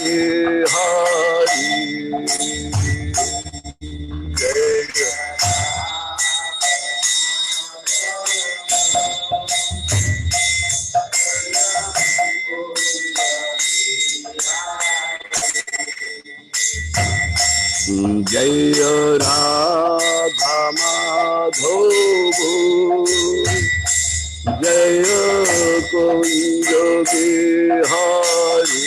Bihari. Jaya Radha Madhava Jaya Kunja Bihari.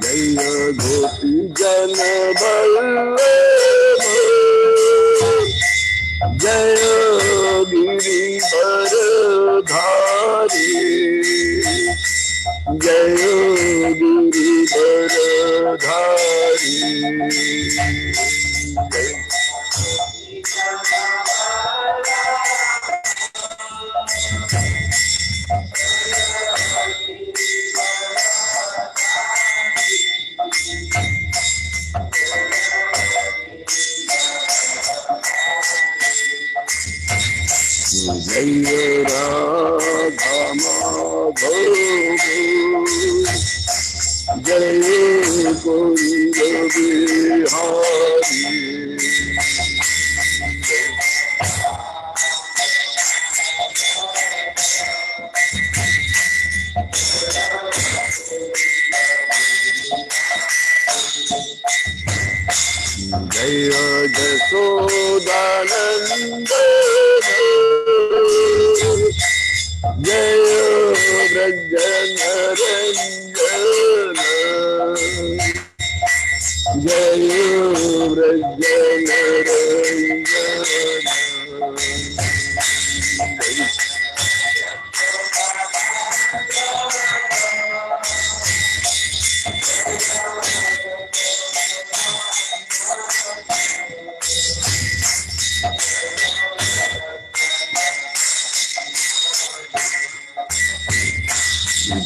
Jaya Gopi Jana Vallabha Jaya Girivara Dhari Jaya Girivara Dhari. Jaya Radha Madhava Jaya Kunja Bihari. Jaya Jasodananda Jaya Vrajanarayana Jaya Vrajanarayana.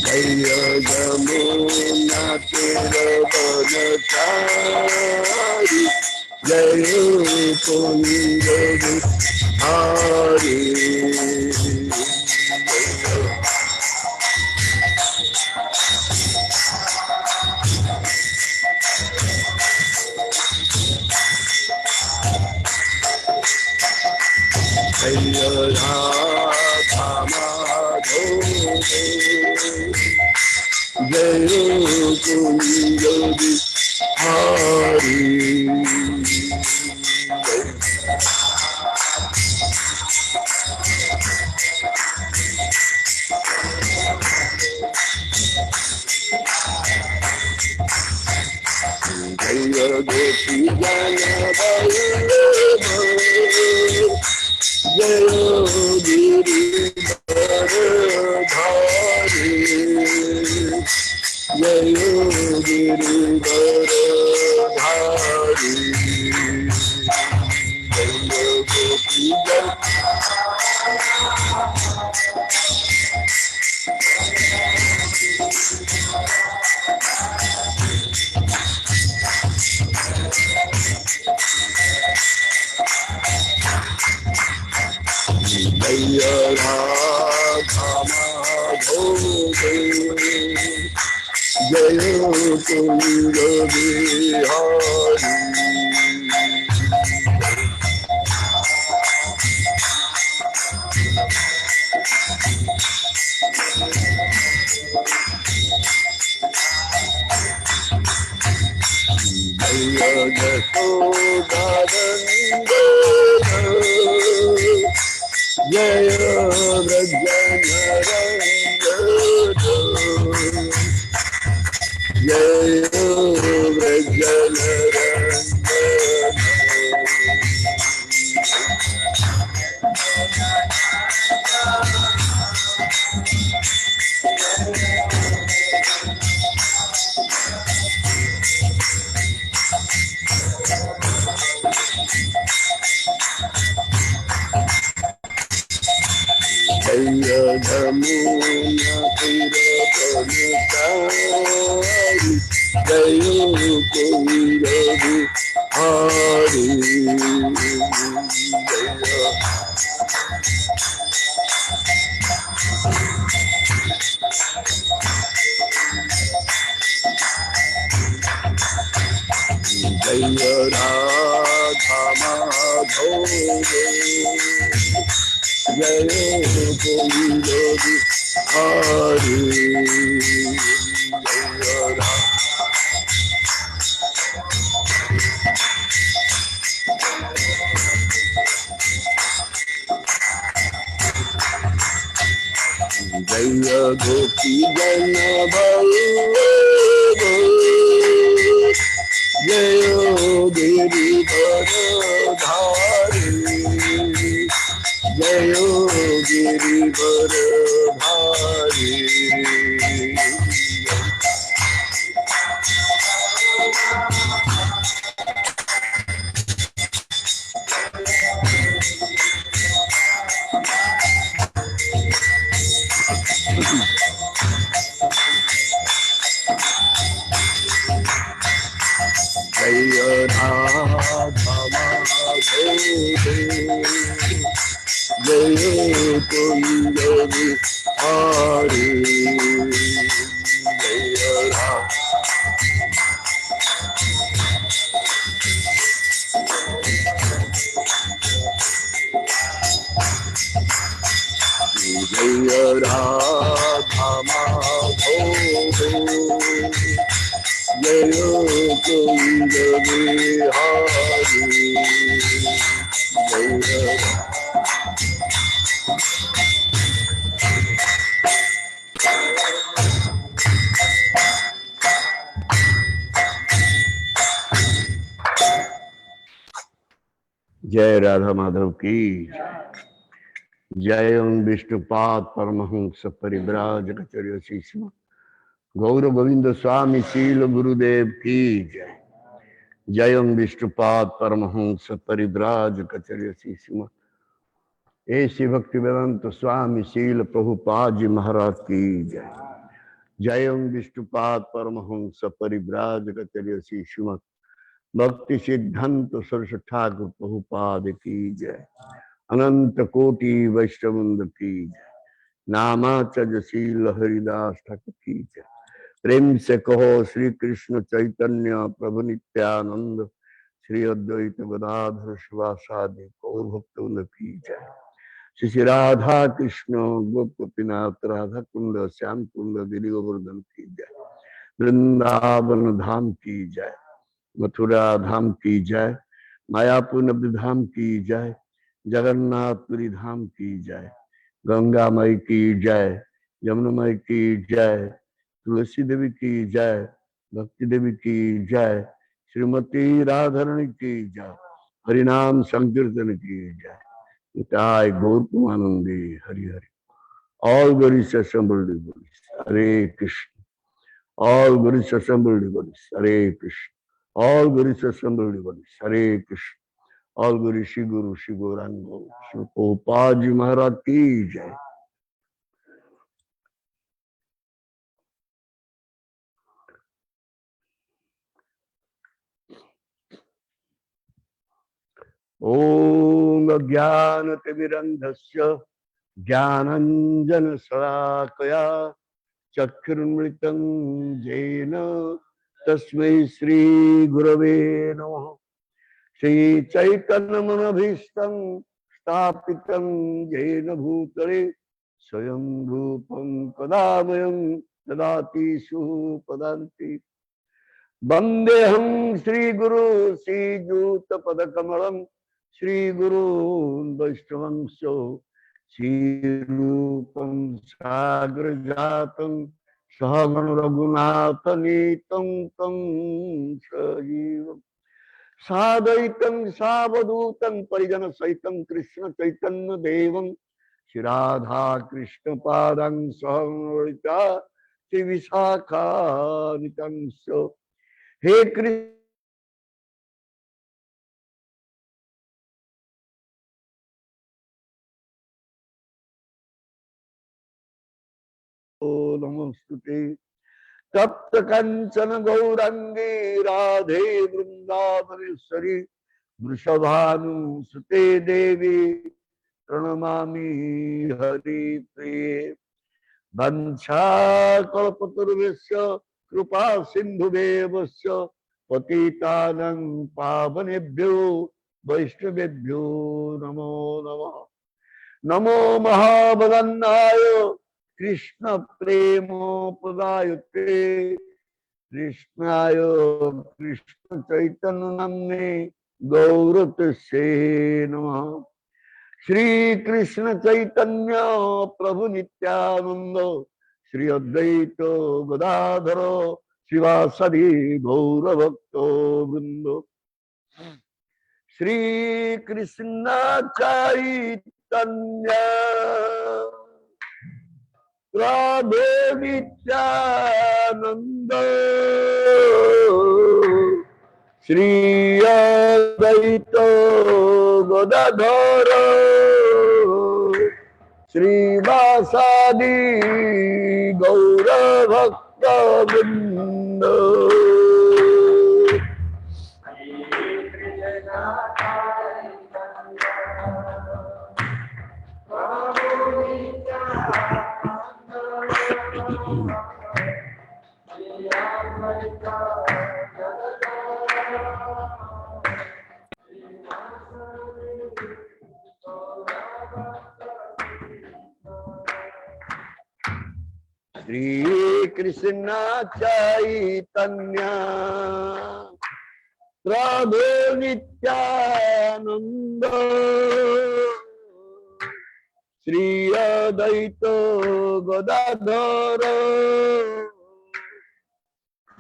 Jaya Jamuna Tiravanatari Jaya Kunja Bihari. Jaya Radha Madhava Jaya Kunja Bihari. Jaya Gopi Jana Vallabha Jaya Girivara Dhari Jaya Girivara Dhari. Jaya Gopi Jana Jaya Radha Madhava Jaya Kunja Bihari. Jaya Jasodananda Jaya Vrajanarayana Jaya Jaya Jamuna Tiravanatari जय Gurudev Hari Jai Radha Madhava Jai Gurudev Hari Jai Gopi Jana Ballabha Jai Giri Varadhari Jai Giri Varadhari Jai Radha Madhava Jai Gurudev Hari Jai Radha Jai Radha Madhava Jai Gurudev Hari Jai Radha जय राधा माधव की जय ओम विष्णुपाद परमहंस परिव्राज कचर्य शिष्य गौर गोविंद स्वामी शील गुरुदेव की जय जय ओम विष्णुपाद परमहंस परिव्राज कचर्य शिष्य ऐसे भक्ति वेदांत स्वामी शील प्रभुपाद जी महाराज की जय जय ओम विष्णुपाद परमहंस परिव्राज कचर्य शिष्य भक्ति सिद्धांत सरस्वती ठाकुर प्रभुपाद की जय अनंत कोटि वैष्णवृंद की जय नामाचर्यशील हरिदास ठाकुर की जय प्रेम से कहो श्री कृष्ण चैतन्य प्रभु नित्यानंद श्री अद्वैत गदाधर शिवासादि गौर भक्तवृंद की जय श्री राधा कृष्ण गोपीनाथ राधा कुंड श्याम कुंड गिरि गोवर्धन की जय वृंदावन धाम की जय मथुरा धाम की जय मायापुर नब्बे धाम की जय जगन्नाथपुरी धाम की जय गंगा माई की जय यमुना माई की जय तुलसी देवी की जय भक्ति देवी की जय श्रीमती राधारणी की जय हरिनाम संकीर्तन की जय निताय गौर Premanandi Hari Hari all gories assembled devotees Hare Krishna all gories assembled devotees Hare Krishna all gories assembled devotees Hare Krishna all Guru Shri Guru Shri Gaurango Shri Prabhupada Ji Maharaj ki jai Om Jnanatimirandhasya Jnananjana Salakaya Chakrunmritam Jena Tasmai Shri Gurave Namaha Shri Chaitanyamanabhishtam Stapitam Jena Bhutale Swayam Rupam Kadamayam Dadati Supadanti Vandeham Shri Guru Shri Juta Padakamalam Shri Guru Vaishnavangsho Shri Rupam Sagrajatam Sahagan Raghunatanitam Tam Sajivam Sadaitam Savadutam Parijana Saitam Krishna Chaitanya Devam Shri Radha Krishna Padang Sahamarita Shri Visakha Nitamso He Krishna Namostute तप्त कंचन गौरंगी राधे वृंदावनेश्वरी वृषभानुसुते देवी प्रणमामि हरिप्रिये। वंशाकल्पतरुभ्यश्च कृपा सिन्धुभ्यश्च पतितानं पावनेभ्यो वैष्णवेभ्यो नमो नमः। नमो महावदन्नाय कृष्ण प्रेमोपदायते कृष्णाय कृष्ण चैतन्य नाम्ने गौरतसे नमः। श्री कृष्ण चैतन्य प्रभु नित्यानंद श्री अद्वैत गदाधर शिवासदि गौर भक्त वृंद। श्री कृष्ण चैतन्य प्रभु नित्यानंद श्री अद्वैत गदाधर श्रीवासादि गौर भक्त वृंद। श्री कृष्ण चैतन्य प्रभु नित्यानंद श्री अद्वैत गदाधर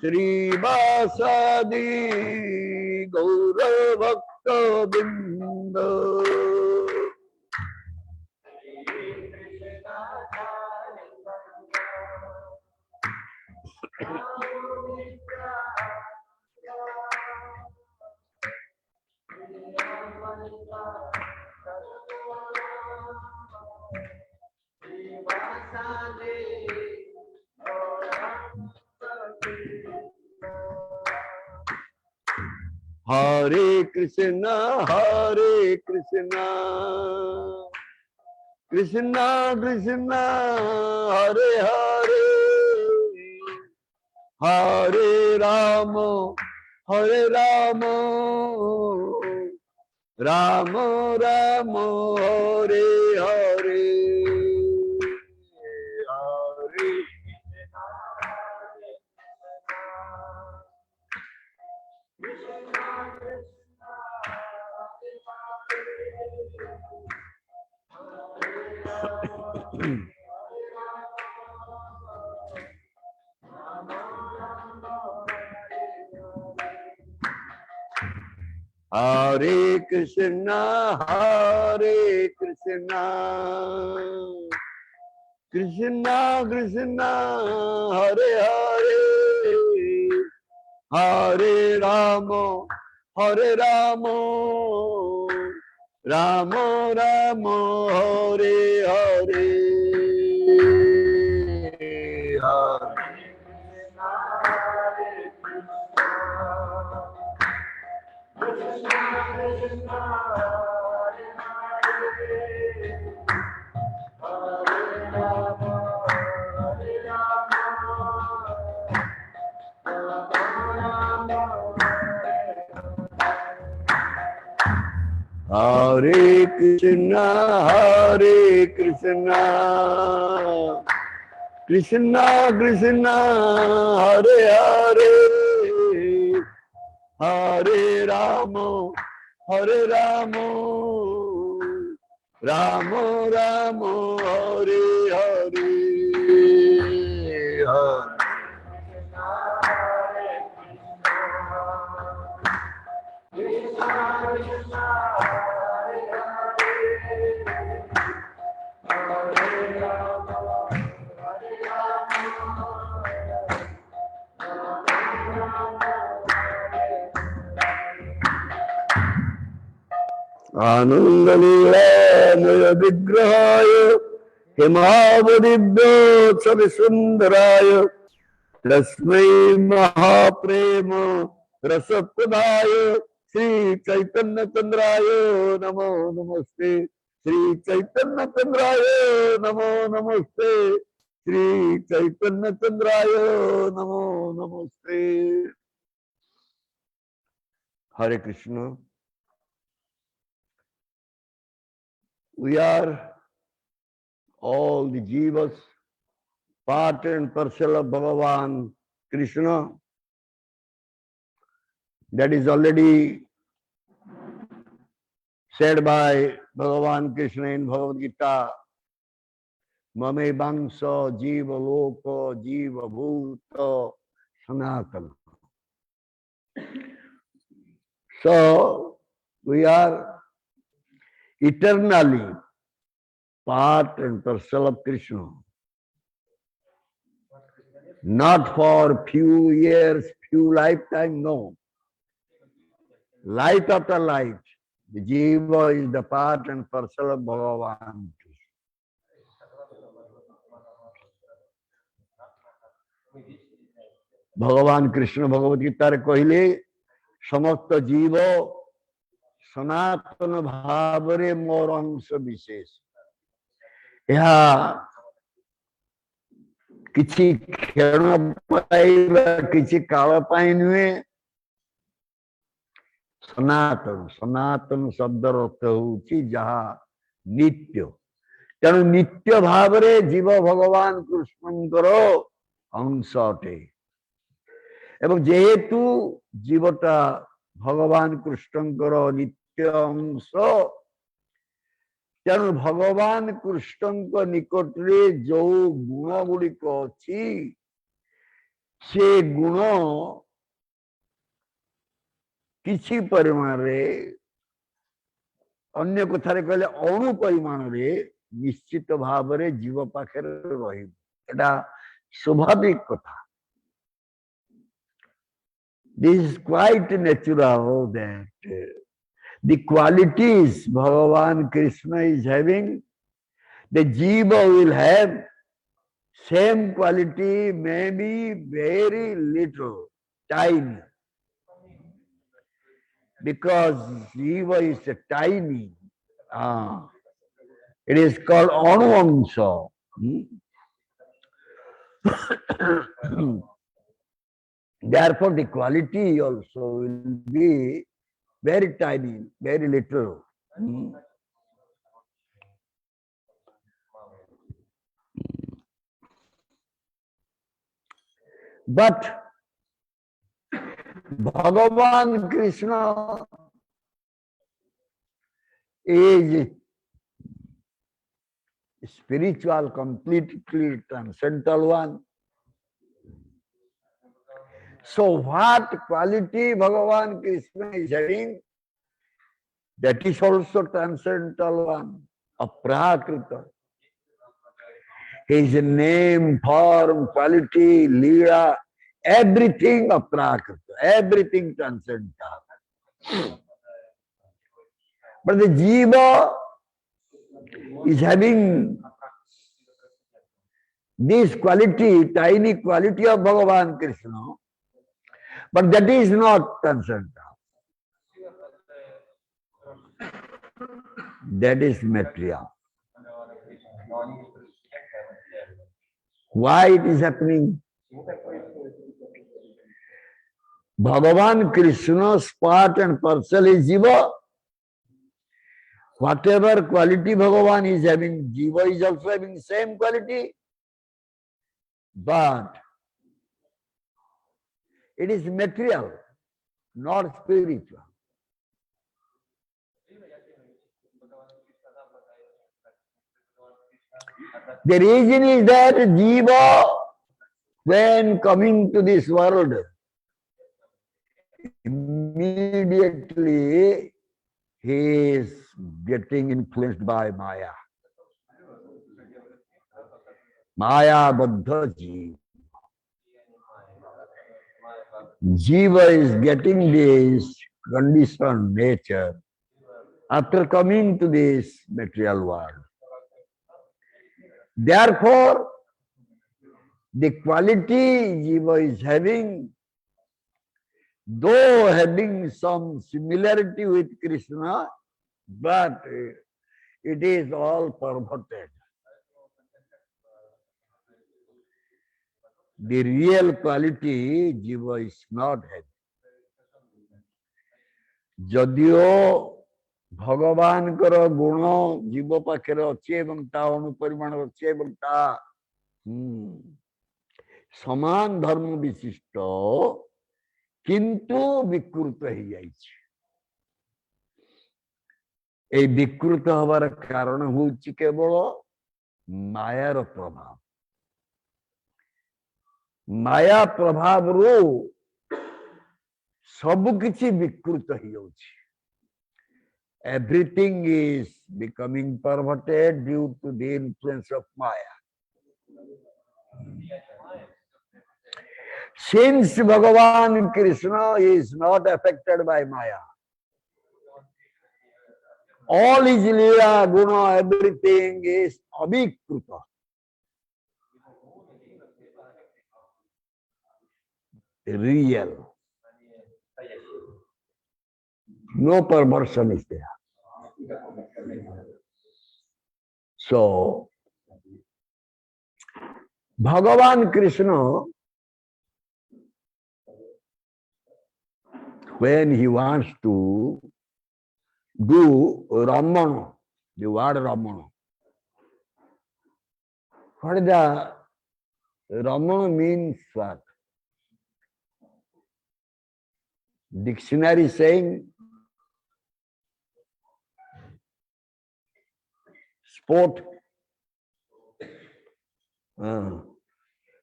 श्रीवासादि गौर भक्त वृंद। हरे कृष्णा कृष्णा कृष्णा हरे हरे हरे राम राम राम हरे हरे हरे हरे कृष्णा कृष्णा कृष्णा हरे हरे हरे राम राम राम हरे हरे हरे। हरे कृष्णा कृष्णा कृष्णा हरे हरे हरे राम राम राम हरे हरे हरे। आनंद लीलामय विग्रहाय हेमावदिव्योत्सव सुंदराय तस्मै महाप्रेम रसप्रदाय श्री चैतन्य चंद्राय नमो नमस्ते। श्री चैतन्य चंद्राय नमो नमस्ते। श्री चैतन्य चंद्राय नमो नमस्ते। हरे Krishna. We are all the jivas, part and parcel of Bhagavan Krishna. That is already said by Bhagavan Krishna in Bhagavad Gita. Mame bangsa jiva loka jiva bhuta sanatana. So we are eternally part and parcel of Krishna. Not for few years, few lifetime, no. Life after life, the jiva is the part and parcel of Bhagavan. भगवान कृष्ण भगवत गीता कहले समस्त जीव सनातन भाव रे मोर अंश विशेष। यह किसी क्षण किसी काल पाई नुहे। सनातन सनातन शब्द अर्थ होची जहा नित्य। तेणु नित्य भाव रे जीव भगवान कृष्णंकर अंश अटे। एवं जेहेतु जीवटा भगवान कृष्णंकर नित्य अंश तेणु भगवान कृष्ण निकट रे जो गुण गुड़िक अच्छी से गुण किसी परिमाण रे अन्य कथारे कहले अणु परिमाण रे निश्चित भाव रे जीव पाखे रहा स्वाभाविक कथा। This is quite natural that the qualities Bhagavan Krishna is having, the jiva will have same quality, maybe very little, tiny. Because jiva is a tiny. It is called anuvangsha. Therefore, the quality also will be very tiny, very little. But Bhagavan Krishna is spiritual, completely transcendental one. So what quality Bhagavan Krishna is having, that is also transcendental one, aprakrita. His name, form, quality, leela, everything aprakrita, everything transcendental. But the jiva is having this quality, tiny quality of Bhagavan Krishna, but that is not transcendental. That is material. Why it is happening? Bhagavan Krishna's part and parcel is jiva. Whatever quality Bhagavan is having, jiva is also having the same quality. But it is material, not spiritual. The reason is that jiva, when coming to this world, immediately he is getting influenced by Maya. Maya Baddha Jiva. Jiva is getting this conditioned nature after coming to this material world. Therefore, The quality Jiva is having, though having some similarity with Krishna, but it is all perverted. The real quality Jiva is not having. Jadio भगवान करो गुण जीव पाखे अच्छे एवं ता अनुपरिमाण अच्छे एवं ता समान धर्म विशिष्ट किंतु विकृत हो जाए विकृत हबार कारण हूँ केवल मायार प्रभाव माया प्रभाव रो सबकिछि विकृत हो जाउछि everything is becoming perverted due to the influence of Maya. Since Bhagavan Krishna is not affected by Maya, all his Leela, Guna, everything is abhikruta. Real. No perversion is there. So, Bhagavan Krishna, when he wants to do Ramana, the word Ramana, what is the Ramana means what? Dictionary saying sport,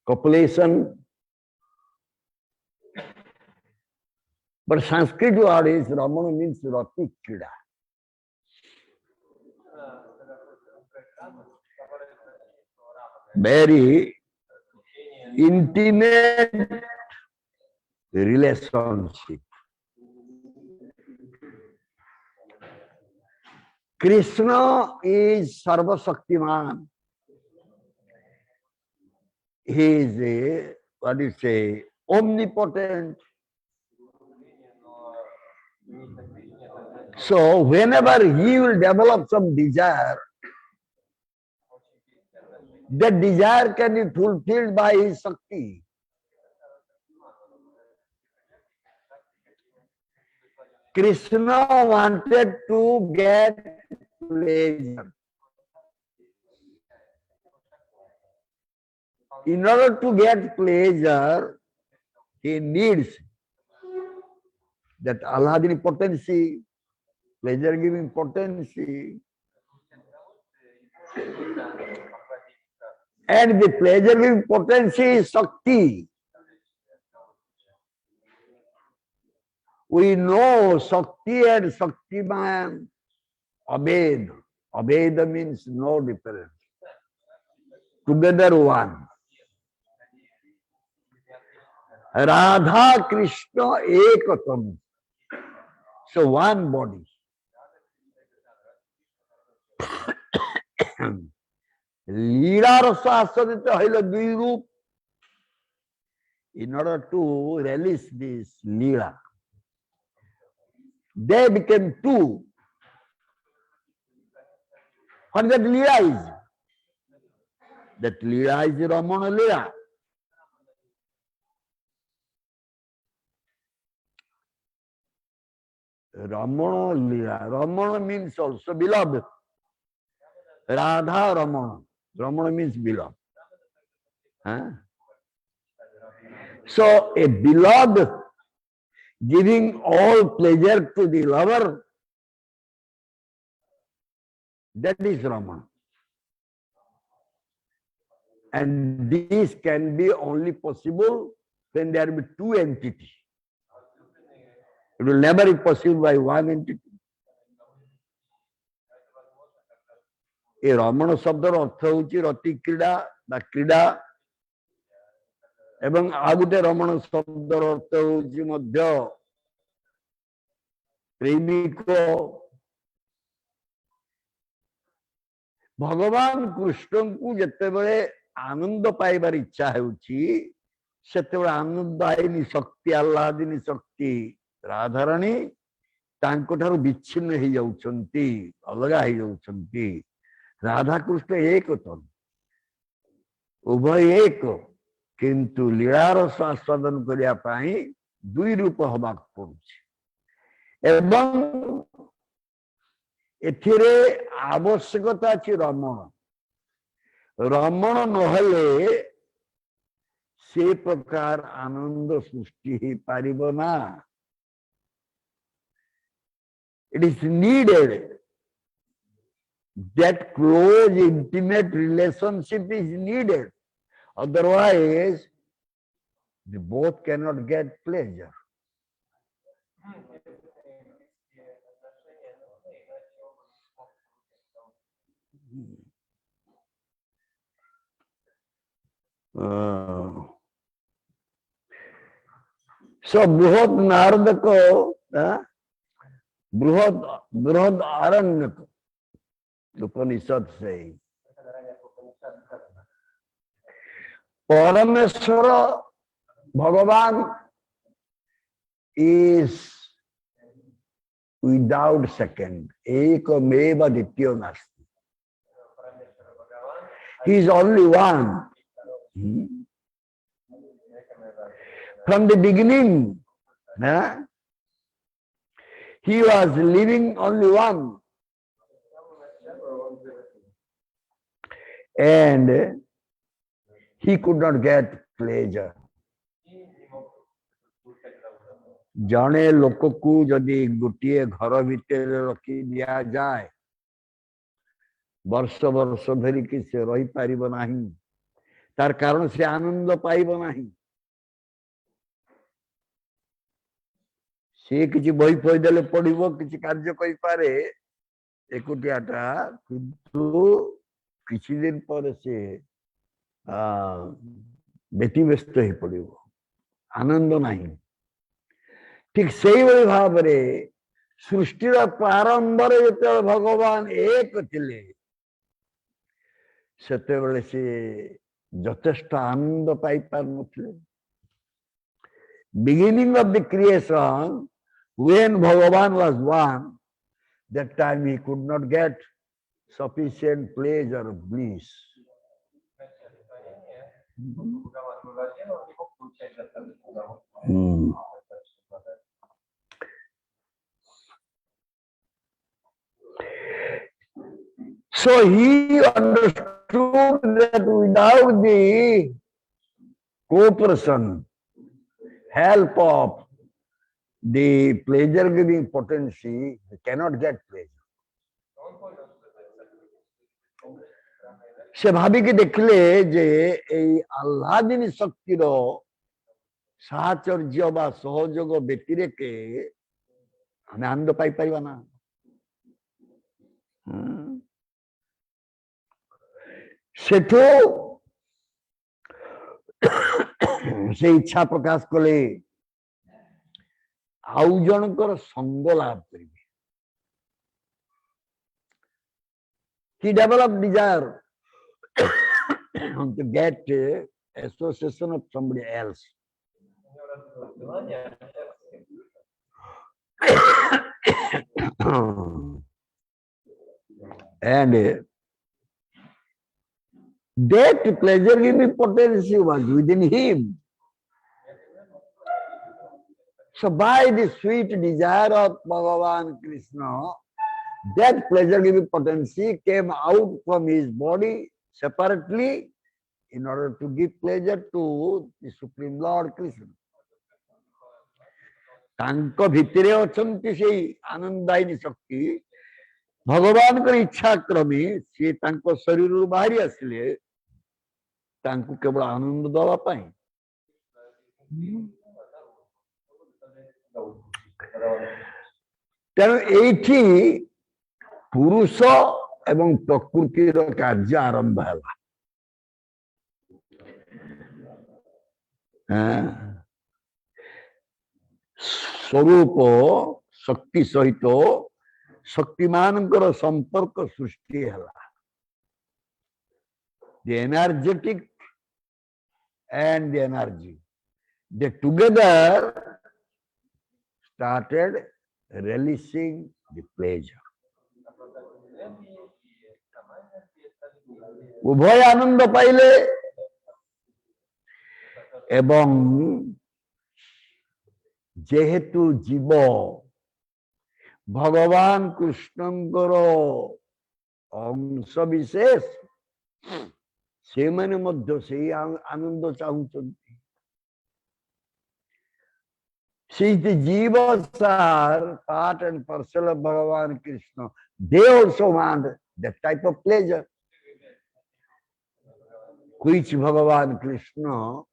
copulation, but Sanskrit word is Ramana means Rati Krida. Very intimate relationship. Krishna is Sarva Shaktiman. He is what do you say, omnipotent. So whenever he will develop some desire, that desire can be fulfilled by his Shakti. Krishna wanted to get pleasure. In order to get pleasure, he needs that Allahadini potency, pleasure-giving potency. And the pleasure-giving potency is Shakti. We know Shakti and Shaktiman, Abhed. Abhed means no difference. Together one. Radha Krishna Ekatam. So one body. Leela Rasa Asadita Haila Dvirup. In order to release this Leela, they became two. What that Leela is? That Leela is Ramana Leela. Ramana Leela. Ramana means also beloved. Radha Ramana. Ramana means beloved. Huh? So a beloved giving all pleasure to the lover, that is Ramana. And this can be only possible when there will be two entities. It will never be possible by one entity. A Ramana शब्दर अर्थ होची रति क्रीड़ा बा क्रीड़ा एवं आगुटे रमण शब्दर अर्थ होची मध्य प्रेमिक भगवान कृष्ण को जते बळे आनंद पाइबार इच्छा होउची सेतेबेले आनंद आईनी शक्ति आह्लादिनी शक्ति राधाराणी तांको ठारू विच्छिन्न हो जाउछंती अलगा हो जाउछंती राधा कृष्ण एक तन उभय एक किंतु लीलार आस्वादन करिया पाई दुई रूप हबाक पड़ुछि एवं एथिरे आवश्यकता अछि रमण रमण नहले से प्रकार आनंद सृष्टि ही पारिबो ना it is needed that close intimate relationship is needed otherwise they both cannot get pleasure so बृहद नारद को बृहद बृहद आरण्य को उपनिषद से परमेश्वर भगवान इज विदाउट सेकंड एकमेव द्वितीयो नास्ति he is only one from the beginning he was living only one and he could not get pleasure जने लोक को जदि गोटे घर भितर रखी दिया जाए वर्ष वर्ष धरिकी से रही पारिब नाही तार कारण से आनंद पाइब नाही से किसी बही फई देले पड़िबो किसी कार्य कई पारे एकुटियाटा किंतु किसी दिन पर से व्यतिव्यस्त हो पड़ो आनंद नहीं ठीक से ही भाव सृष्टिर प्रारंभ जो भगवान एक थिले सेतेबेले से यथेष्ट आनंद पाई पार नथिले beginning of the creation when Bhagwan was one that time he could not get sufficient pleasure or bliss. So he understood that without the cooperation, help of the pleasure giving potency, he cannot get pleasure. से भाविकी देखले जे आह्लादिनी शक्तिर साहचर्य बा सहयोग व्यतिरेके हमें आनंद पाई पाइबा ना सेठो से इच्छा प्रकाश कले आउ जनकर संग लाभ करिवे he developed desire to get association of somebody else. And that pleasure giving potency was within him. So by the sweet desire of Bhagavan Krishna, that pleasure giving potency came out from his body separately in order to give pleasure to the Supreme Lord Krishna. तांको भितरे अछंती से आनंदायिनी शक्ति भगवान को इच्छा क्रमे से तांको शरीर रु बाहरी आसिले तांको केवल आनंद दवा पाए तेणु एठी पुरुष एवं प्रकृतिर कार्य आरंभ है स्वरूप शक्ति सहित शक्तिमान संपर्क सृष्टि है the energetic and the energy, they together started relishing the pleasure. उभय आनंद पाइले एवं जेहेतु जीव भगवान कृष्णंकर अंश विशेष से माने मध्य से आनंद चाहूचंती. Since the jivas are part and parcel of Bhagavan Krishna, they also want that type of pleasure, which Bhagavan Krishna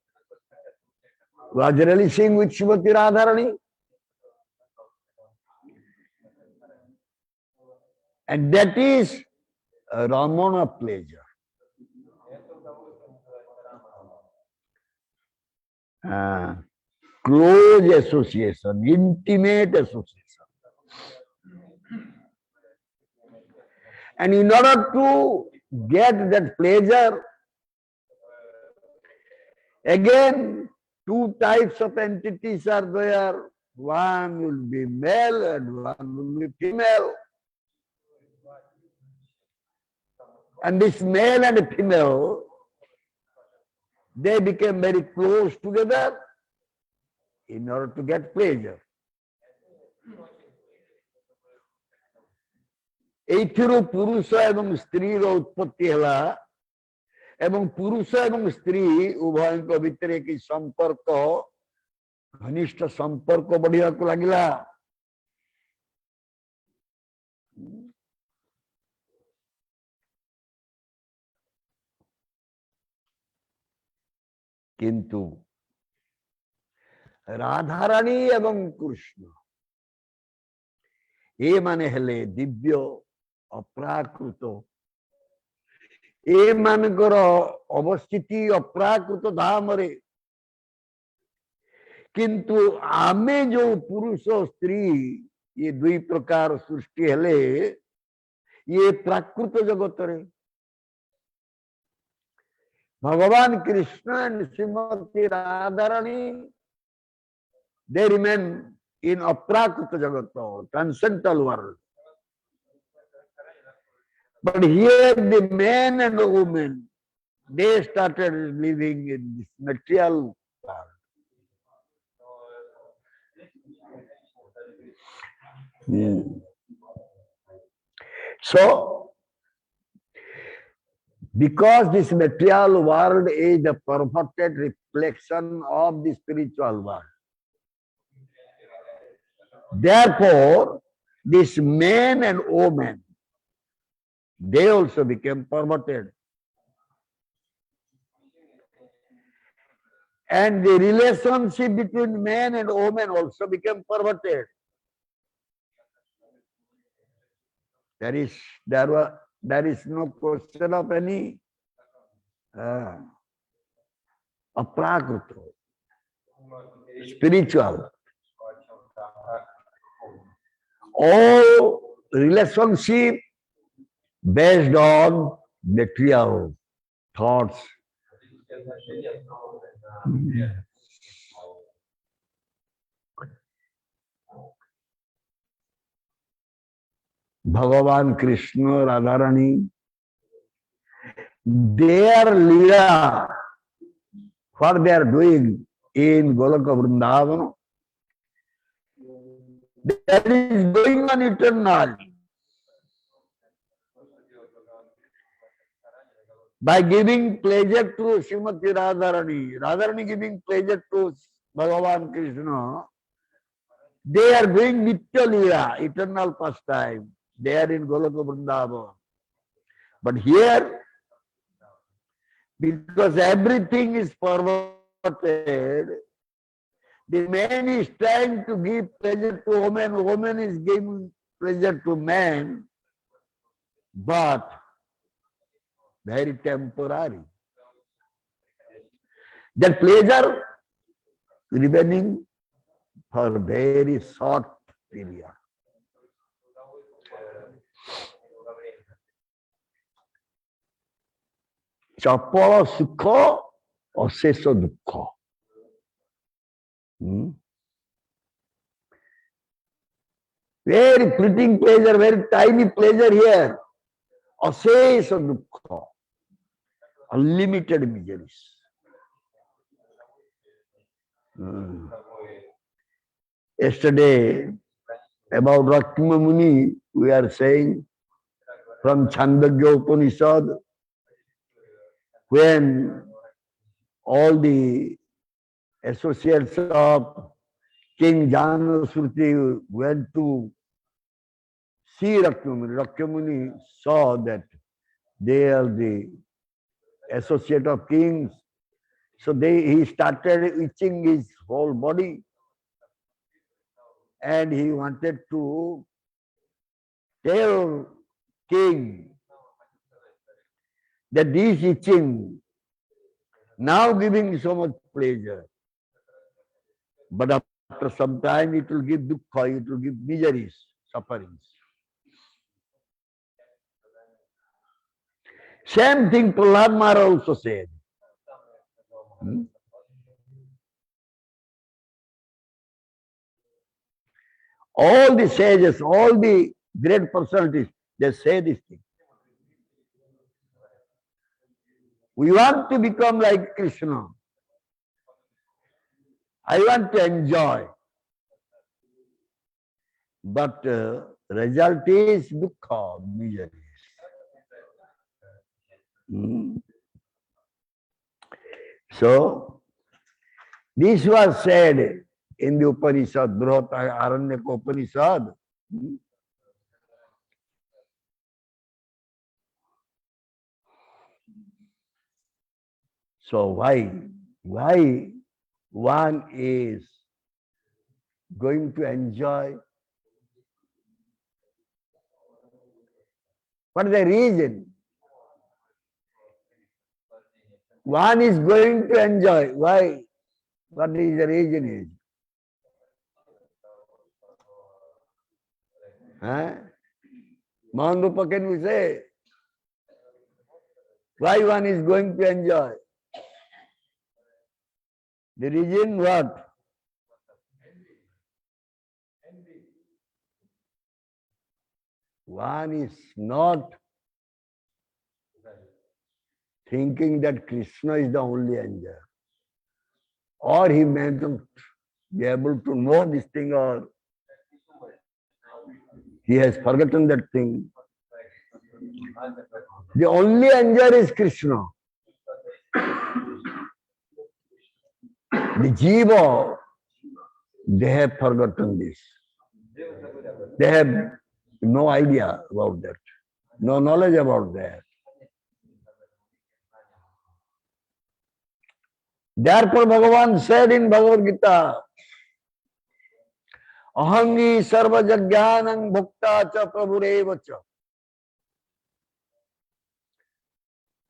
was relishing with Srimati Radharani. And that is a Ramana pleasure. Close association, intimate association. And in order to get that pleasure, again, two types of entities are there. One will be male and one will be female. And this male and female, they became very close together in order to get pleasure. एथिरो पुरुष एवं स्त्री रो उत्पत्ति हला एवं पुरुष एवं स्त्री उभय को भितर की संपर्क घनिष्ठ संपर्क बढ़िया को लगिला. किंतु राधारानी एवं कृष्ण ये माने हेले दिव्य अप्राकृत ए मानकर अवस्थिति अप्राकृत धाम रे. किंतु आमे जो पुरुष स्त्री ये दुई प्रकार सृष्टि हेले ये प्राकृत जगत रे. भगवान Krishna and Shrimati Radharani they remain in aprakrita jagata, transcendental world. But here the men and the women, they started living in this material world. So, because this material world is the perverted reflection of the spiritual world, therefore, this men and women, they also became perverted. And the relationship between men and women also became perverted. There is no question of any aprakrita, spiritual. All relationship based on material thoughts. Bhagavan Krishna, Radharani, their Leela, what they are doing in Goloka Vrindavan, that is going on eternally. By giving pleasure to Srimati Radharani, Radharani giving pleasure to Bhagavan Krishna, they are doing Nitya Leela, eternal pastime. They are in Goloka Vrindavan. But here, because everything is perverted, the man is trying to give pleasure to woman, woman is giving pleasure to man, but very temporary. That pleasure remaining for very short period. चपल सुख अशेष दुख. Very fleeting pleasure, very tiny pleasure here. Ashesh dukha, unlimited miseries. Yesterday, about Rakma Muni, we are saying from Chandogya Upanishad, when all the associates of King Janasruti went to see Rakmamuni. Rakmamuni saw that they are the associate of kings. So he started itching his whole body. And he wanted to tell king that this itching now giving so much pleasure. But after some time it will give dukkha, it will give miseries, sufferings. Same thing Prahlad Maharaj also said. All the sages, all the great personalities, they say this thing. We want to become like Krishna. I want to enjoy. But result is dukkha, miseries. So, this was said in the Upanishad, Brihat Aranyaka Upanishad. So why one is going to enjoy? What is the reason? One is going to enjoy. Why? What is the reason is? Huh? Mahanupa, can we say? Why one is going to enjoy? The reason what? One is not thinking that Krishna is the only enjoyer. Or he may not be able to know this thing, or he has forgotten that thing. The only enjoyer is Krishna. The jiva, they have forgotten this. They have no idea about that, no knowledge about that. Therefore, Bhagavan said in Bhagavad Gita, Ahangi sarva jagyanang bhukta cha prabhureva cha.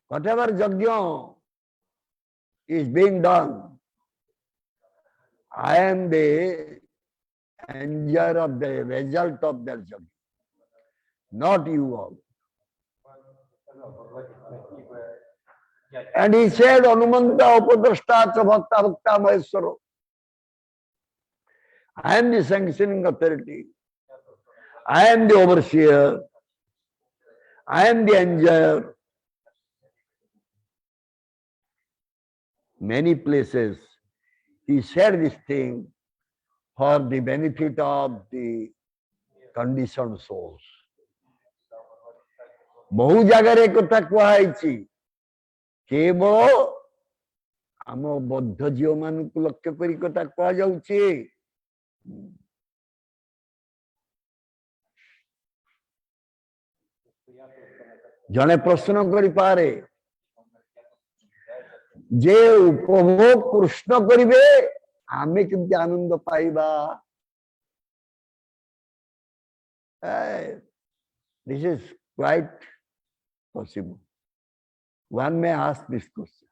Whatever jagya is being done, I am the enjoyer of the result of that jagya, not you all. And he said, Anumanta upadrashta cha bhakta bhakta maheswaro. I am the sanctioning authority. I am the overseer. I am the enjoyer. Many places he said this thing for the benefit of the conditioned souls. बहु जगह कथा कहुई केवल आम बद्ध झील मान लक्ष्य कर कथा कहुई जड़े प्रश्न करि पारे जे उपभोग कृष्ण करिवे आमे केमती आनंद पाइबा this is quite possible. One may ask this question.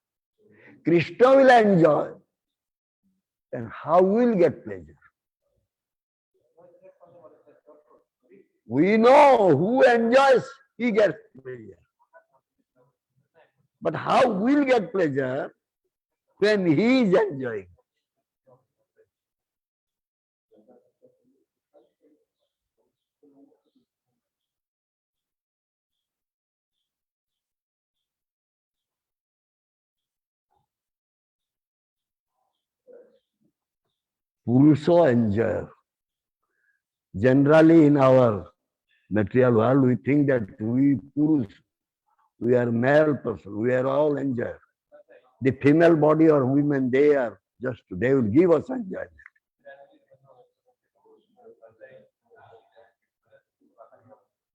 Krishna will enjoy, then how will get pleasure? We know who enjoys, he gets pleasure. But how we'll get pleasure when he is enjoying? Purusha enjoyer. Generally in our material world, we think that we Purush, we are male person, we are all enjoyer. The female body or women, they will give us enjoyment.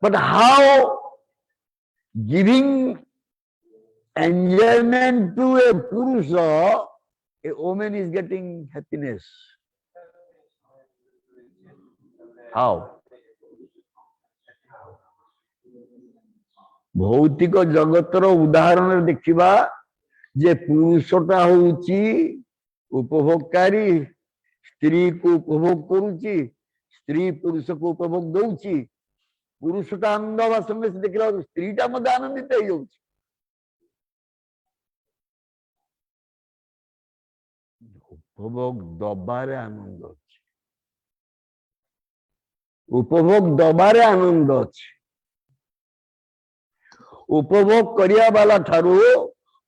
But how giving enjoyment to a Purusha, a woman is getting happiness? How? भौतिक जगतर उदाहरण देखा जे पुरुषटा होउची उपभोगकारी स्त्री को उपभोग करुची स्त्री पुरुष को उपभोग दउची पुरुषटा आनंद हवा संगे से देखला स्त्रीटा मध्य आनंदित हो जाउची उपभोग दबारे आनंद अछि उपभोग दबारे आनंद अछि उपभोग करिया वाला ठारू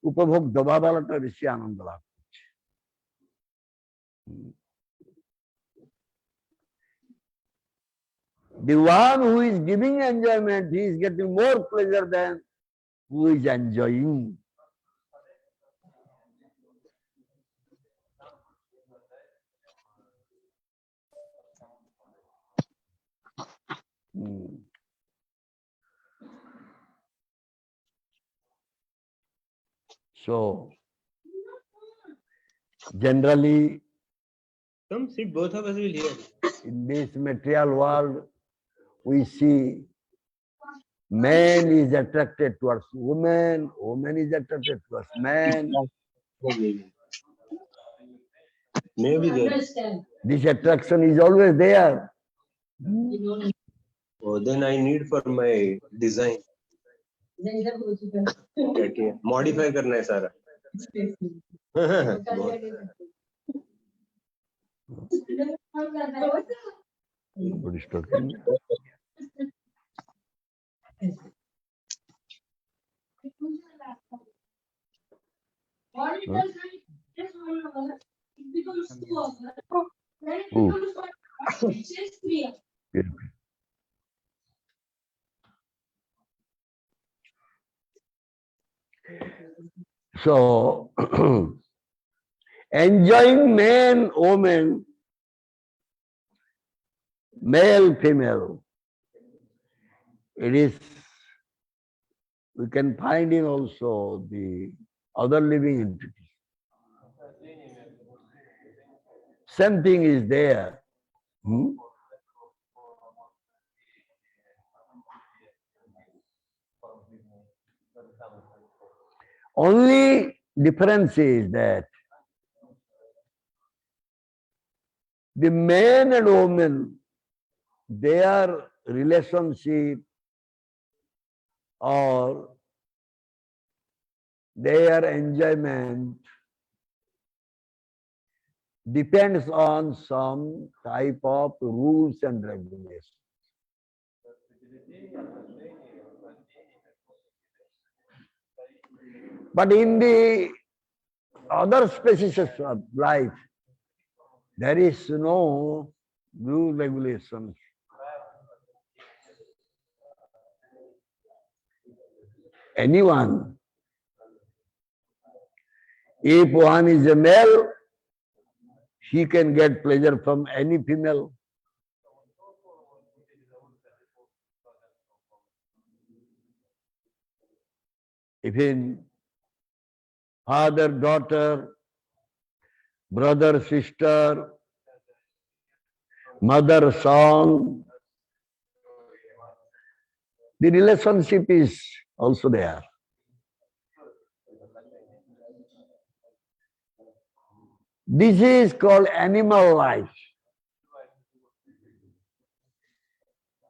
उपभोग दबा वाला टा बेसी आनंद लाभ The one who is giving enjoyment, he is getting more pleasure than who is enjoying. So, generally, come sit, both of us will hear. In this material world, we see man is attracted towards woman, woman is attracted towards man. Maybe there. This attraction is always there. Oh, then I need for my design. Modify करना है सारा. Nobody's talking. So, enjoying man, woman, male, female, it is, we can find in also the other living entities. Same thing is there. Only difference is that the man and woman, their relationship or their enjoyment depends on some type of rules and regulations. But in the other species of life, there is no rule regulations. Anyone, if one is a male, he can get pleasure from any female. Even father, daughter, brother, sister, mother, son, the relationship is also there. This is called animal life.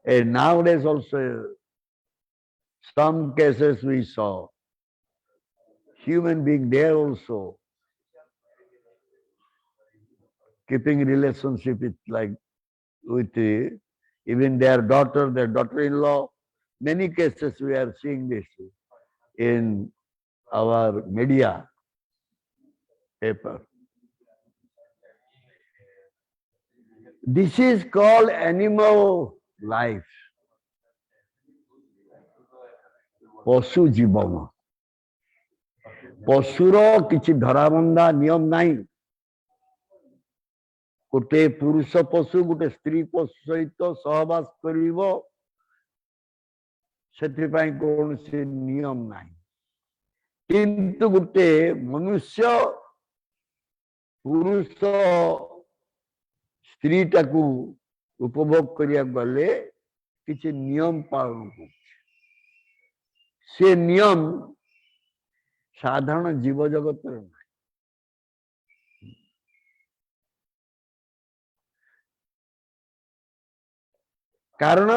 And nowadays also, some cases we saw, human being, they are also keeping relationship with even their daughter-in-law. Many cases we are seeing this in our media paper. This is called animal life. पशु जीवन पशुर किसी धराबंधा नियम नहीं गोटे पुरुष पशु गोटे स्त्री पशु सहित सहवास करिवो सेथिपाई कोनोसी नियम नहीं किंतु गोटे मनुष्य पुरुष स्त्री टाकू उपभोग करिया गले किसी नियम पालन को से नियम साधारण जीव जगत कारण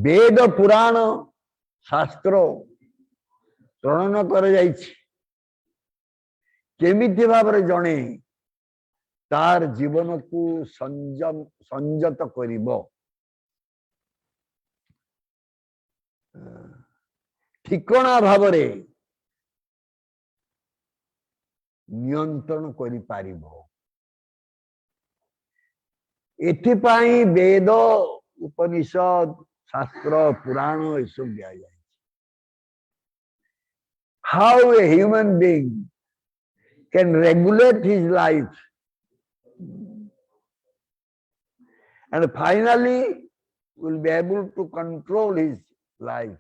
वेद पुराण शास्त्र प्रणयन कर केमिति भाବରେ जणे तार जीवन को संयत करिबो ठिकणा भाବରେ नियंत्रण करि पारिबो एथिपाई वेद उपनिषद शास्त्र पुराण ये सब दिया जाए how a human being can regulate his life and finally will be able to control his life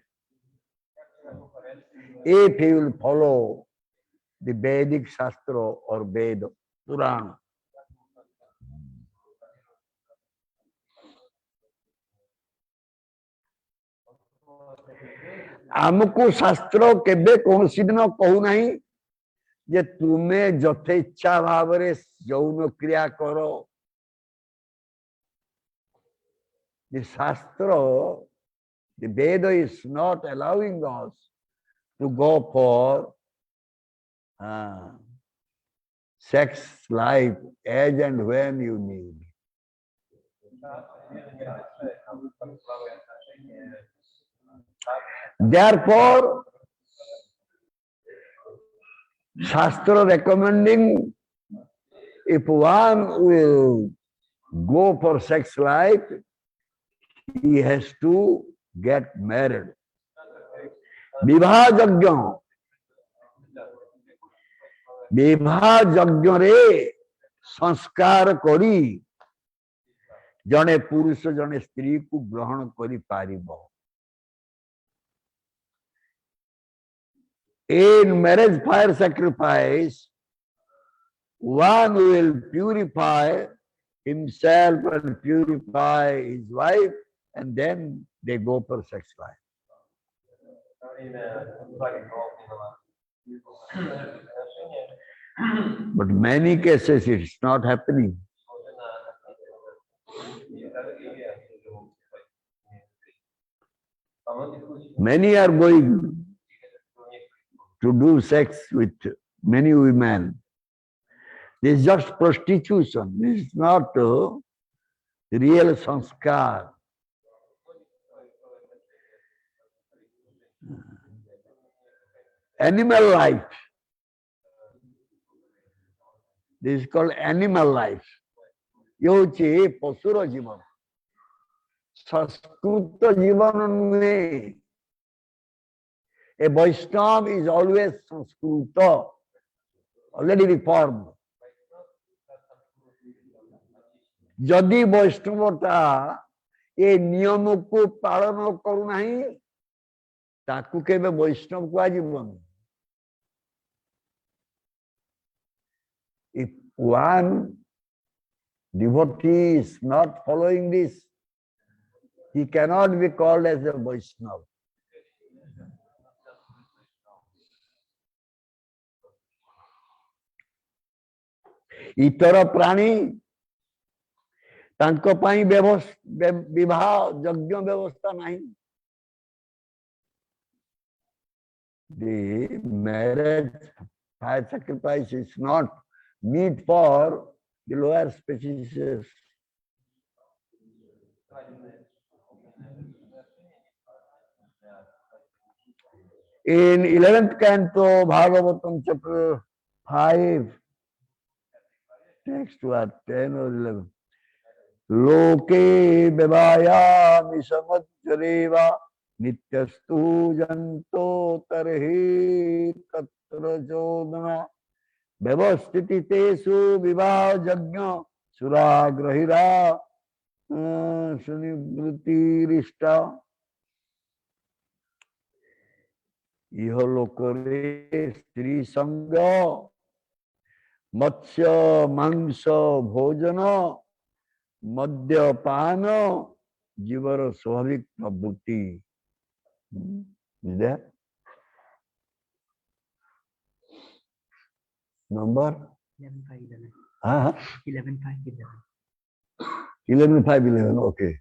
if he will follow the Vedic Shastra or Veda Purana. आमको शास्त्र केबे कौन सी दिन कहू नहीं जे तुम्हें जथे इच्छा भाव यौन क्रिया करो the Shastra, the Veda is not allowing us to go for sex life as and when you need. Therefore, Shastra recommending if one will go for sex life, he has to get married. विवाह यज्ञ रे संस्कार करी जने पुरुष जने स्त्री को ग्रहण करि पारिबो. In marriage fire sacrifice, one will purify himself and purify his wife, and then they go for sex life. But many cases it's not happening. Many are going to do sex with many women. This is just prostitution. This is not real sanskar. Animal life. This is called animal life. ये पशुर जीवन संस्कृत जीवन में a Vaishnava is always Sanskruta, already reformed. जदि वैष्णवता ये नियम को पालन करू नहीं ताकू केबे वैष्णव को आजीवन. If one devotee is not following this, he cannot be called as a Vaishnava. इतर प्राणी तांको पाई विवाह यज्ञ व्यवस्था नहीं. The marriage fire sacrifice is not meet for the lower species. In 11th canto, Bhagavatam chapter 5, text to 10 or 11. Loke vivayami samatjareva nityastu janto tarhi tatra jodana vyavastiti tesu vivaha jagna suragrahira sunivrutirishta. इहलोकरे स्त्री संग मत्स्य मांस भोजन मद्यपान जीवर स्वाभाविक प्रवृत्ति. Number 11:5-11. Okay.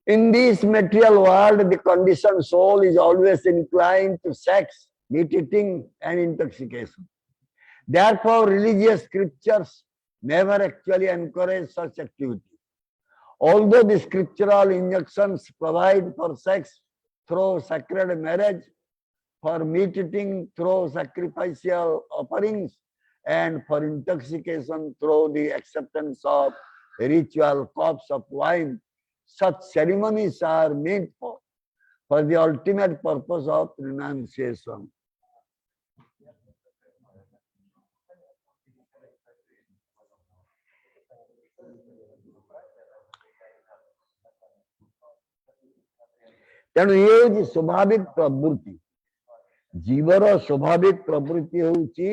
In this material world, the conditioned soul is always inclined to sex, meat eating, and intoxication. Therefore, religious scriptures never actually encourage such activity. Although the scriptural injunctions provide for sex through sacred marriage, for meat eating through sacrificial offerings, and for intoxication through the acceptance of ritual cups of wine, such ceremonies are meant for the ultimate purpose of renunciation. तेणु ये स्वाभाविक प्रवृत्ति जीवर स्वाभाविक प्रवृत्ति होउची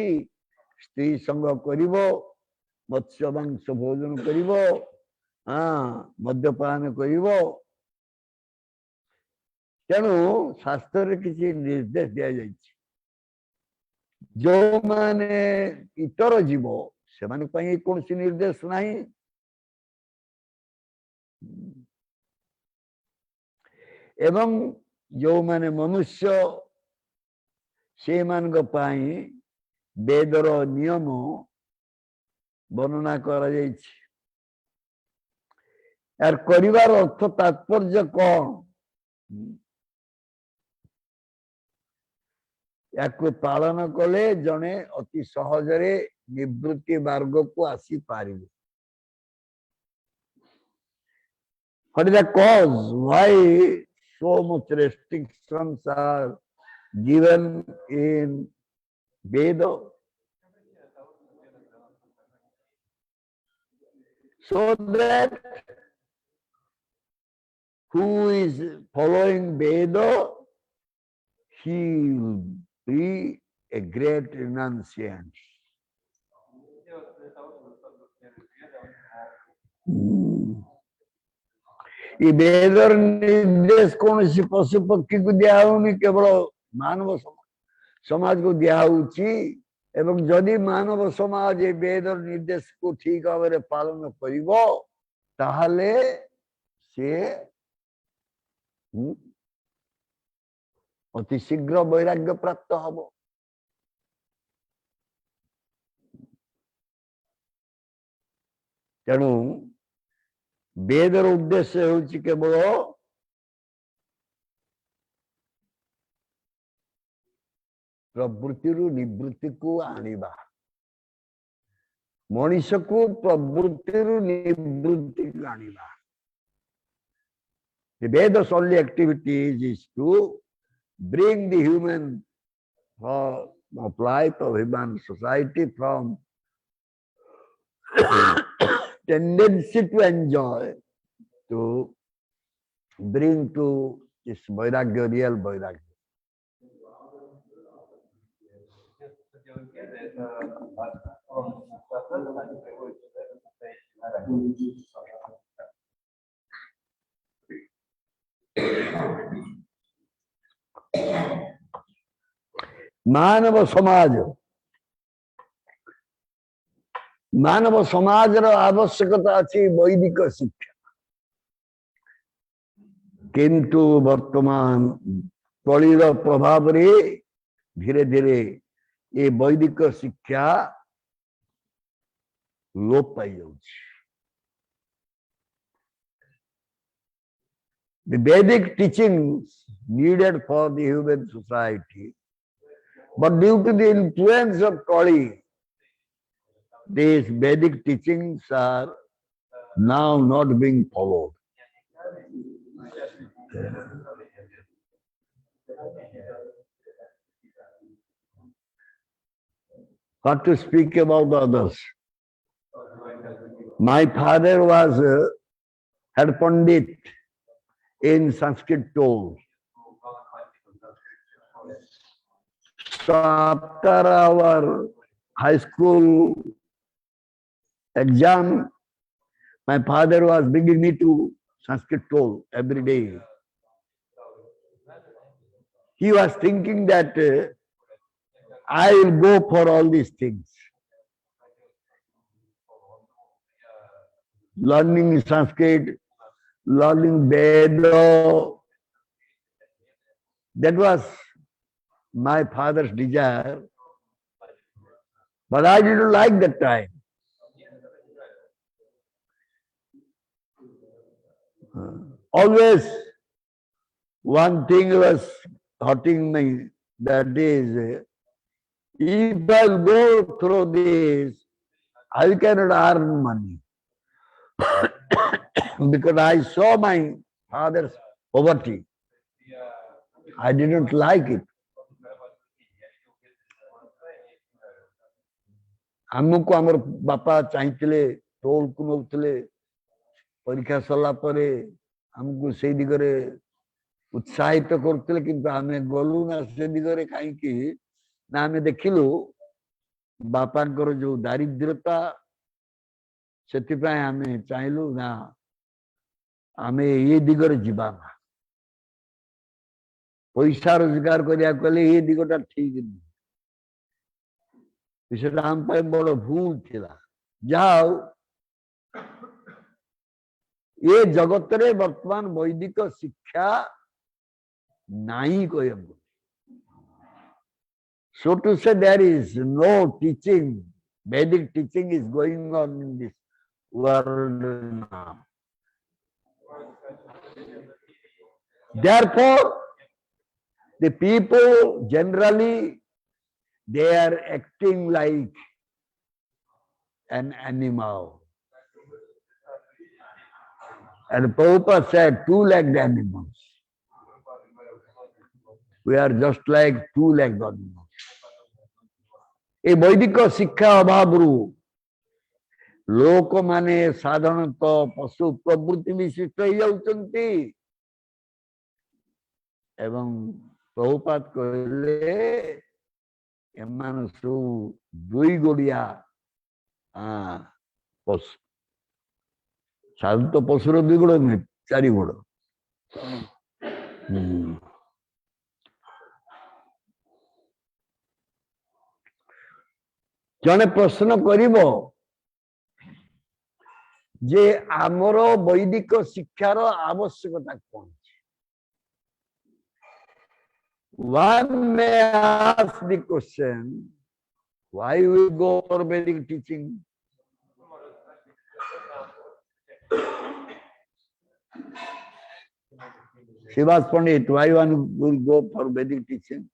स्त्री संग करिवो मत्स्य मांस भोजन करिवो मद्यपान करिवो. तेणु शास्त्र किसी निर्देश दिया जाइछि जो माने इतर जीव से माने पई कोनसी निर्देश नहीं. एवं जो माने मनुष्य से मान वेदर नियम वर्णना करा जाइछि. यार करिवार अर्थ तात्पर्य कौन या पालन कले जने अति सहजरे निवृत्ति मार्ग को आसी पारिबे. What is the cause? Why so much restrictions are given in Veda? So that who is following Veda, he will be a great renunciant. ये वेदर निर्देश कौन सी पशु पक्षी को दिया होनी केवल मानव समाज को दिया होची. एवं जदि मानव समाज ये वेदर निर्देश को ठीक भाव में पालन करिवो ताहले से अति शीघ्र वैराग्य प्राप्त हबो. तेणु वेदर उद्देश्य होची केवल प्रवृत्ति निवृत्ति को आनिबा. मनीष को प्रवृत्ति निवृत्ति को आनिबा. The Veda's only activity is to bring the human of life of human society from tendency to enjoy to bring to this vairagya, real vairagya. मानव समाज मानव समाज आवश्यकता अच्छी वैदिक शिक्षा किंतु वर्तमान कलिर प्रभाव रे धीरे धीरे ये वैदिक शिक्षा लोप पाई जाउछि। The Vedic teachings needed for the human society, but due to the influence of Kali, these Vedic teachings are now not being followed. What to speak about others? My father was head Pandit in Sanskrit told. So after our high school exam, my father was bringing me to Sanskrit told every day. He was thinking that I will go for all these things. Learning Sanskrit, learning Veda. That was my father's desire. But I didn't like that time. Always one thing was hurting me, that is, if I go through this, I cannot earn money. Because I saw my father's poverty. I didn't like it. आमको आमर बापा चाहिए toll को नौले परीक्षा सरला परे हमको से दिगरे उत्साहित करते किंतु आमे गलु ना से दिगरे कहीं ना आमे देखिलु बापांकर जो दारिद्र्यता सेतिपाय आमे चाहिलु ना आमे ये दिगरे जीवा पैसा रोजगार करिया कले ये दिगटा ठीक नहीं विषयटा आम पाए बड़ भूल थिला जाओ ये जगत रे वर्तमान वैदिक शिक्षा नहीं कहब so to say there is no teaching Vedic teaching is going on in this world now. Therefore the people generally they are acting like an animal. And Prabhupada said, two-legged animals. We are just like two-legged animals. A वैदिक शिक्षा अभावरु लोक माने साधारणतः पशु प्रवृत्ति विशिष्ट हो जाउचंती एवं प्रभुपाद कहले एमान सु दुई गोड़िया पशु साधु तो पशुर दुई गोड़ नहीं चारि गोड़ जने प्रश्न करिबो जे आमर वैदिक शिक्षार आवश्यकता कौन? One may ask the question, why we go for Vedic teaching? Srivas Pandit, why one will go for Vedic teaching?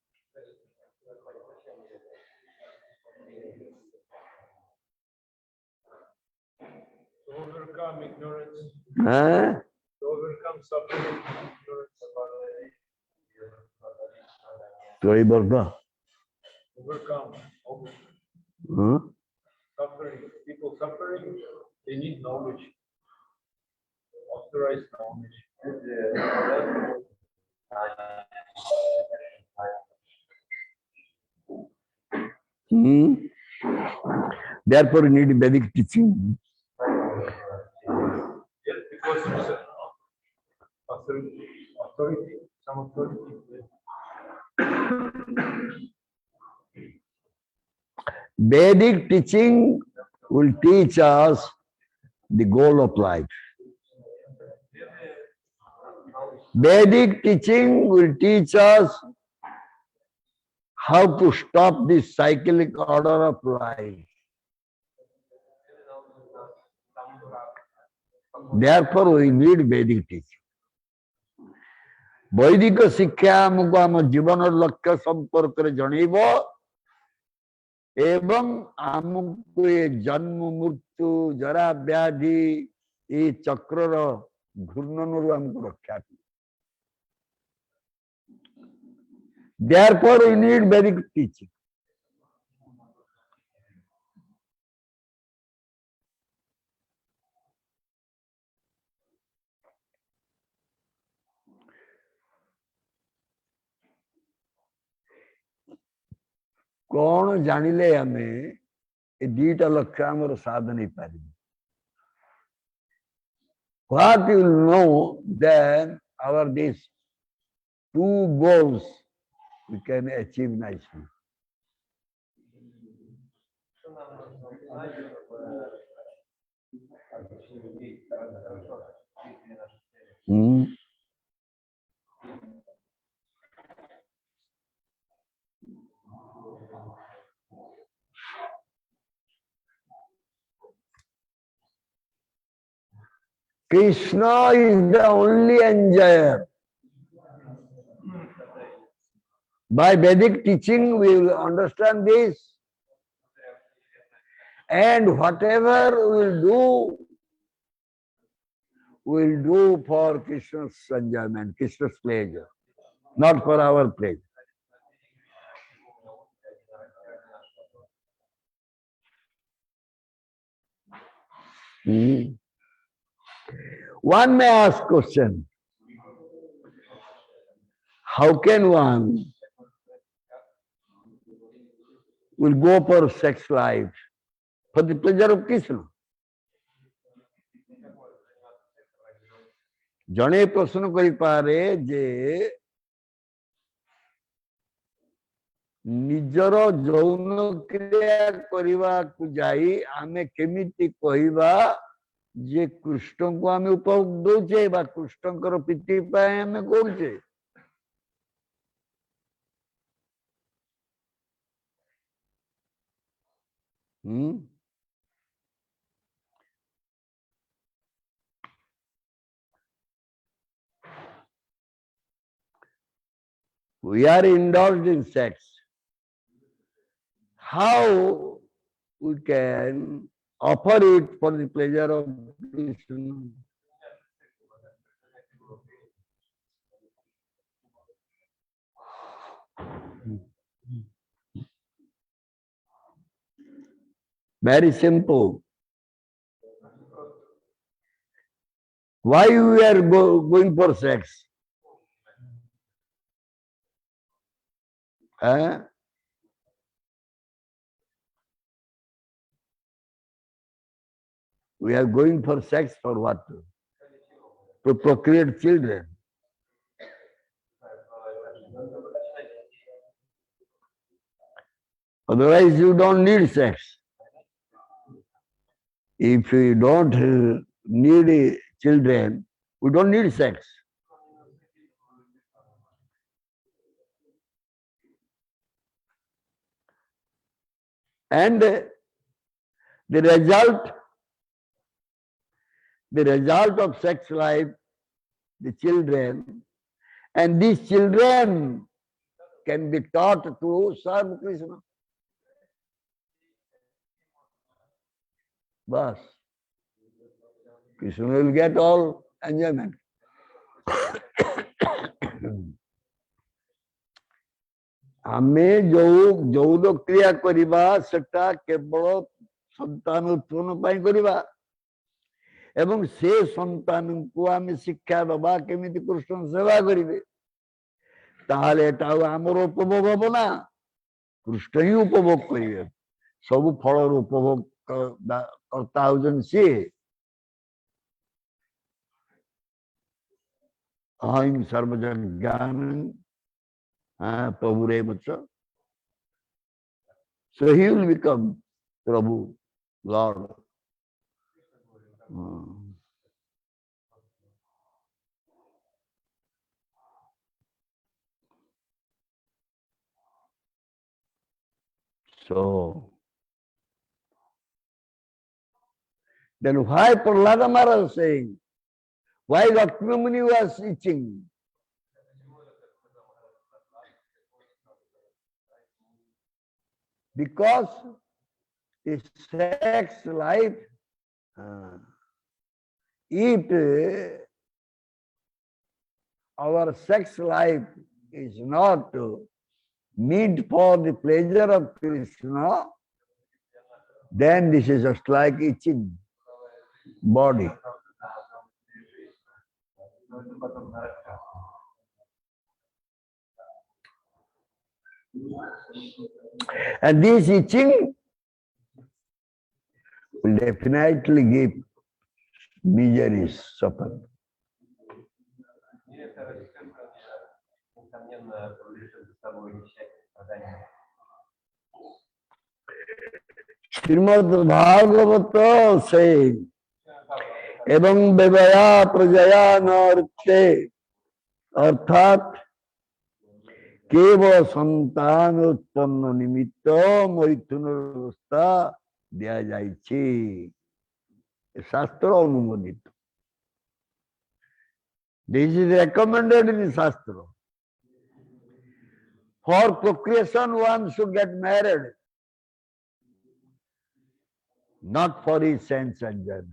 To overcome ignorance. To overcome suffering and ignorance. Overcome suffering. People suffering, they need knowledge. Authorized knowledge. Therefore, you need Vedic teaching. Yes, because authority, some authority. Vedic teaching will teach us the goal of life. Vedic teaching will teach us how to stop this cyclic order of life. Therefore, we need Vedic teaching. वैदिक शिक्षा आमको आम जीवन लक्ष्य संपर्क जनइब एवं आमको ये जन्म मृत्यु जरा व्याधि ये चक्र घूर्णन आमको रक्षा कर. Therefore, we need Vedic teaching. कौन जानिले हमें ये दीटा लक्ष्य आमर साधन नहीं पारि. What you know, then our these two goals we can achieve nicely. Krishna is the only enjoyer. By Vedic teaching, we will understand this. And whatever we'll do for Krishna's enjoyment, Krishna's pleasure, not for our pleasure. One may ask question, how can one will go for sex life for the pleasure of Krishna? जने प्रश्न करि पारे जे निजर जौन क्रिया करिवा को जाई आमे केमिति कहिबा जे कृष्ण को आमे उपभोग दोचे बा कृष्णकर प्रीति पाए आमे करछे. We are indulged in sex. How we can offer it for the pleasure of Krishna? Very simple. Why we are going for sex? We are going for sex for what? To procreate children. Otherwise, you don't need sex. If you don't need children, we don't need sex. And the result of sex life, the children, and these children can be taught to serve Krishna. Bas. Krishna will get all enjoyment. आमे जौन क्रिया करिबा सेटा केवल संतान उत्पन्न पाई करिबा एवं से संतान को आमे शिक्षा दबा केमिति कृष्ण सेवा करिवे ताहले एटा हमर उपभोग हबो ना कृष्ण ही उपभोग करिवे सब फल उपभोग करता होजन से अहं सर्वजन ज्ञान Prabhu Revacha. So he will become Prabhu. Lord. Hmm. So, then why Prahlada Maharaj was saying? Why Lakshmi Muni was itching? Because the sex life, if our sex life is not meant for the pleasure of Krishna, then this is just like itching body. And this itching will definitely give misery, suffer. Srimad Bhagavata says, एवं व्यवया प्रजया नृत्य अर्थात केवल संतान उत्पन्न निमित्त मैथुन व्यवस्था दिया जाइछे शास्त्र अनुमोदित. This is recommended in the Shastra. For procreation one should get married, not for his sense enjoyment.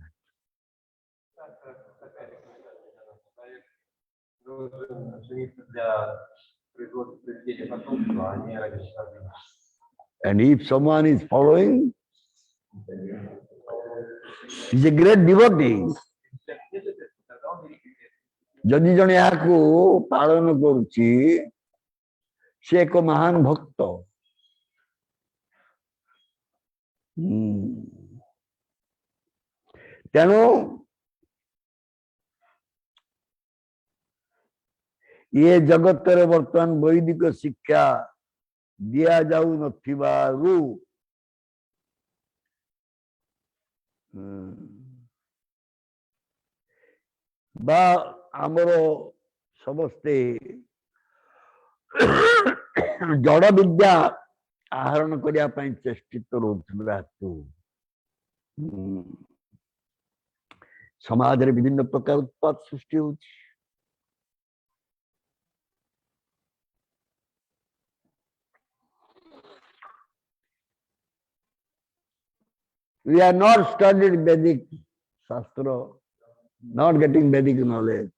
And if someone is following, he is a great devotee. जदि जने याकू पालन करुची से एक महान भक्त. तेणु ये जगत रे वर्तमान वैदिक शिक्षा दिया जाऊ नथिबारु बा आमर समस्ते जड़ विद्या आहरण करिया पई चेष्टित रहउथिबा हेतु समाज रे विभिन्न प्रकार उत्पात सृष्टि होछि. We are not studied Vedic Shastra, not getting Vedic knowledge.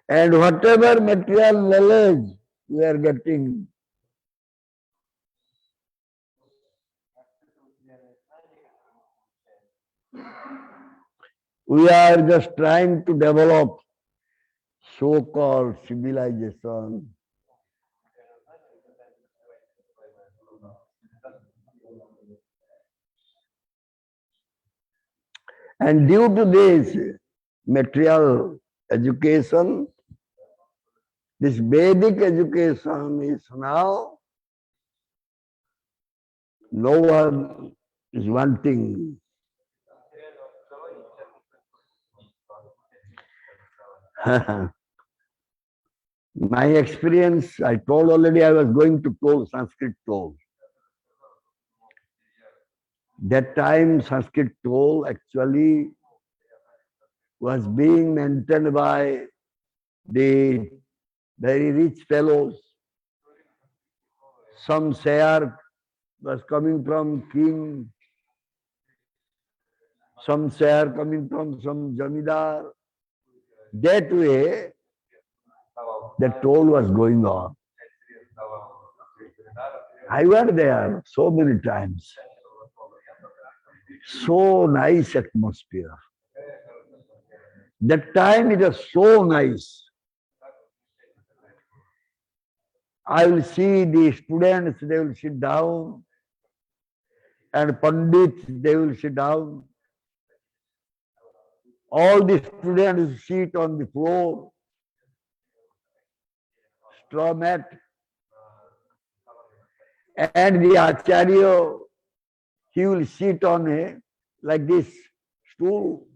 And whatever material knowledge we are getting, we are just trying to develop so-called civilization. And due to this material education, this Vedic education is now no one is wanting. My experience, I told already I was going to toll, Sanskrit toll. That time Sanskrit toll actually was being maintained by the very rich fellows. Some share was coming from king, some share coming from some jamidar. That way, the toll was going on. I went there so many times. So nice atmosphere. That time it was so nice. I will see the students, they will sit down, and Pandits, they will sit down. All the students sit on the floor. straw mat, and the Acharya, he will sit on a like this stool.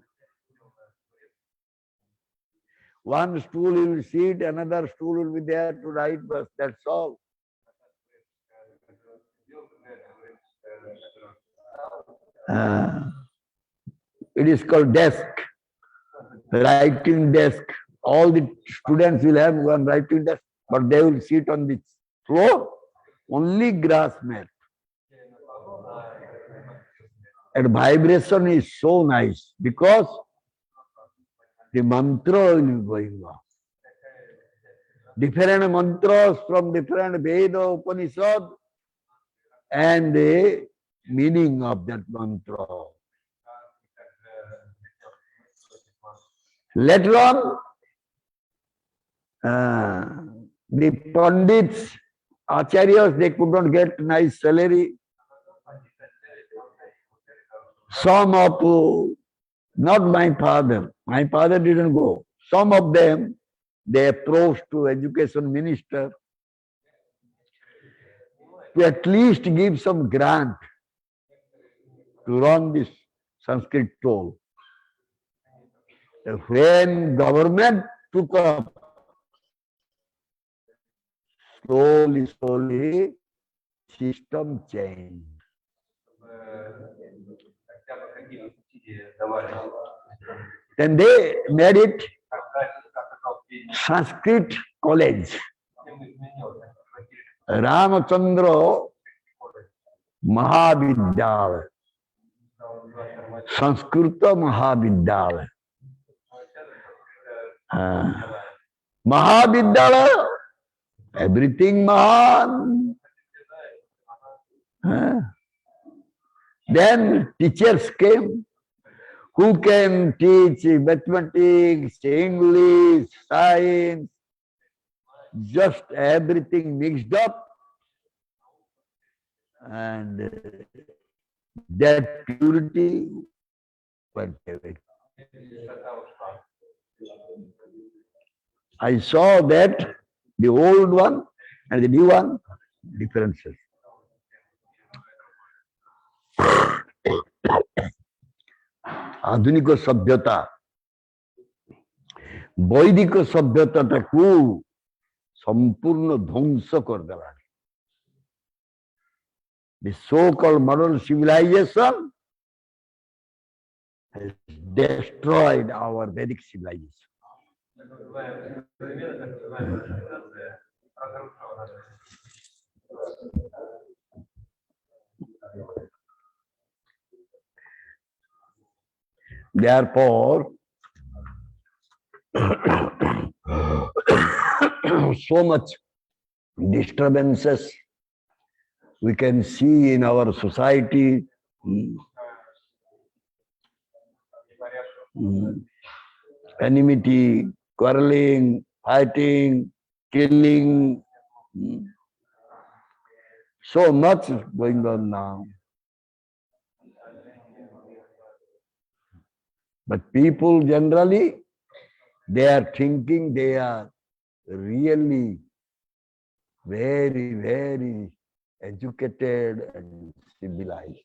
One stool he will sit, another stool will be there to write, but that's all. It is called desk, writing desk. All the students will have one writing desk, but they will sit on the floor, only grass mat. And vibration is so nice because the mantra will be going on. Different mantras from different Veda, Upanishad, and the meaning of that mantra. Later on, the Pandits, Acharyas, they could not get nice salary. Some of, not my father didn't go. Some of them, they approached to education minister to at least give some grant to run this Sanskrit toll. When government took up, slowly, system changed. Then they made it Sanskrit college. Ramachandra Mahavidyalaya. Sanskrita Mahavidyalaya. Mahavidyalaya, everything Mahan. Then teachers came who can teach mathematics, English, science, just everything mixed up. And that purity went away. I saw that the old one and the new one, differences. आधुनिक सभ्यता वैदिक सभ्यता को संपूर्ण ध्वंस कर देला. The so-called modern civilization has destroyed our Vedic civilization. Therefore, so much disturbances we can see in our society. Enmity, quarreling, fighting, killing. So much is going on now. But people generally, they are thinking they are really very, very educated and civilized.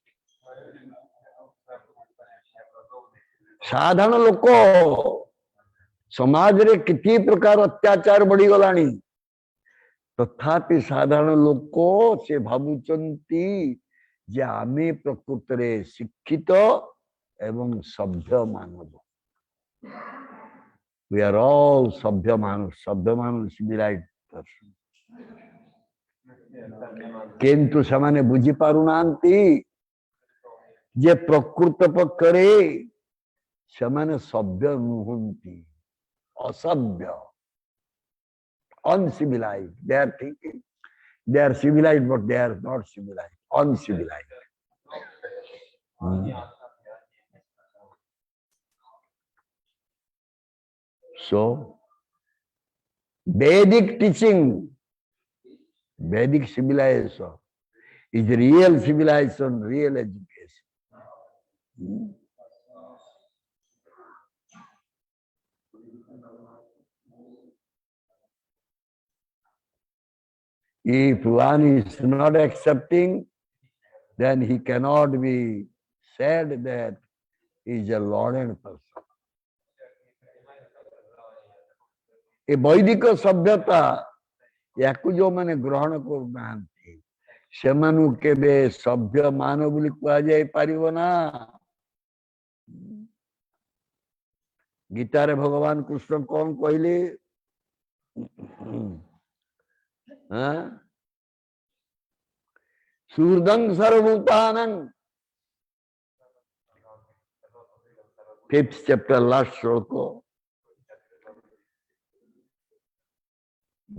साधारण लोक समाज रे किती प्रकार अत्याचार बढ़ी गलानी तथापि साधारण लोक से भावुचंती जे आमे प्रकृत रे शिक्षित एवं सभ्य मानव. We are all सभ्य मानव civilized person. किंतु समाने बुझी पारु नांती जे प्रकृत पक्षरे समाने सभ्य नुहंती, असभ्य, uncivilized. They are thinking they are civilized, but they are not civilized, uncivilized. So, Vedic teaching, Vedic civilization is real civilization, real education. If one is not accepting, then he cannot be said that he is a learned person. ए वैदिक सभ्यता याकु जो माने ग्रहण करना सेमानु केबे सभ्य मानव बोली कहा जाय पारिबो ना। गीता रे भगवान कृष्ण कौन कहले सूर्दं सर्वभूतानं 5th chapter last श्लोक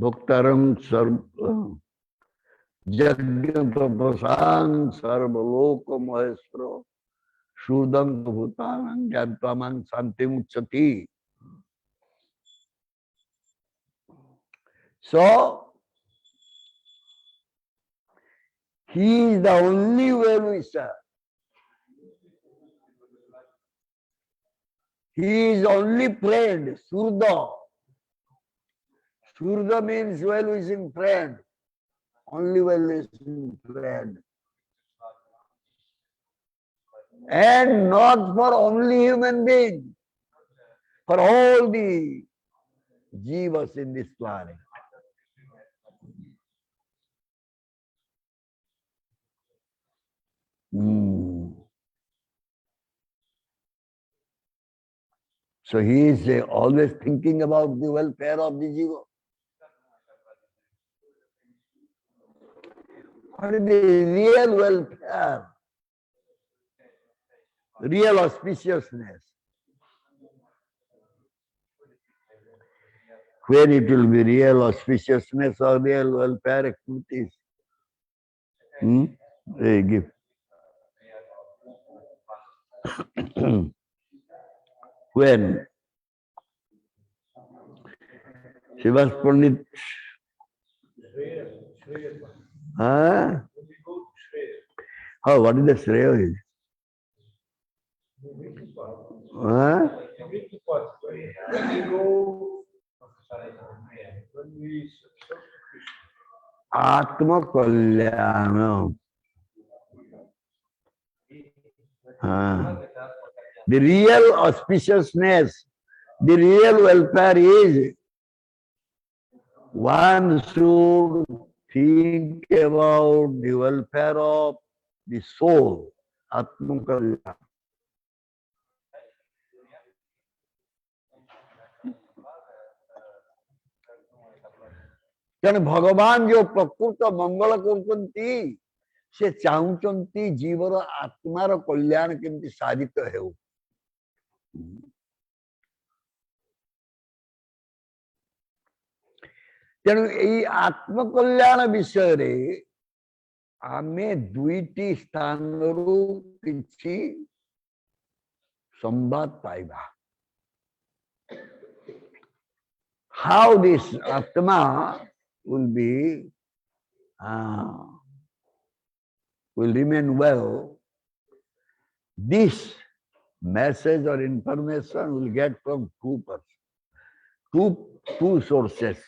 भोक्तारं सर्व यज्ञ तपसां सर्वलोक महेश्वरो सूर्दं भूतानं ज्ञात्वामं शांतिं उच्चति। So he is the only well-wisher. He is only friend, Surda. Surda means well-wishing friend. Only well-wishing friend. And not for only human being, for all the jivas in this planet. So he is always thinking about the welfare of the jiva. What is the real welfare? Real auspiciousness. Where it will be real auspiciousness or real welfare activities? Hey, give. When Srivas Pandit, huh? How? What is the Shreya is? Huh? Atma Kalyana. The real auspiciousness, the real welfare is one should think about the welfare of the soul, Atma Kalyana. तेणु भगवान जो प्रकृत मंगल करती से चाहूंती जीवर आत्मार कल्याण केमती साधित हो। तेणु यही आत्मकल्याण विषय रे आमे दुईटी स्थान किछि संवाद पाइबा। How this Atma will be will remain well. This message or information will get from two sources.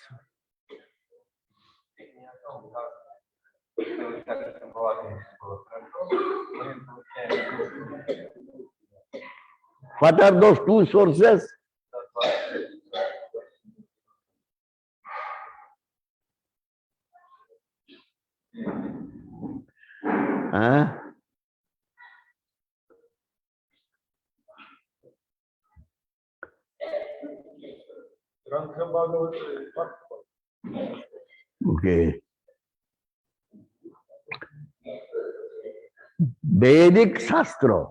What are those two sources? Okay. Vedic Shastra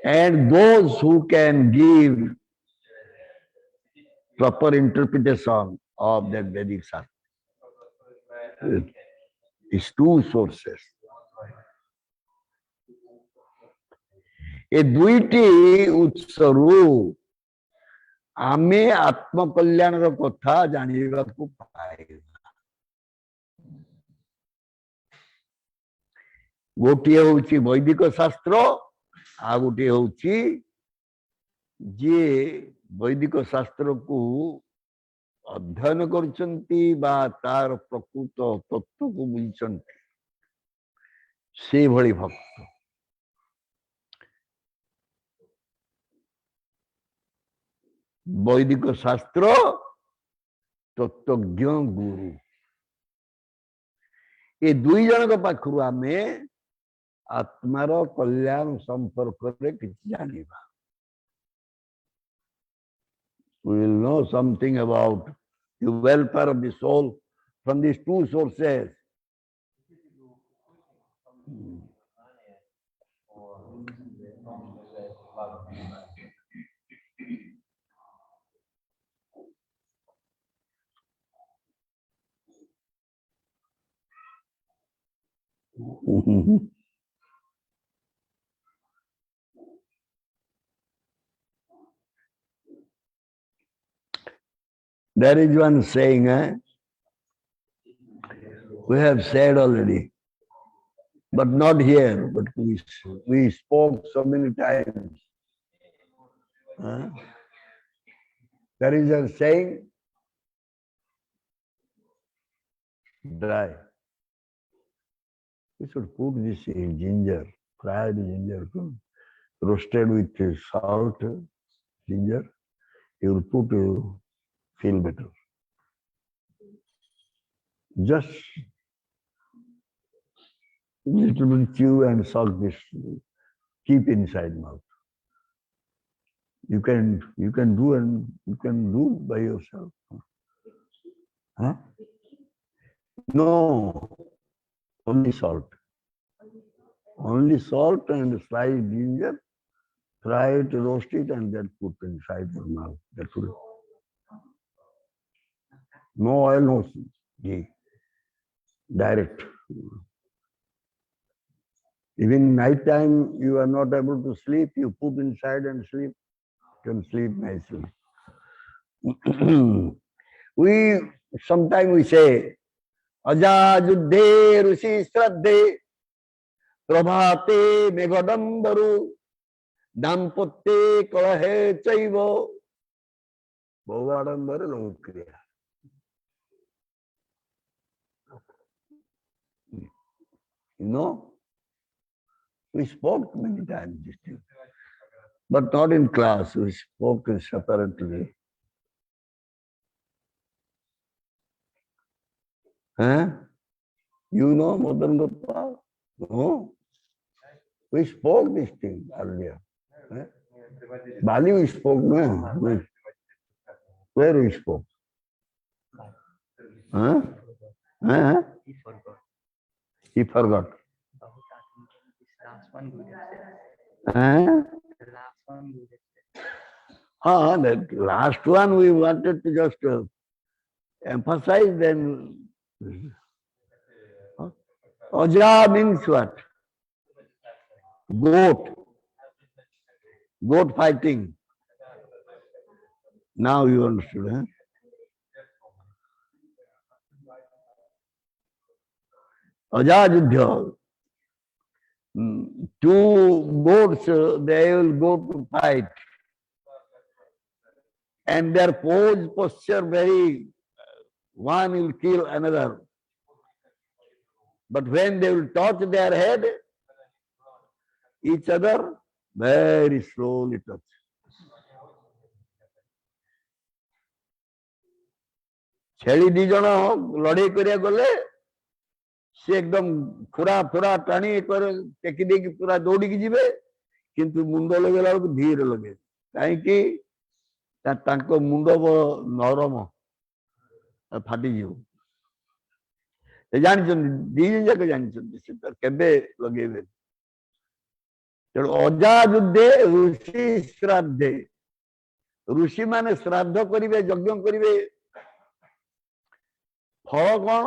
and those who can give proper interpretation of that Vedic Shastra. It's two sources. ए दुईटी उत्सरू आमे आत्मकल्याण कथा जानिबा को पाए। गोटे होची वैदिक शास्त्र आ गोटे होची जे वैदिक शास्त्र को अध्ययन करछन्ति बा तार प्रकृत तत्व को बुझछन्ति से भली भक्त वैदिक शास्त्र तत्वज्ञ गुरु ये दुई जन पाखु आमे आत्मार कल्याण संपर्क जानिबा we will know something about the welfare of the soul from these two sources. There is one saying, we have said already, but not here, but we spoke so many times. There is a saying, dry. We should put this in ginger, fried ginger, roasted with salt, ginger. You will put, you feel better. Just little bit chew and suck this, keep inside mouth. You can do and you can do by yourself. Huh? No, only salt. Only salt and sliced ginger, fry it, roast it, and then put inside your mouth. That's all. No oil, no ghee. Direct. Even night time you are not able to sleep, you put inside and sleep. You can sleep nicely. Sometimes we say, Ajajudde Rusi Sraddhe Prabhate Megadambaru Dampotte Kalahe Chaivo Bhavadambar Lokriya. You know, we spoke many times this thing, but not in class. We spoke separately. Huh? You know Madan Gopal? No? We spoke this thing earlier. Huh? Bali we spoke, no? Where we spoke? Huh? Huh? He forgot. Last one Gurudev said. Huh? The last one Gurudev said. That last one we wanted to just emphasize, then Aja means what? Goat. Goat fighting. Now you understood, huh? Ajajudhya. Two goats, they will go to fight. And their pose, posture very, one will kill another. But when they will touch their head, each other, very slowly touch. छेली दी जन लड़ाई करिया गले से एकदम खुरा फुरा टाणी टेकी देकी पूरा दौड़ी की जीवे किंतु मुंड लगे बेलू धीरे लगे कहीं मुंड नरम फाटी जानते दी जाक जानते केबे लगे तेणु अजा युद्धे ऋषि श्राद्धे ऋषि माने श्राद्ध करेंगे यज्ञ करेंगे फल कौन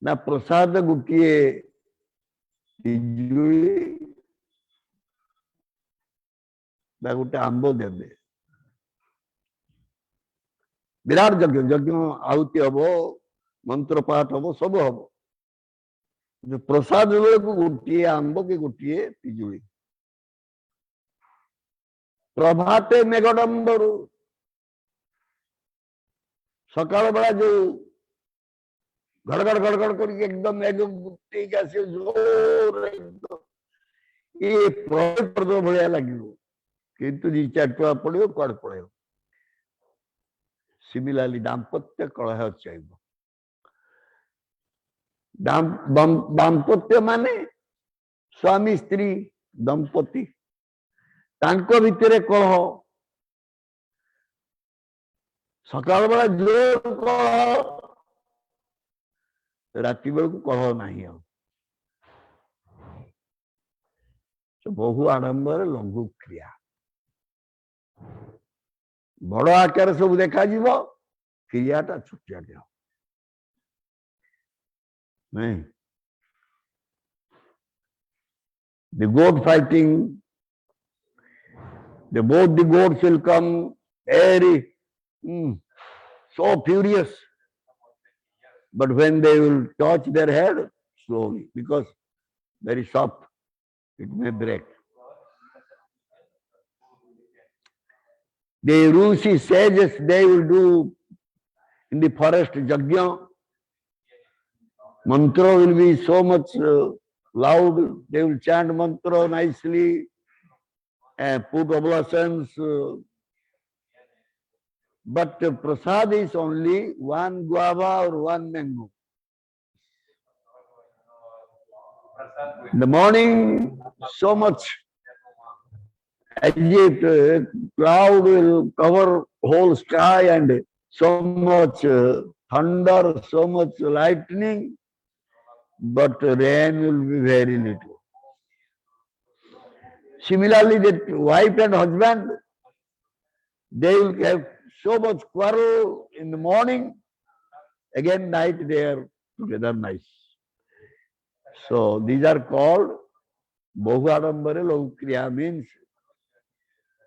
ना प्रसाद गोटे पिजुली गोटे आंब देवे विराट यज्ञ यज्ञ आहुति हम मंत्र पाठ हम सब हम जो प्रसाद बेलू गोटे आंब कि गोटे पिजुली प्रभाते मेघडम्बर सकाल बेला जो गड़गड़ गड़गड़ करके एकदम ठीक आसे जोर एकदम ये प्रद भाया लगे किंतु दी चार टका पड़ो कड़ पड़ो सिमिलारली दाम्पत्य कलह चाहिए दाम्पत्य माने स्वामी स्त्री दंपति तांको भितरे कलह सकाल बेला जोर कलह राति बेल को कलह नहीं बहु आडंबर लघु क्रिया बड़ आकार सब देखा क्रियाटा छुटिया नहीं the goat fighting both the goats will come very so furious but when they will touch their head slowly because very soft it may break. The Rushi sages they will do in the forest yajna. Mantra will be so much loud, they will chant mantra nicely and put oblations. But prasad is only one guava or one mango. In the morning, so much as if cloud will cover whole sky and so much thunder, so much lightning, but rain will be very little. Similarly, that wife and husband, they will have so much quarrel in the morning, again night they are together nice. So these are called Bahu Adambare Lahu Kriya means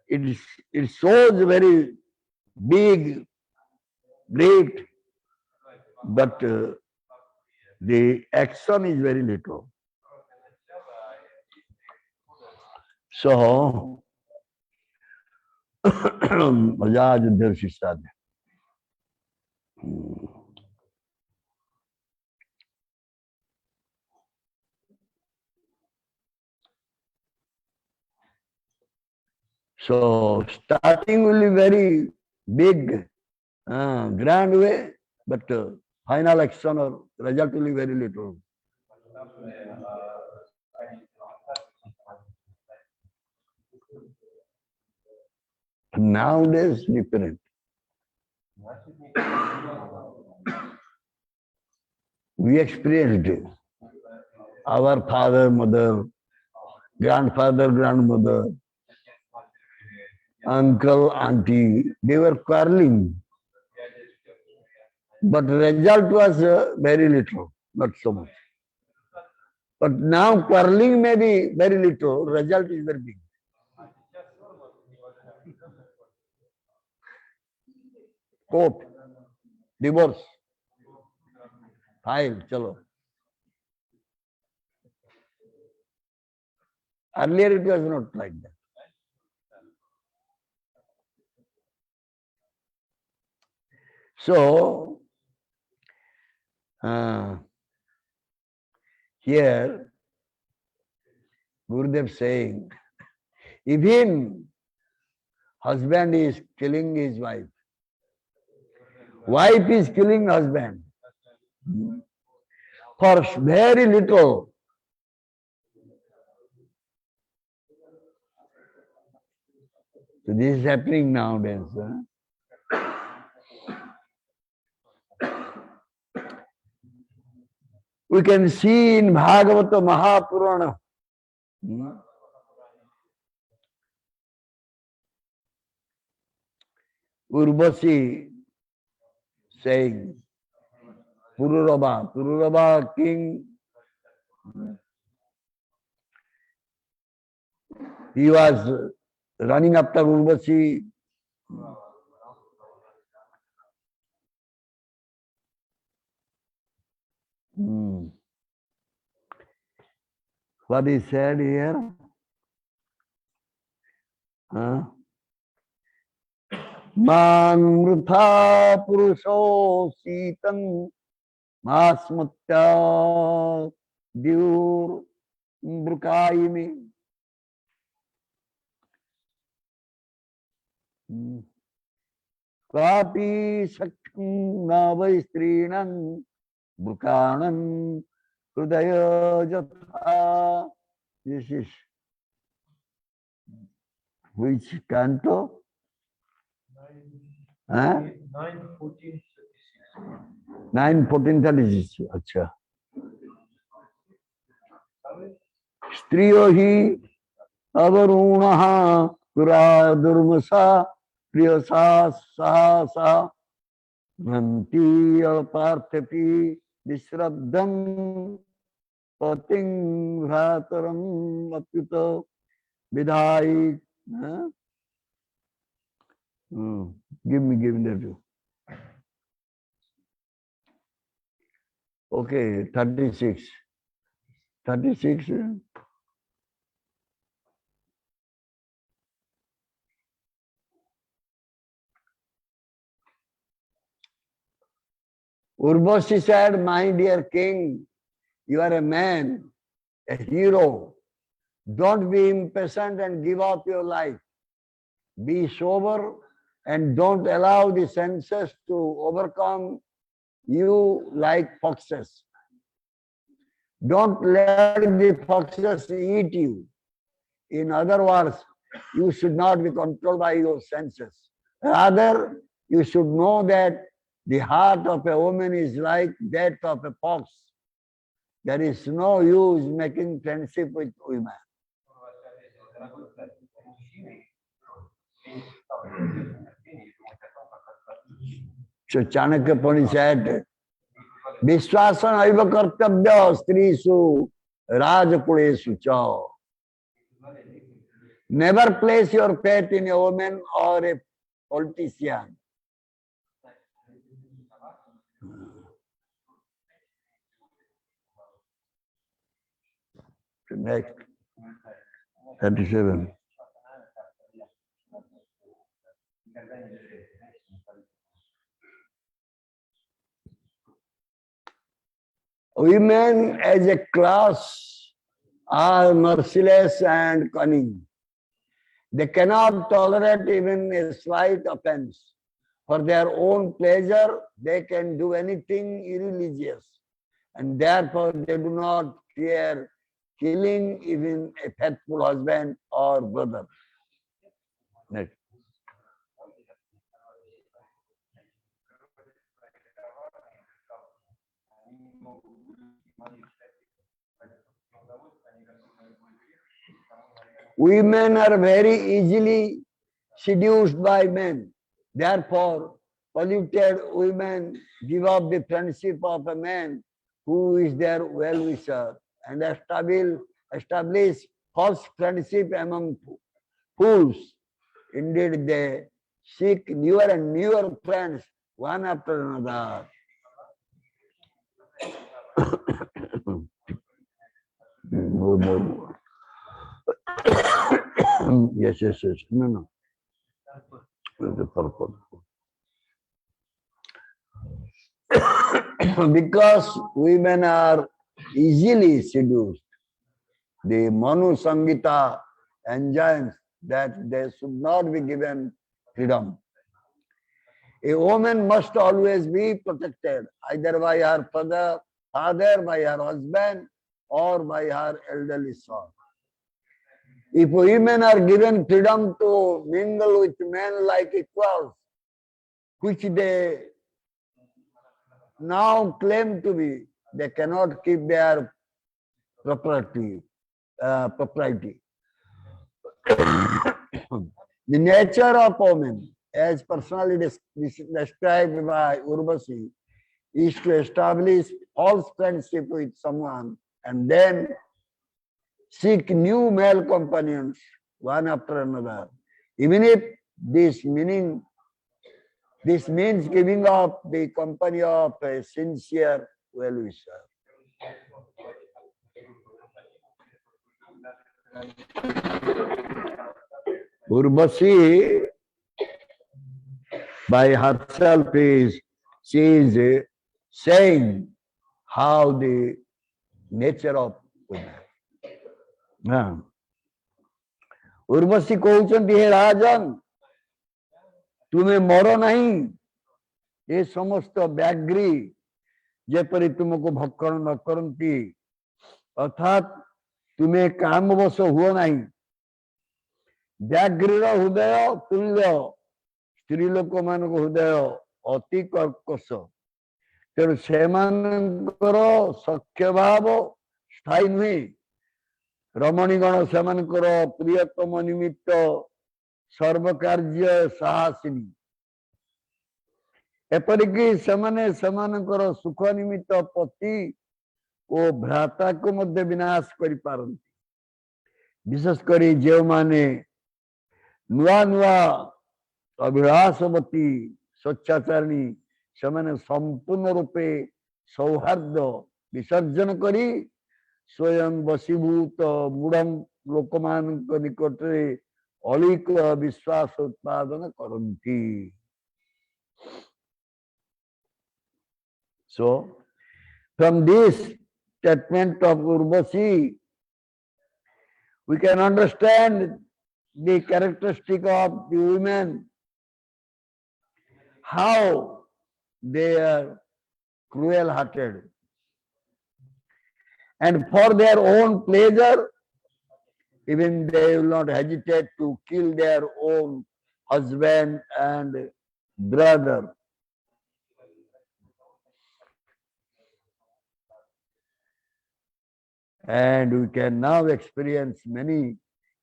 it shows very big, great, but the action is very little. So, Bajaj Devshishad. So, starting will be very big, grand way, but final action or result will be very little. Nowadays, different. We experienced it. Our father, mother, grandfather, grandmother, uncle, auntie, they were quarreling. But result was very little, not so much. But now quarreling may be very little, result is very big. Court, divorce, file, chalo. Earlier it was not like that. So, here, Gurudev saying, even husband is killing his wife. Wife is killing husband. For very little. So this is happening nowadays. We can see in Bhagavata Mahapurana. Urvasi saying, Pururava king, he was running after Urvasi. What he said here? Man mrutha purusho sitan masmutya dyur brukayimi. Kapi sakyam navai strinam brukanam hridaya jatha. This is which canto? 9:14:36. 9:14:36. अच्छा. स्त्रियो ही अवरुणः पुरा दुर्मसा प्रियसा सहसा भ्रंति अपार्थपि विश्रब्धं पतिं भ्रातरं अप्युत विधायि. Give me that too. Okay, 36. 36. Urvashi said, my dear king, you are a man, a hero. Don't be impatient and give up your life. Be sober and don't allow the senses to overcome you like foxes. Don't let the foxes eat you. In other words, you should not be controlled by your senses. Rather, you should know that the heart of a woman is like that of a fox. There is no use making friendship with women. So Chanakya Pani said, Vishwasan aiva kartabhya strisu rajakulesu cha. Never place your faith in a woman or a politician. Next, 37. Women as a class are merciless and cunning. They cannot tolerate even a slight offense. For their own pleasure, they can do anything irreligious. And therefore, they do not fear killing even a faithful husband or brother. Next. Women are very easily seduced by men. Therefore, polluted women give up the friendship of a man who is their well-wisher and establish false friendship among fools. Indeed, they seek newer and newer friends one after another. More. Yes. No. The purpose. Because women are easily seduced, the Manu Sangita enjoins that they should not be given freedom. A woman must always be protected, either by her father, by her husband, or by her elderly son. If women are given freedom to mingle with men like equals, which they now claim to be, they cannot keep their propriety. The nature of women, as personally described by Urvashi, is to establish false friendship with someone and then seek new male companions one after another, even if this means giving up the company of a sincere well-wisher. Urvashi By herself she is saying how the nature of women. हाँ उर्वशी कहते हे राजन तुम्हें मर नहीं ये समस्त व्याघ्री जेपरी तुमको भक्षण न करती अर्थात तुम्हें कामवश हुआ नहीं व्याघ्रीर हृदय तुल्य स्त्री लोक मान हृदय अति कर्कश तेणु से सख्य भाव स्थायी नुहे रमणीगण से प्रियतम निमित्त सर्व कार्य साहसिनी एपरिकी सेमानकर सुख निमित्त पति और भ्राता को मध्य विनाश करि पारंती विशेषकर जो माने नुआ नुआ अभिलाषवती स्वच्छाचारिणी से संपूर्ण रूपे सौहार्द विसर्जन करी स्वयं वशीभूत मूढ़ लोक मान निकट अलिक विश्वास उत्पादन करती So from this statement of Urvashi we can understand the characteristic of the women, how they are cruel hearted and for their own pleasure even they will not hesitate to kill their own husband and brother. And we can now experience many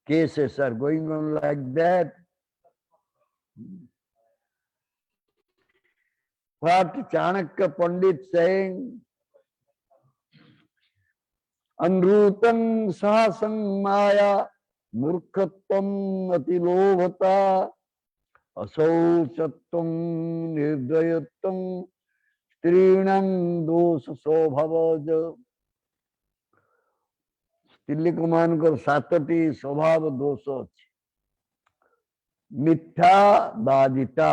cases are going on like that. What Chanakya Pandit saying, Anrutam sahasam maya murkhatvam atilobhata asauchatvam nirdayatvam strinam dosa sobhavaja. तिल्लिक मानकर सातटी स्वभाव दोष अच्छे मिथ्या बादिता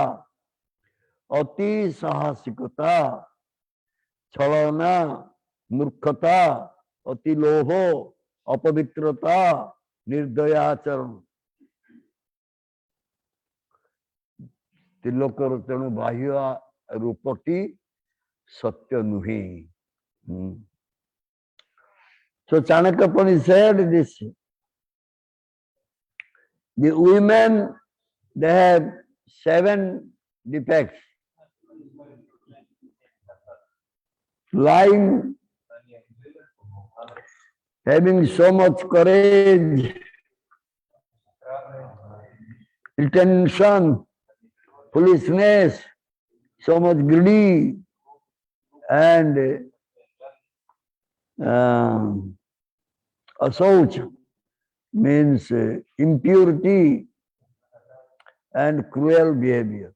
अति साहसिकता छलना मूर्खता अति लोभ अपवित्रता निर्दयाचरण तिलोकर तेणु बाह्य रूपटी सत्य नुहे So Chanakya Pandit said this, the women, they have 7 defects. Lying, having so much courage, intention, foolishness, so much greedy, and asouch means impurity and cruel behavior.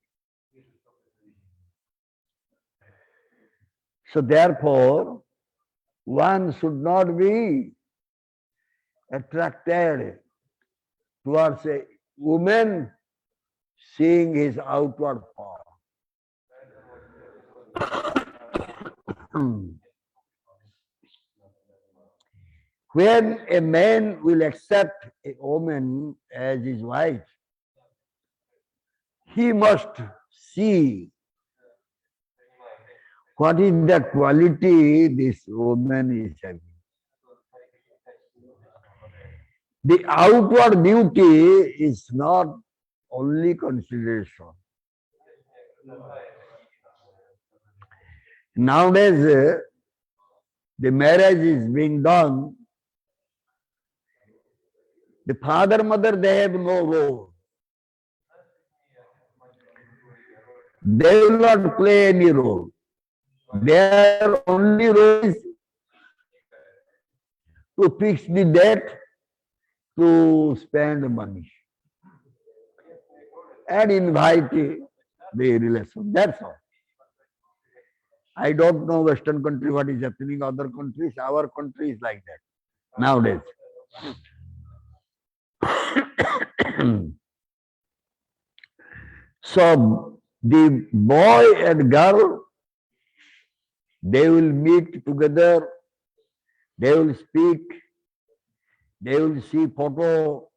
So therefore, one should not be attracted towards a woman seeing his outward form. When a man will accept a woman as his wife, he must see what is the quality this woman is having. The outward beauty is not only consideration. Nowadays, the marriage is being done. The father, mother, they have no role. They will not play any role. Their only role is to fix the date, to spend money, and invite the relation. That's all. I don't know Western country what is happening, other countries. Our country is like that nowadays. So the boy and girl, they will meet together, they will speak, they will see photo,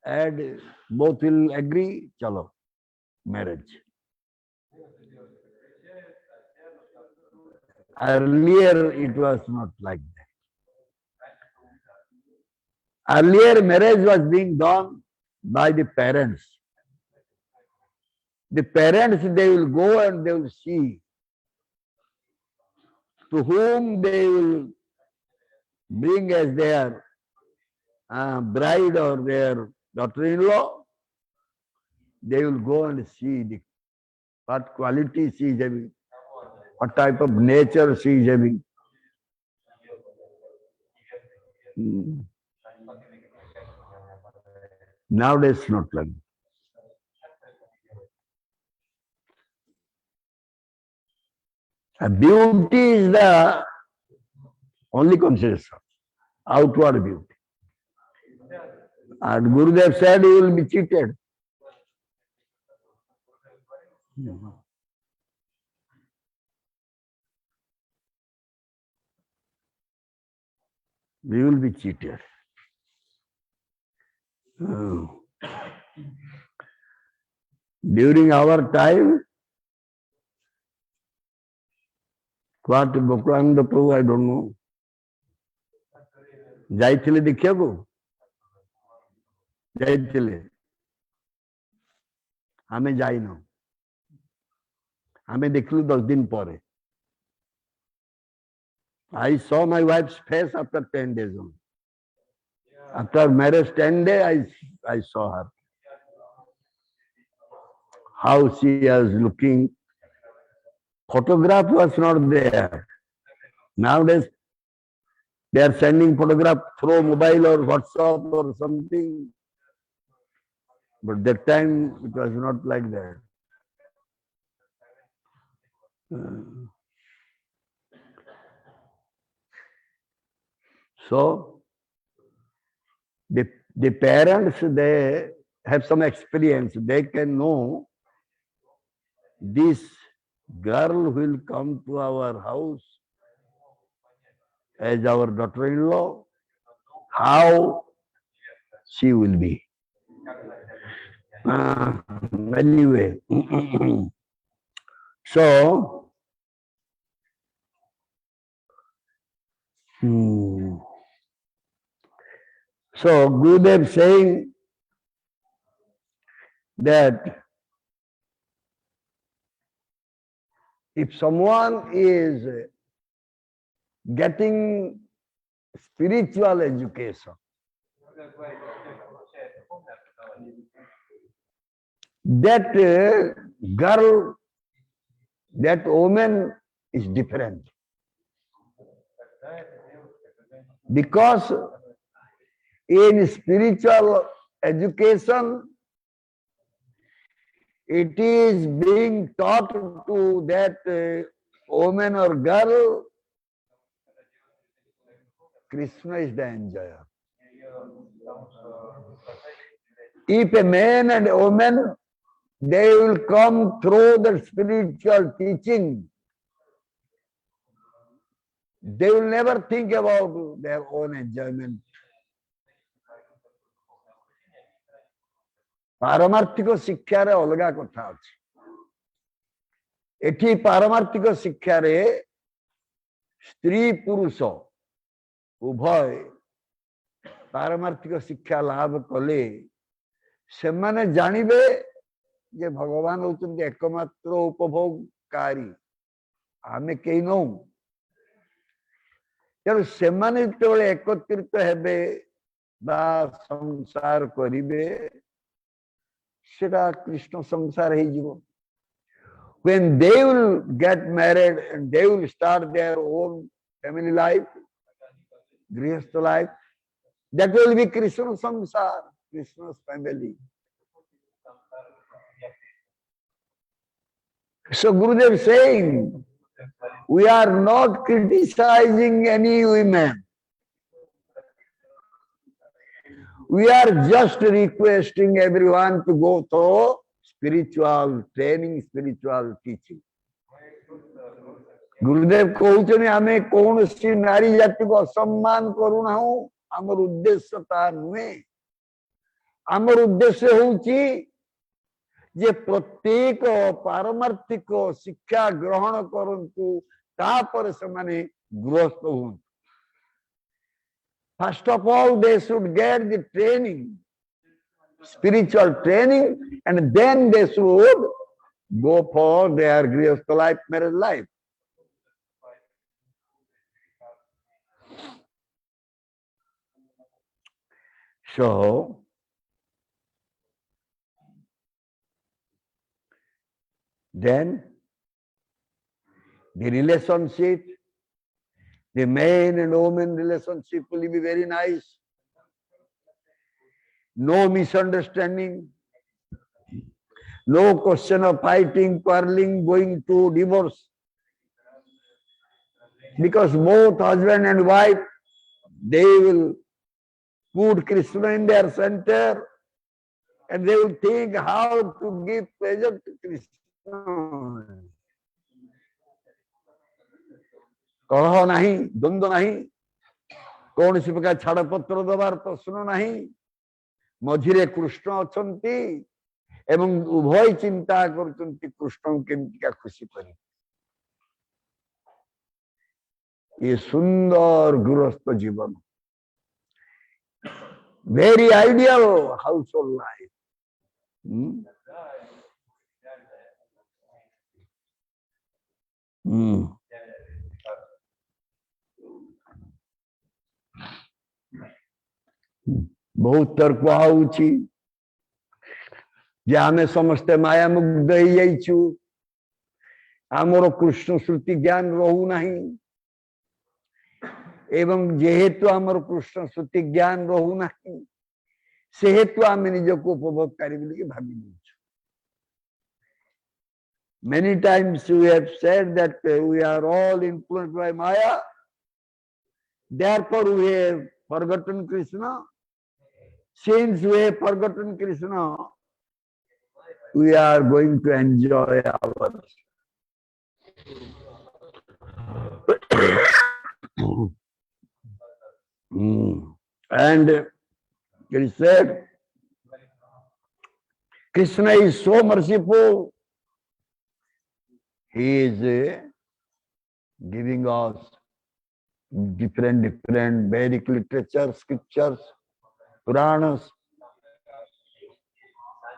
and both will agree, chalo, marriage. Earlier, it was not like that. Earlier, marriage was being done by the parents. The parents, they will go and they will see to whom they will bring as their bride or their daughter-in-law. They will go and see what quality she is having, what type of nature she is having. Nowadays, not like that. Beauty is the only consideration, outward beauty. And Gurudev said you will be cheated. We will be cheated. During our time, what Bhaktivinoda Prabhu, I don't know. ଯାଇଥିଲେ ଦେଖିବାକୁ ଯାଇଥିଲେ ଆମେ ଯାଇନୁ ଆମେ ଦେଖିଲୁ 10 दिन ପରେ I saw my wife's face after 10 days only. After marriage 10 days I saw her, how she was looking. Photograph was not there. Nowadays they are sending photograph through mobile or WhatsApp or something. But that time it was not like that. So the parents, they have some experience. They can know this girl will come to our house as our daughter-in-law, how she will be. Anyway, so Gurudev saying that if someone is getting spiritual education, that girl, that woman is different. Because in spiritual education, it is being taught to that woman or girl, Krishna is the enjoyer. If a man and a woman, they will come through the spiritual teaching, they will never think about their own enjoyment. पारमार्थिक शिक्षा रे अलगा कथा अछि एठी पारमार्थिक शिक्षा रे स्त्री पुरुष उभय पारमार्थिक शिक्षा लाभ कले से माने जानिबे जे भगवान होचंती एकमात्र उपभोगकारी आमे केही नो तेणु से माने जेतेबेले एकत्रित हेबे बा संसार करिबे सेटा कृष्ण संसार हे जीवो. When they will get married and they will start their own family life, grihastha life, that will be Krishna samsar, Krishna's family. So Gurudev is saying, we are not criticizing any women. We are just requesting everyone to go through spiritual training, spiritual teaching. गुरुदेव कहते आमे कौन सी नारी जाति को असम्मान करूना हो आमर उद्देश्य ता नुहे आमर उद्देश्य होउची जे प्रत्येक पारमार्थिक शिक्षा ग्रहण करंतु तापर से माने गृहस्थ हों first of all they should get the training spiritual training and then they should go for their grihastha life, marriage life. So, then the relationship, the man and woman relationship will be very nice. No misunderstanding, no question of fighting, quarreling, going to divorce. Because both husband and wife, they will put Krishna in their center and they will think how to give pleasure to Krishna. कलह नहीं, द्वंद्व नहीं, कौन सी प्रकार छाड़पत्र दबार प्रश्न नहीं, मझिरे कृष्ण अछंती एवं उभय चिंता करचंती कृष्ण केमतिका खुशी करी ये सुंदर गृहस्थ जीवन very ideal house hold life बहुत तर्क आउची जे आमे समस्ते माया मुग्ध हो जाइछु आमर कृष्ण श्रुति ज्ञान रहू नहीं एवं जेहेतु आमर कृष्ण श्रुति ज्ञान रहू नहीं सेहेतु आमे निजको उपभोग करी बोली भाबी लेछु many times we have said that we are all influenced by Maya, therefore we have forgotten Krishna. Since we have forgotten Krishna, we are going to enjoy our and it said Krishna is so merciful. He is giving us different Vedic literature, scriptures, Puranas.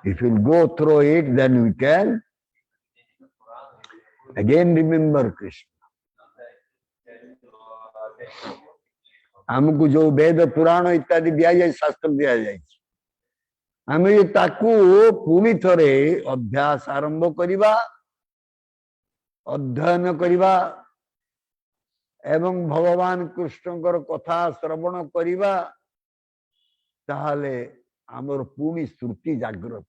If we go through it, then we can again remember Krishna. हमको जो वेद पुराण इत्यादि दिया जाए शास्त्र दिया जाए हमें ये ताकू पुणी थरे अभ्यास आरंभ करिबा अध्ययन करिबा एवं भगवान कृष्णकर कथा श्रवण करिबा ताहले आमर पुणी श्रुति जागृत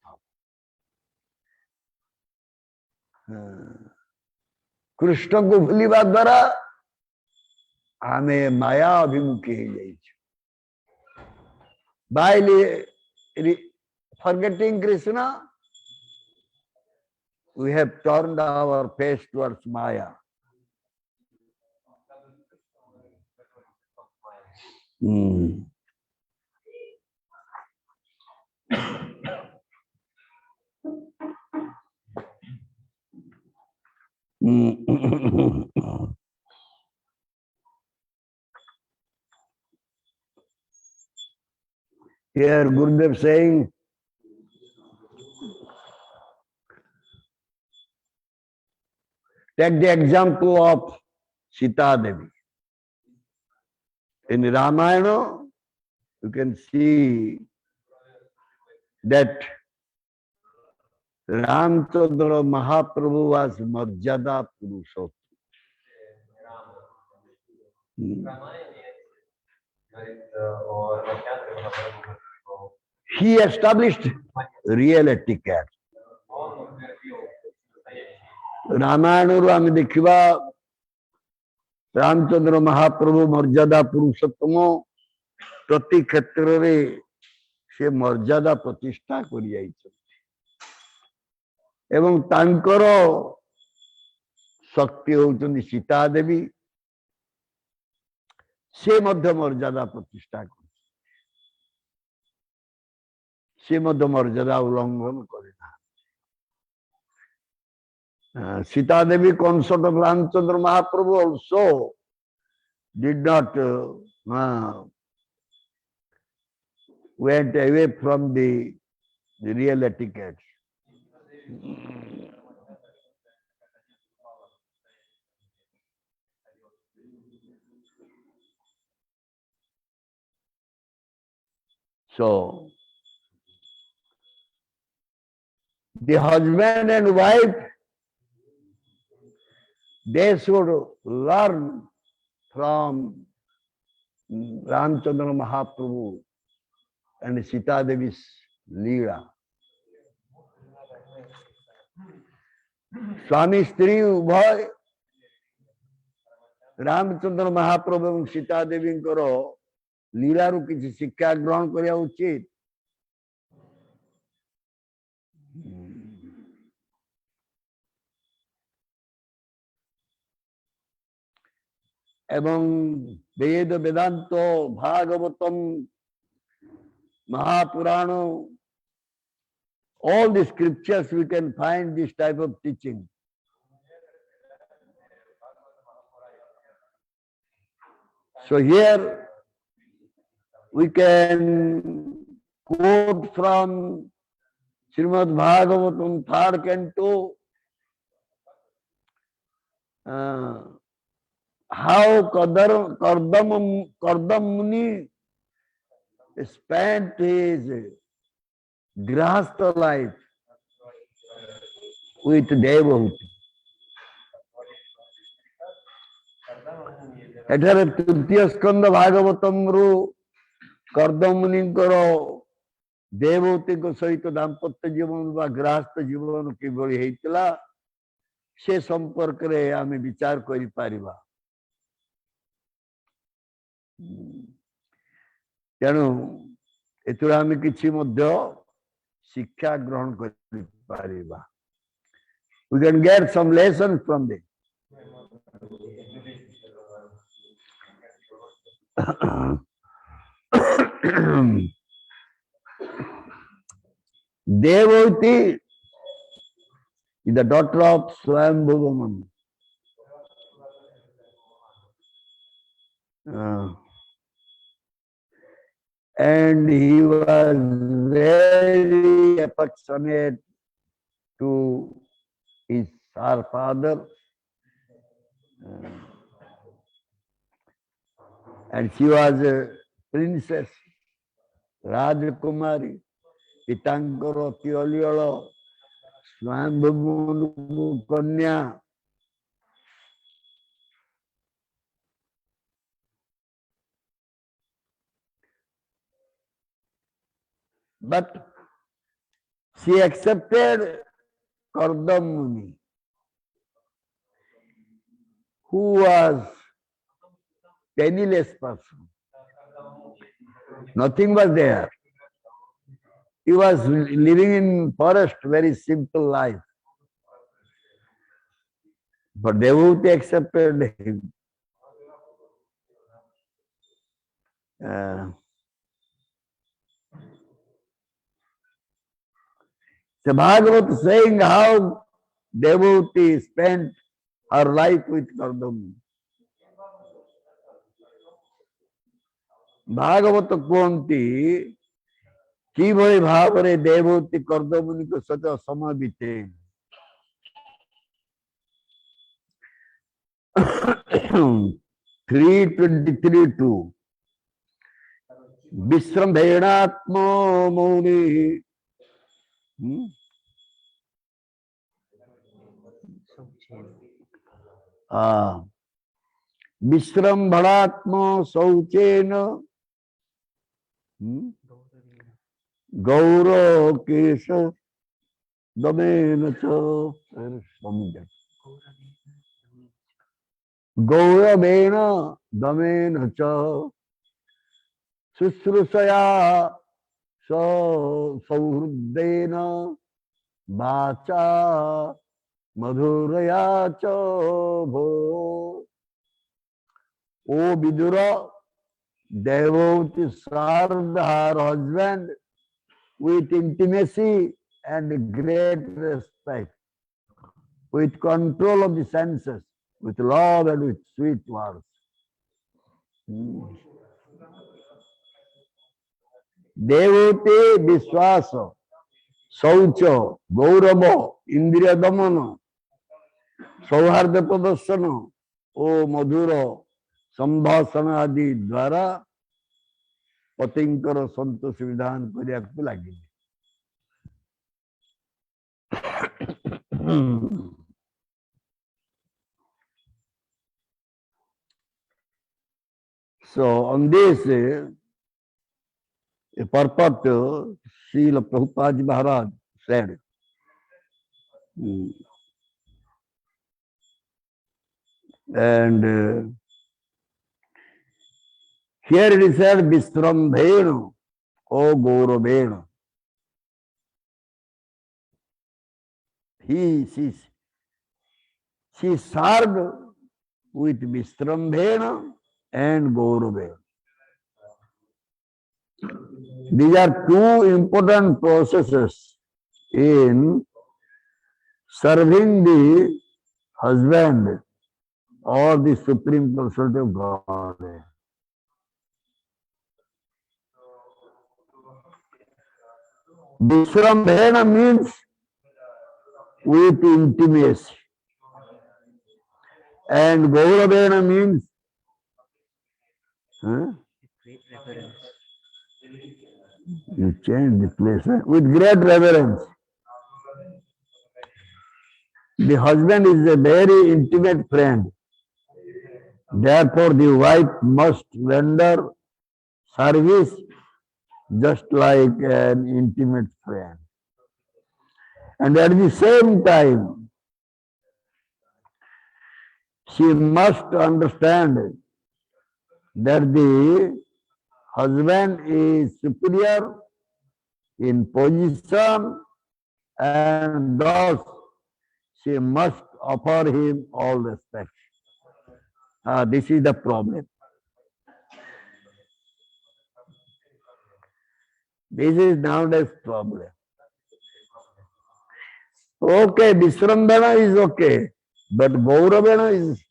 कृष्ण को भूलिबा द्वारा आमे माया अभिमुखी हो जाइए by forgetting Krishna we have turned our face towards Maya. Here Gurudev saying, take the example of Sita Devi. In Ramayana, you can see that Ramchandra Mahaprabhu was Marjada Purushottam. He established real etiquette. Ramayan आम देखा रामचंद्र महाप्रभु मर्यादा पुरुषोत्तम प्रति क्षेत्र रे से मर्यादा प्रतिष्ठा कर एवं तांकर शक्ति होउचंदी सीता देवी से मध्य मर्यादा प्रतिष्ठा कर से मध्य मर्यादा उल्लंघन करना Sita Devi consort of Ramchandra Mahaprabhu also did not went away from the real etiquette. So the husband and wife, they should learn from Ramchandra Mahaprabhu and Sita Devi's Leela. स्वामी स्त्री उभय रामचंद्र महाप्रभु एवं सीता देवी लीला किसी शिक्षा ग्रहण करिया उचित एवं वेद वेदांत Bhagavatam Mahapuran all the scriptures we can find this type of teaching. So here we can quote from Srimad Bhagavatam 3rd canto how Kardam Muni spent his grahastha life with Devahuti. एठारे तृतीय स्कंद भागवतम रु कर्दम मुनिंकर देवहूति सहित दाम्पत्य जीवन बा गृहस्थ जीवन किभଳି हेइतला से संपर्क रे आमे विचार करि पारिबा तेणु एतुरा आमे किछि मध्य शिक्षा ग्रहण करि Paribas we can get some lessons from this. Devahuti is the daughter of Swayambhuva. And he was very affectionate to her father. And she was a princess, Rajakumari, Pitangaro, Tioliolo, Swambhavu Kanya. But she accepted Kardam Muni, who was penniless person. Nothing was there. He was living in forest, very simple life. But Devahuti accepted him. The Bhagavad saying how Devahuti spent her life with Kardam. Bhagavat कहती किभଳି भावरे देवहूति कर्दमुनि को सहित समय बीते 3:23-2 विश्रम्भेणात्मा मौनि विश्रम्भणात्मा शौचेन गौरव केश दमेन च गौरवेण दमेन च शुश्रूषया सौहृदेन Vacha madhuraya bho. O Vidura, Devotee served her husband with intimacy and great respect, with control of the senses, with love and with sweet words. Devotee Vishwasa, Saucha, Gaurava, Indriya Damana, Sauharda Pradasana, O Madhura, Sambhasana आदि द्वारा पतिंकर संतोष विधान करने लगे. So on this, a purport, Srila Prabhupada Maharaj said, and here it is said, Visrambhena, O Gauravena. She served with Visrambhena and Gauravena. These are two important processes in serving the husband or the Supreme Personality of God. Visrambhena means with intimacy, and Gauravena means Great reverence. you change the place, with great reverence. The husband is a very intimate friend. Therefore, the wife must render service just like an intimate friend. And at the same time, she must understand that the husband is superior in position and thus she must offer him all respect. This is the problem. This is nowadays problem. Okay, Visrambhena is okay, but Gauravena is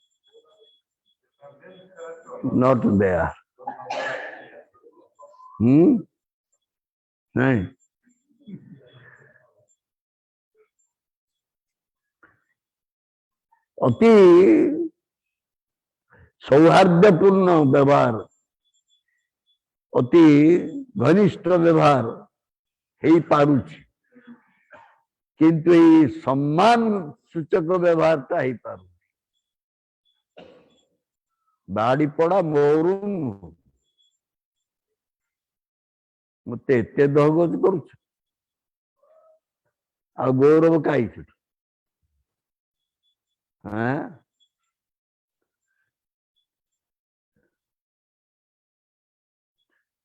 not there. नहीं. अति सौहार्दपूर्ण व्यवहार, अति घनिष्ठ व्यवहार हो पारुछि, किंतु ये सम्मान सूचक व्यवहारटा हो पारु. बाड़ी पड़ा मोरू मत एत दहगज कर गौरव कहीं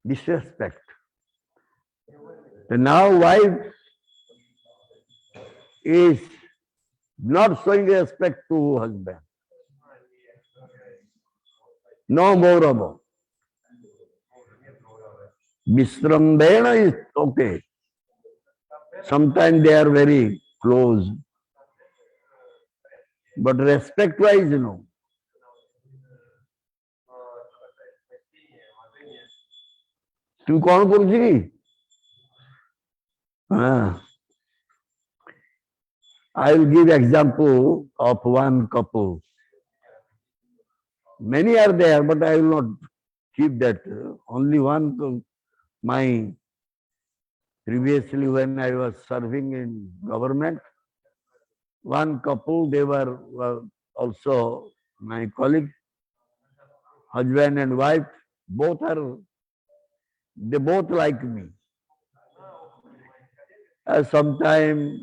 disrespect. And now wife is not showing respect to husband. No Gaurava. Visrambhena is okay. Sometimes they are very close. But respect-wise, no. तुम कौन करुछि? I will give example of one couple. Many are there, but I will not keep that. Only one. My previously when I was serving in government, one couple, they were also my colleague, husband and wife. They both like me. Sometime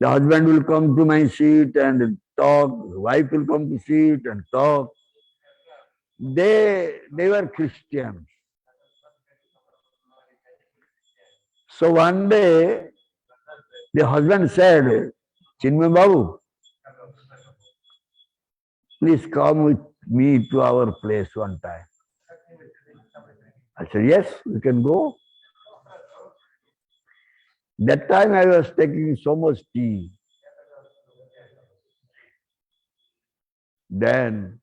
the husband will come to my seat and talk, the wife will come to seat and talk. They were Christians. So one day The husband said, Chinmay Babu, please come with me to our place one time. I said, yes, we can go. That time I was taking so much tea. Then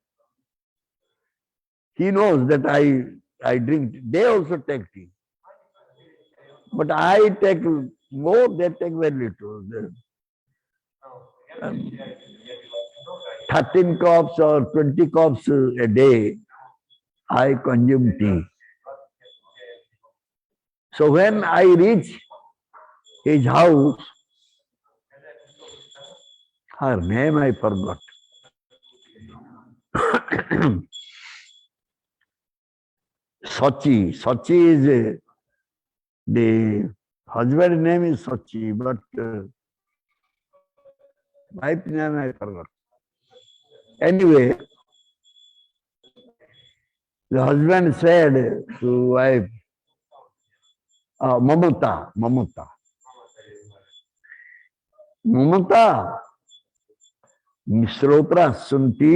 he knows that I drink. They also take tea. But I take more, they take very little. 13 cups or 20 cups a day, I consume tea. So when I reach his house, her name I forgot. Sachi. Sachi is the husband's name is Sachi, but wife's name I forgot. Anyway, the husband said to wife, Mamata, Mishra ଉପରେ ଆସନ୍ତି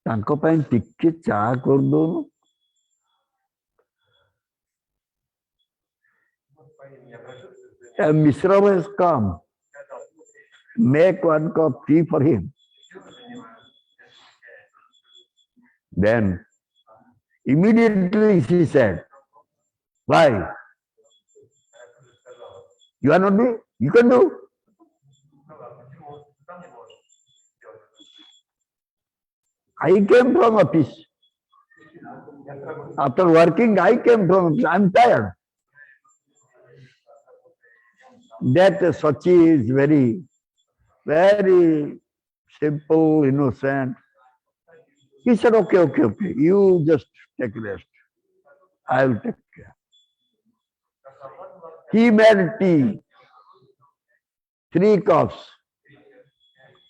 ତାଙ୍କ ପାଇଁ ଟିକେ ଚା କରିଦଉନୁ। Mishra has come. Make one cup tea for him. Then immediately she said, why? You are not doing? You can do. I came from office. After working, I came from office. I'm tired. That Sachi is very, very simple, innocent. He said, okay. You just take rest. I will take care. He made tea. 3 cups.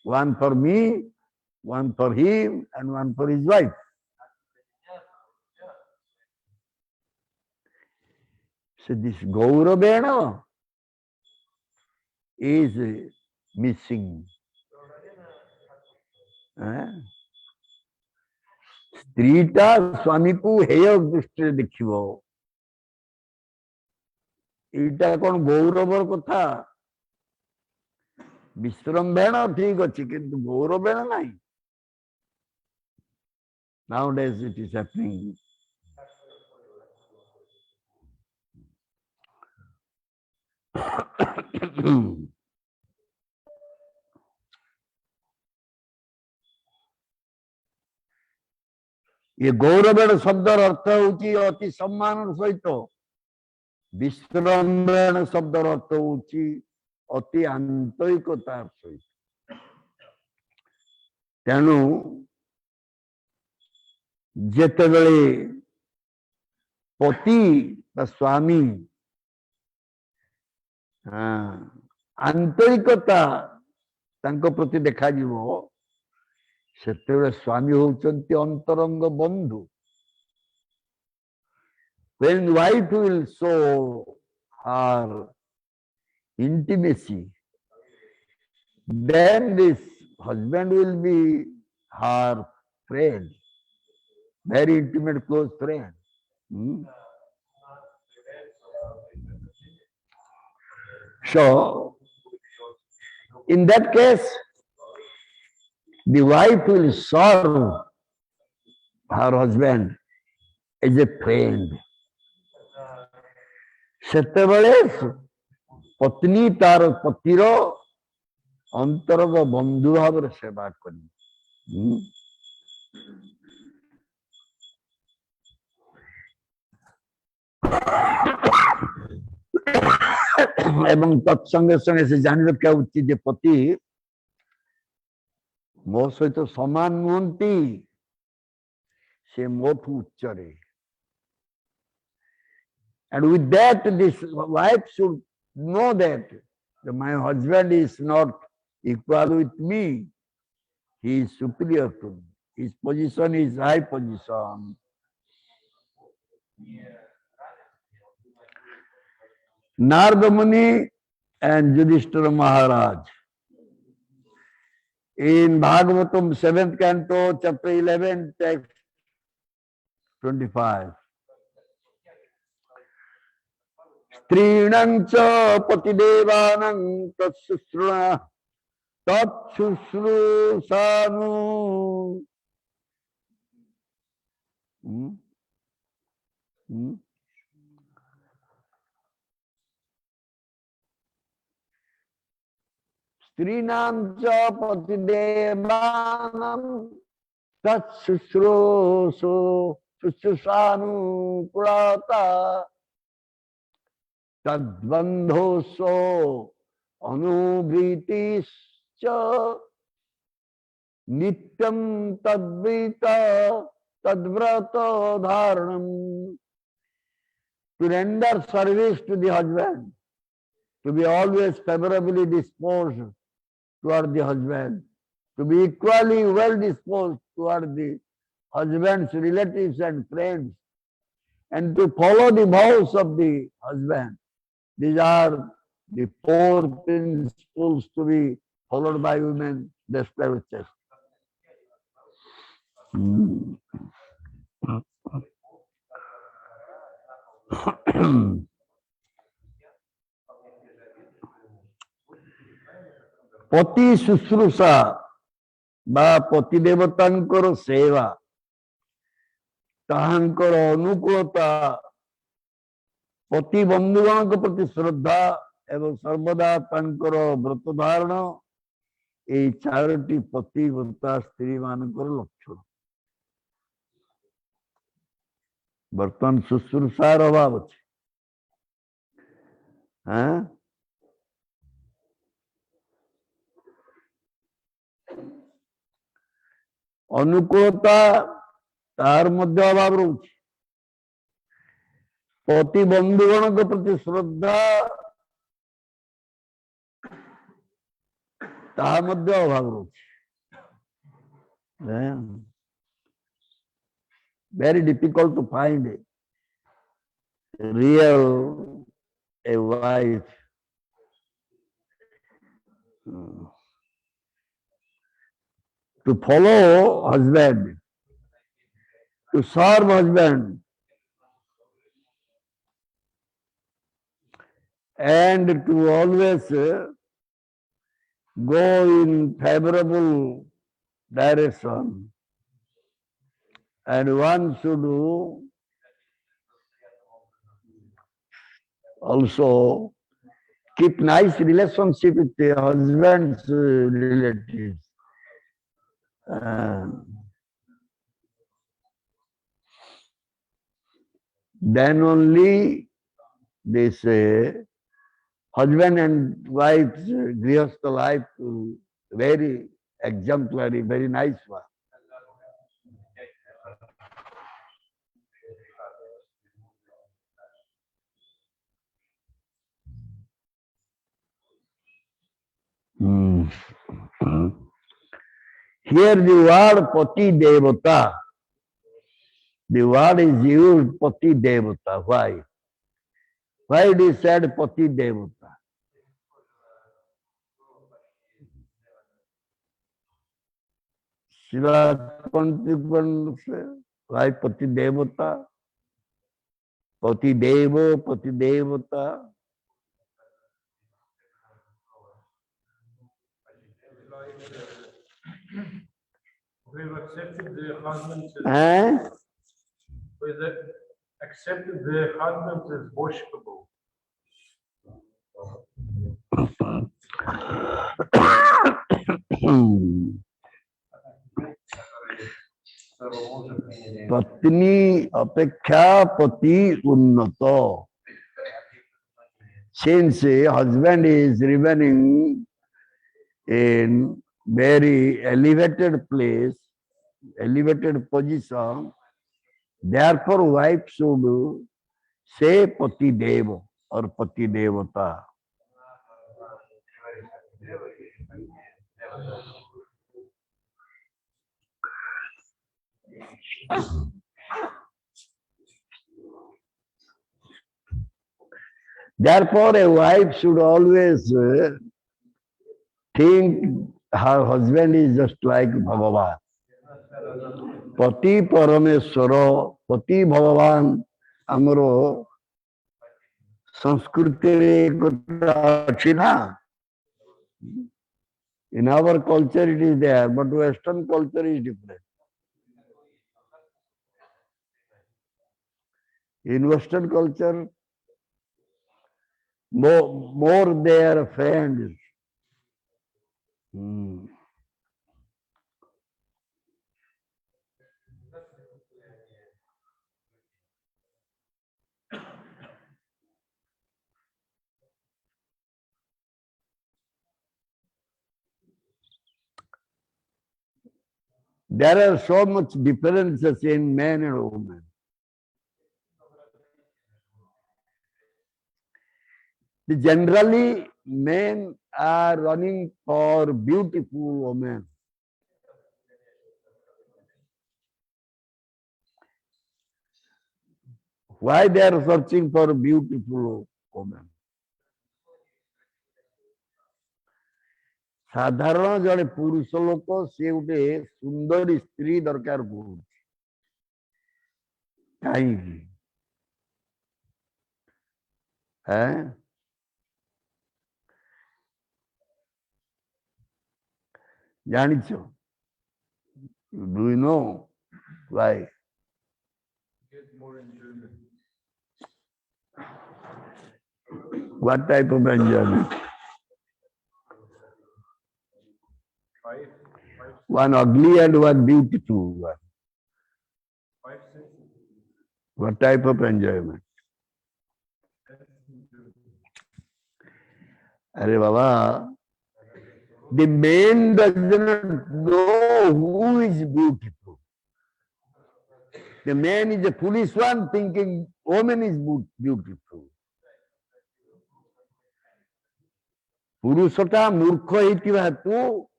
One for me, one for him, and one for his wife. So this Gurudev is missing. ସ୍ତ୍ରୀଟା ସ୍ୱାମୀକୁ ହେୟ ଦୃଷ୍ଟିରେ ଦେଖିବ, ଏଇଟା କଣ ଗୌରବର କଥା? ବିଶ୍ରମ୍ଭେଣ ଠିକ ଅଛି, କିନ୍ତୁ ଗୌରବେଣ ନାହିଁ। Nowadays it is happening. ये गौरवेण शब्दर अर्थ होची अति सम्मान सहित, विश्रम्भेण शब्दर अर्थ होची अति आंतरिकतार सहित। तेणु जेतेबेले पति बा स्वामी आंतरिकता तांको प्रति देखा जीवो, सेतेबेले स्वामी होचंती अंतरंग बंधु। When wife will show her intimacy, then this husband will be her friend, very intimate, close friend. So, in that case, the wife will serve her husband as a friend. सेतेबेले पत्नी तार पतिर अंतरंग बंधु भाव सेवा करी। एवं तत्संगे संगे से जान रखा उचित जे पति मो सहित समान नुहंती, से मोठू उच्चरे। And with that, this wife should know that my husband is not equal with me. He is superior to me. His position is high position. Narada Muni and Yudhishthira Maharaj. In Bhagavatam 7th canto, chapter 11, text 25. Strinam cha patidevanam tatsushrusanu. Strinam cha patidevanam tatsushrusanu purata tadbandhoso anubhritischa nityam tadvrita tadvrata dharanam. To render service to the husband, to be always favorably disposed toward the husband, to be equally well disposed toward the husband's relatives and friends, and to follow the vows of the husband. These are the four principles to be followed by women, described with chest. पति शुश्रूषा बा पति देवतांकर सेवा ताहांकर अनुकूलता पति बंधुगण के प्रति श्रद्धा एवं सर्वदा तांकर व्रत धारण ये चारोटी पतिव्रता स्त्री मानकर लक्षण बर्तमान शुश्रूषार अभाव अच्छे अनुकूलता तार मध्य अभाव रोचे पति बंधुगण के प्रति श्रद्धा तार मध्य अभाव रोचे very difficult to find a real a wife to follow husband, to serve husband, and to always go in favorable direction. And one should also keep nice relationship with the husband's relatives. Then only this husband and wife's grihastha life very exemplary, very nice one. Here the word Pati Devata, the word is used Pati Devata. Why? Why it is said Pati Devata? Srila Pantipan, why Pati Devata? Pati Devo, Pati Devata. We've accepted the husband we've accepted the husband as worshipable. पत्नी अपेक्षा पति उन्नत. Since husband is remaining in very elevated place, elevated position, therefore wife should say Pati Dev or Pati Devata. Therefore, a wife should always think her husband is just like Bhagavan. Pati Parameswara, Pati Bhagavan, Amaro Sanskriti ଅଛି ନା. In our culture it is there, but Western culture is different. In Western culture, more their friends. There are so much differences in men and women. Generally, men are running for beautiful women. Why they are searching for beautiful women? साधारण जड़े पुरुष लोक से गोटे सुंदर स्त्री दरकार पड़ुଛି कहीं जानिछ do you know why Get more enjoyment. What type of enjoyment Five, one ugly and one beautiful one. 5 senses. What type of enjoyment? Arey Baba, the man does not know who is beautiful. The man is a foolish one thinking woman is beautiful. पुरुषटा मूर्ख होइतिबा हेतु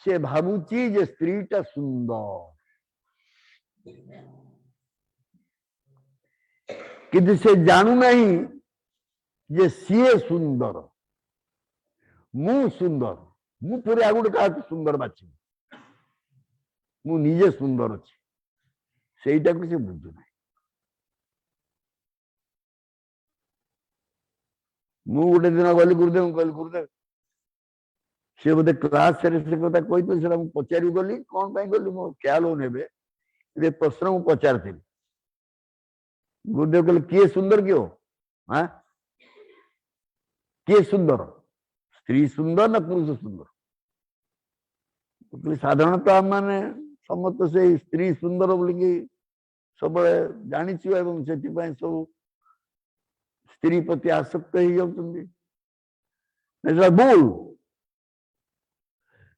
से भाबुची जे स्त्रीटा सुंदर किंतु से जानू नहीं जे CA सुंदर मु सुंदर मु पूरे आगुड़ का सुंदर बाची मु निजे सुंदर अच्छी सेटा को से बुझु नहीं मु गोटे दिन गली गुरुदेव से बोधे क्लास से कथा कही तो से पचारि गली कौन पाई गली मो ख्याल हो नेबे ये प्रश्न मु पचारथि गुरुदेव कहले किए सुंदर क्यों हाँ किए सुंदर स्त्री सुंदर ना पुरुष सुंदर साधारणतः माने समस्त से स्त्री सुंदर बोलिकी सब जानी एवं से सब स्त्री प्रति आसक्त हो जाउछन्ती भूल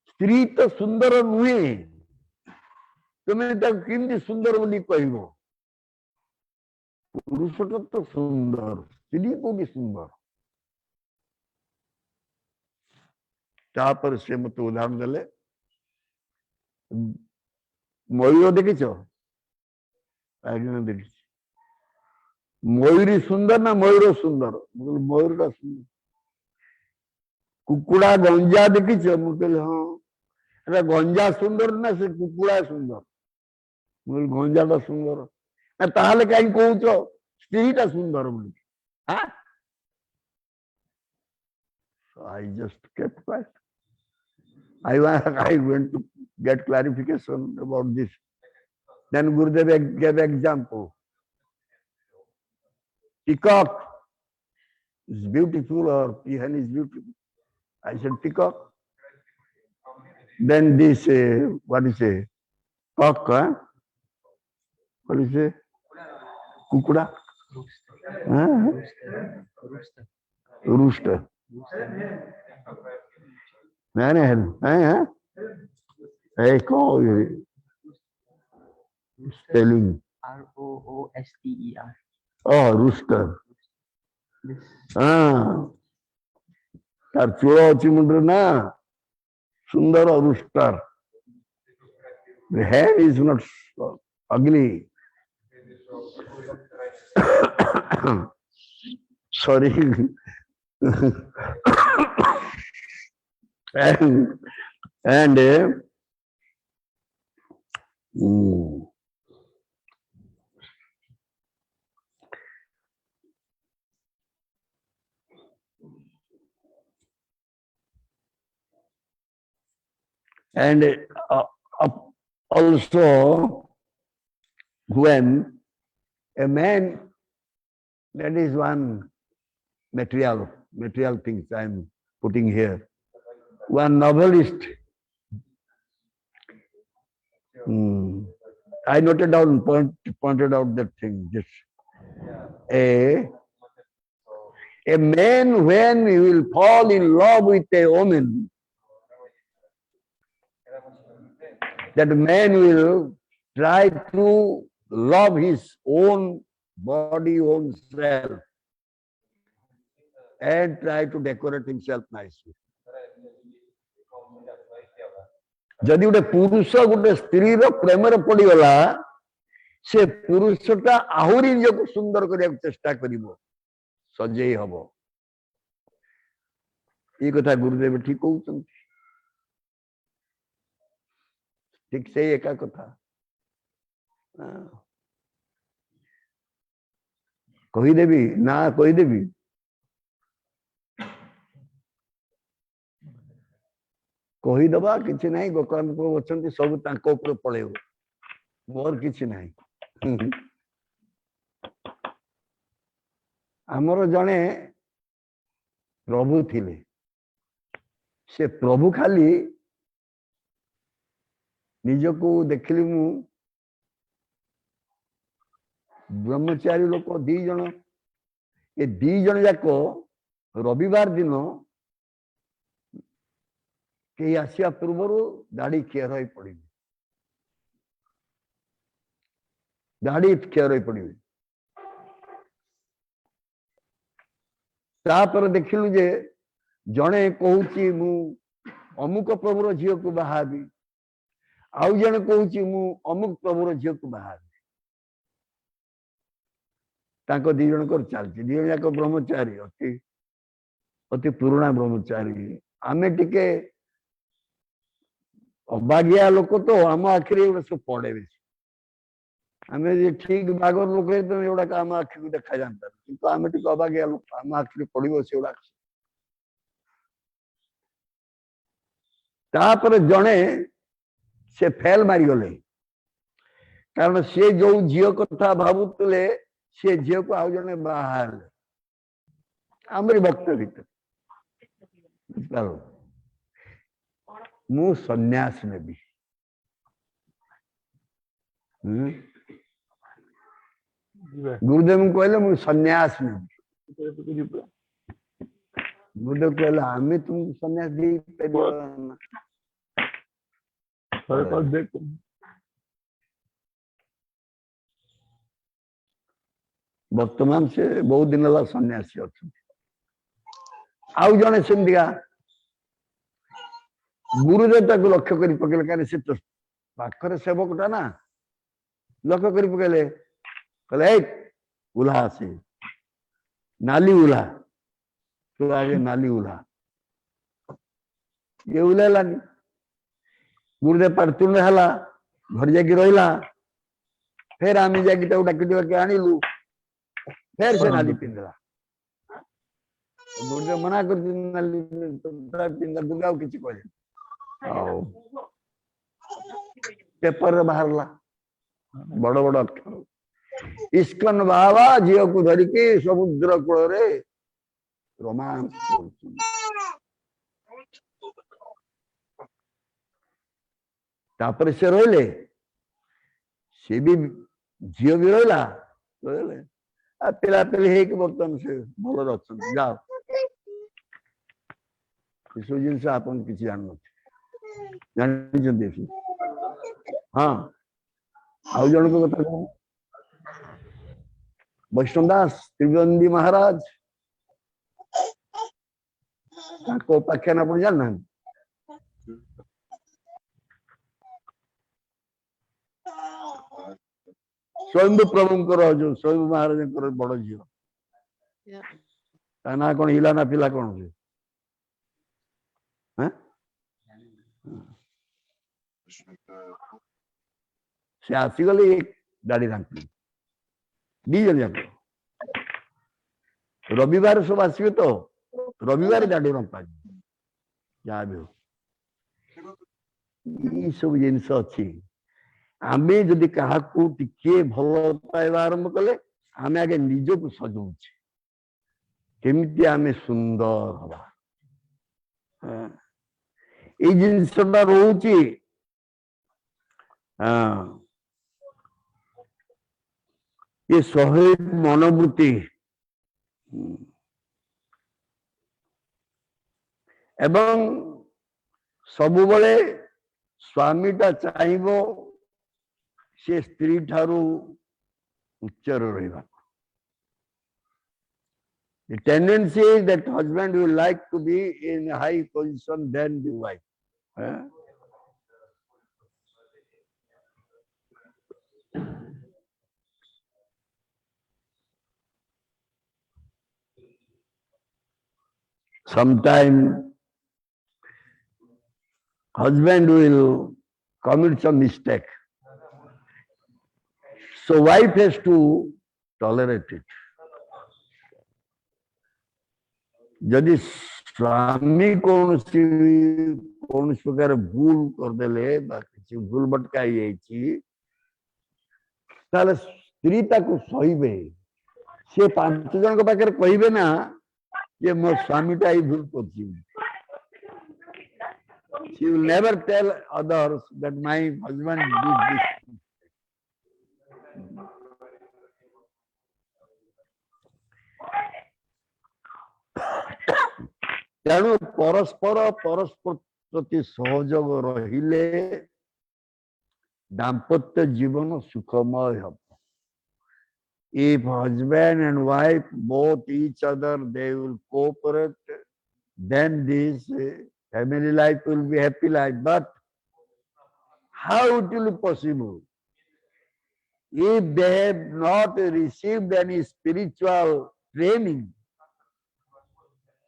स्त्री तो सुंदर नुहे तुम्हें केमती सुंदर बोली कहब पुरुष तो सुंदर स्त्री को भी सुंदर तापर से मत उदाहरण देले मयूर देखिछ देखी मयूरी सुंदर ना मयूर सुंदर मयूर का सुंदर कुकुड़ा गंजा देखिछ मुझे हाँ गंजा सुंदर ना से कुकुड़ा सुंदर मुझे गंजा टा सुंदर ना ताहले कहीं कहूच स्त्री टा सुंदर बोली हाँ so I just kept quiet. I went to get clarification about this. Then Gurudev gave example. Peacock is beautiful or peahen is beautiful. I said peacock. Then this, what is it? Cock, huh? What is it? Kukuda? Rooster. Hey, call you. Spelling. ROOSTER. Oh, rooster. This. तार चूड़ा अच्छी मुंडर ना सुंदर और rooster. The head is not ugly. sorry. and mm, and uh, also when a man, that is one material things I am putting here. One novelist, I noted down, pointed out that thing. Just a man, when he will fall in love with a woman, that man will try to love his own body, own self, and try to decorate himself nicely. जदि गोटे पुरुष गोटे स्त्री प्रेम पड़गला से पुरुषटा आहरी निजक सुंदर करने चेष्टा कर सजे हम ये कथा गुरुदेव ठीक कहते ठीक से एका कथा कहीदेवी ना कहीदेवी कहीदबा कि ना गोकर्ण अच्छा सब पलैब मोर कि ना आमर जड़े प्रभु थिले से प्रभु खाली निजको देखली मु ब्रह्मचारी लोक दी जन ये दी जन जाक रविवार दिन कहीं आसिया पूर्वर दाढ़ी खेर हो पड़े दाढ़ी खेर हो पड़े तापर देखिलु जे जड़े कहूची मु अमुक प्रभुर झील को बाहाबी आउ जड़े कहूची मु अमुक प्रभुर झील को बाहाबी ताको दी जन कर चलती दी जन जाक ब्रह्मचारी अति अति पुराणा ब्रह्मचारी आमे टिके अबागिया लोक तो आम आखिरी सब पड़े बेस आम ठीक बागर लोक तो एगुड़ाक आम आखि को देखा जाता कि आम टे अबागिया लोक आम आखिरी पड़ो से गुड़ाक तापर जड़े से फेल मारिगले कारण से जो झील कथा भावुले से झील को आउ जड़े बाहर आमरी भक्त भीतर मु सन्यास नेबी गुरुदेव कहले मु सन्यास नेबी गुरुदेव कहले आमे तुम सन्यास दे वर्तमान से बहुत दिन है सन्यासी अच्छा आउ जड़े सेमतिका गुरुदेव ताको लक्ष्य कर पकेले कारण से तो पाखर सेवकटा ना लक्ष्य कर पकेले कहले उल्हा से नाली उल्हा तो आगे नाली उल्हा ये उल्हेलानी गुरुदेव पार्तुल है घर जाकि रहा फिर आम जाकि डाक आणिलु फिर से नाली पिंधला गुरुदेव मना कर नाली पिंधा दुर्गा किसी कह पेपर बाहरला बड़ बड़ अक्षर इस्कन बाबा झील को धरिकी समुद्र कूल रोमांस तापर से रहिले सी भी झील भी रहा पिला पिली है कि बर्तमान से भल अच्छा जाओ सब जिन आप किसी जान जानी हाँ आउ जन को कथा कह वैष्णव दास त्रिवेदी महाराज पाख्यान आप जानना स्वयं प्रभु जो स्वयं महाराज बड़ झील ना कौन हिला ना पिला कौन से हैं से आसीगले एक दाढ़ी रंपी दी जन जाक रविवार सब आसवे तो रविवार दाढ़ी रंपा जहाँ भी हो ये सब जिनस अच्छी आमे जदि क्या टिके भल पाइबा आरंभ कले आमे आगे निज को सजाऊे केमिति आमे सुंदर हवा ये जिनसटा रोची ये स्वाभाविक मनोवृत्ति एवं सबु बले स्वामीटा चाहिबो से स्त्री ठारू उच्चर रहिबा The tendency is that husband will like to be in a high position than the wife. Sometimes husband will commit some mistake. So wife has to tolerate it. यदि स्वामी कौन प्रकार भूल करदेले भूल भटकाई स्त्री सहीबे सी 5 जन पाखे कहे ना ये मो स्वामीटा ही भूल कर she will never tell others that my husband did this. तेणु परस्पर प्रति सहयोग रहिले दाम्पत्य जीवन सुखमय हम. If husband and wife both each other they will cooperate, then this family life will be happy life. But how it will be possible if they have not received any spiritual training,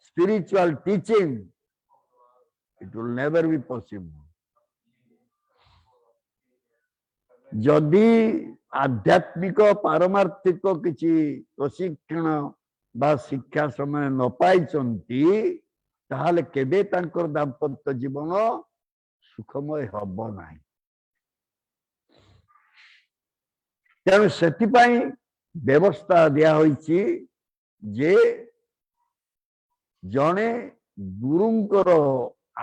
spiritual teaching? It will never be possible. जदि आध्यात्मिक पारमार्थिक किसी प्रशिक्षण बा शिक्षा समय न पाई ताहले केबे तांकर दाम्पत्य जीवन सुखमय हब नाही. तेणु सेथिपाई व्यवस्था दिया होईची जे जने गुरुंकर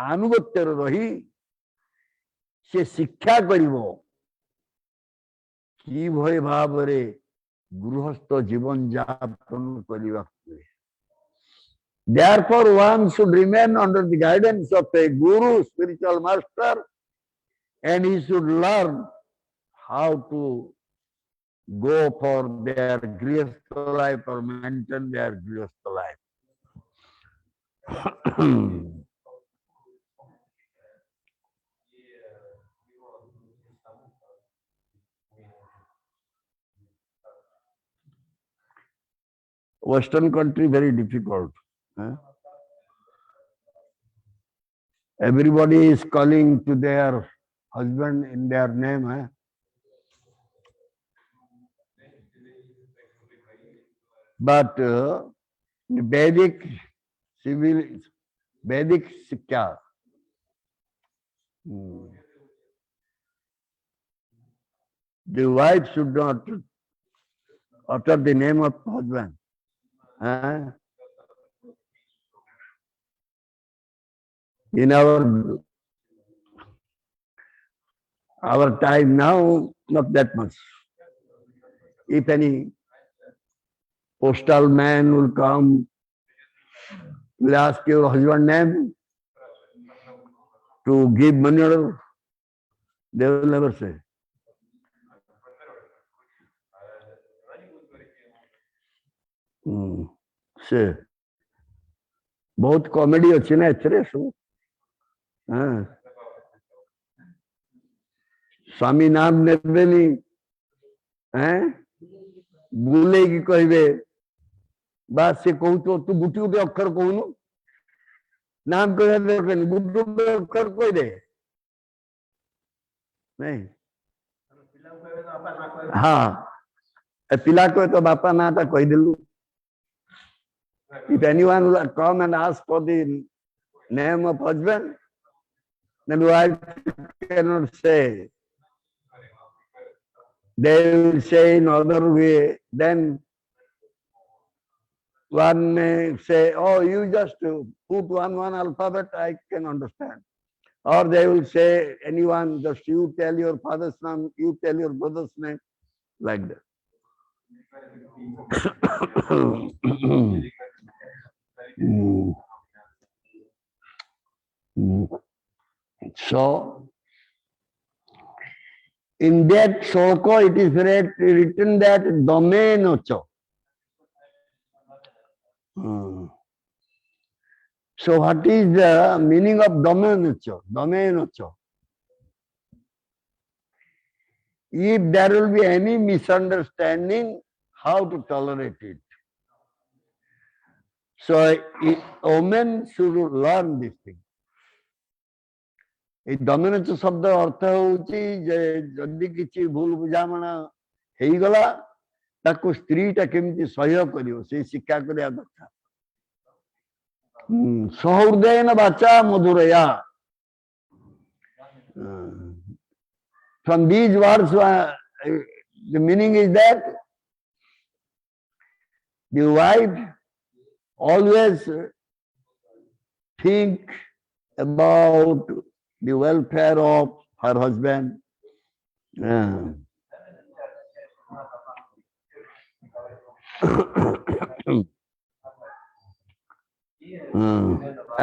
आनुगत्य रही से शिक्षा करिवो कि भय भाव रे गृहस्थ जीवन यापन करबा. Therefore, one should remain under the guidance of a guru, spiritual master, and he should learn how to go for their grihastha life or maintain their grihastha life. Western country very difficult. Everybody is calling to their husband in their name. But Vedic Sikha, the wife should not utter the name of husband. In our time now, not that much. If any postal man will come, will ask your husband name to give money order, they will never say. से बहुत comedy अच्छी ना एथरे सब. स्वामी नाम नेबेनी बुले की कहबे बस से कहू तो तू गुटी गुटी अक्षर कहूनु नाम कह गुटी गुटी अक्षर कह दे नहीं हाँ पिला को तो बापा ना था कह दिलु if anyone will come and ask for the name of husband then wife cannot say they will say in other way then one may say oh you just put one alphabet I can understand or they will say anyone just you tell your father's name you tell your brother's name like that So, in that shloka it is written that domenocho. So, what is the meaning of domenocho? Domenocho. If there will be any misunderstanding, how to tolerate it? So, women should learn this thing. এই দমেনচ শব্দ অর্থ হଉଛି যে যদি କିଛି ଭୁଲ ବୁଝାମଣା ହେଇଗଲା ତାକୁ ସ୍ତ୍ରୀଟା କେମିତି ସହ୍ୟ କରିବ ସେଇ ଶିକ୍ଷା କରିବା ଦରକାର ସହୃଦୟନ ବାଚା ମଧୁରୟା from these words the meaning is that the wife always think about the welfare of her husband.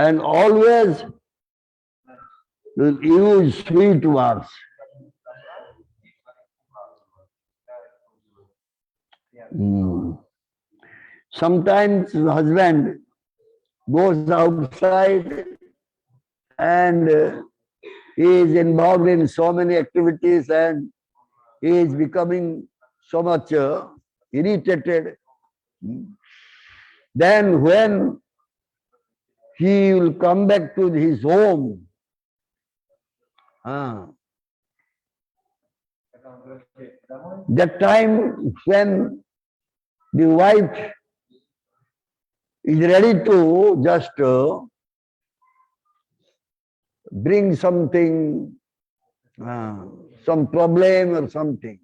And always will use sweet words. Sometimes the husband goes outside and he is involved in so many activities and he is becoming so much irritated. Then when he will come back to his home, that time when the wife is ready to just bring something, some problem or something,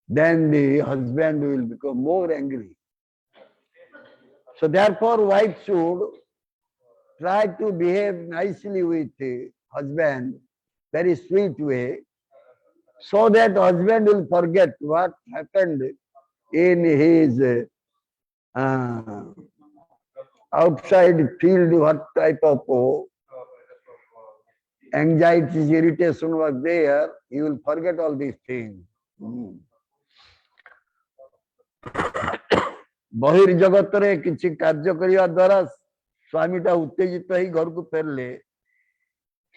then the husband will become more angry. So therefore, wife should try to behave nicely with the husband, very sweet way, so that husband will forget what happened in his outside field, what type of anxieties, irritation was there, he will forget all these things. बहिर जगत रे किसी कार्य करिया द्वारा स्वामीटा उत्तेजित ही घर को फेरले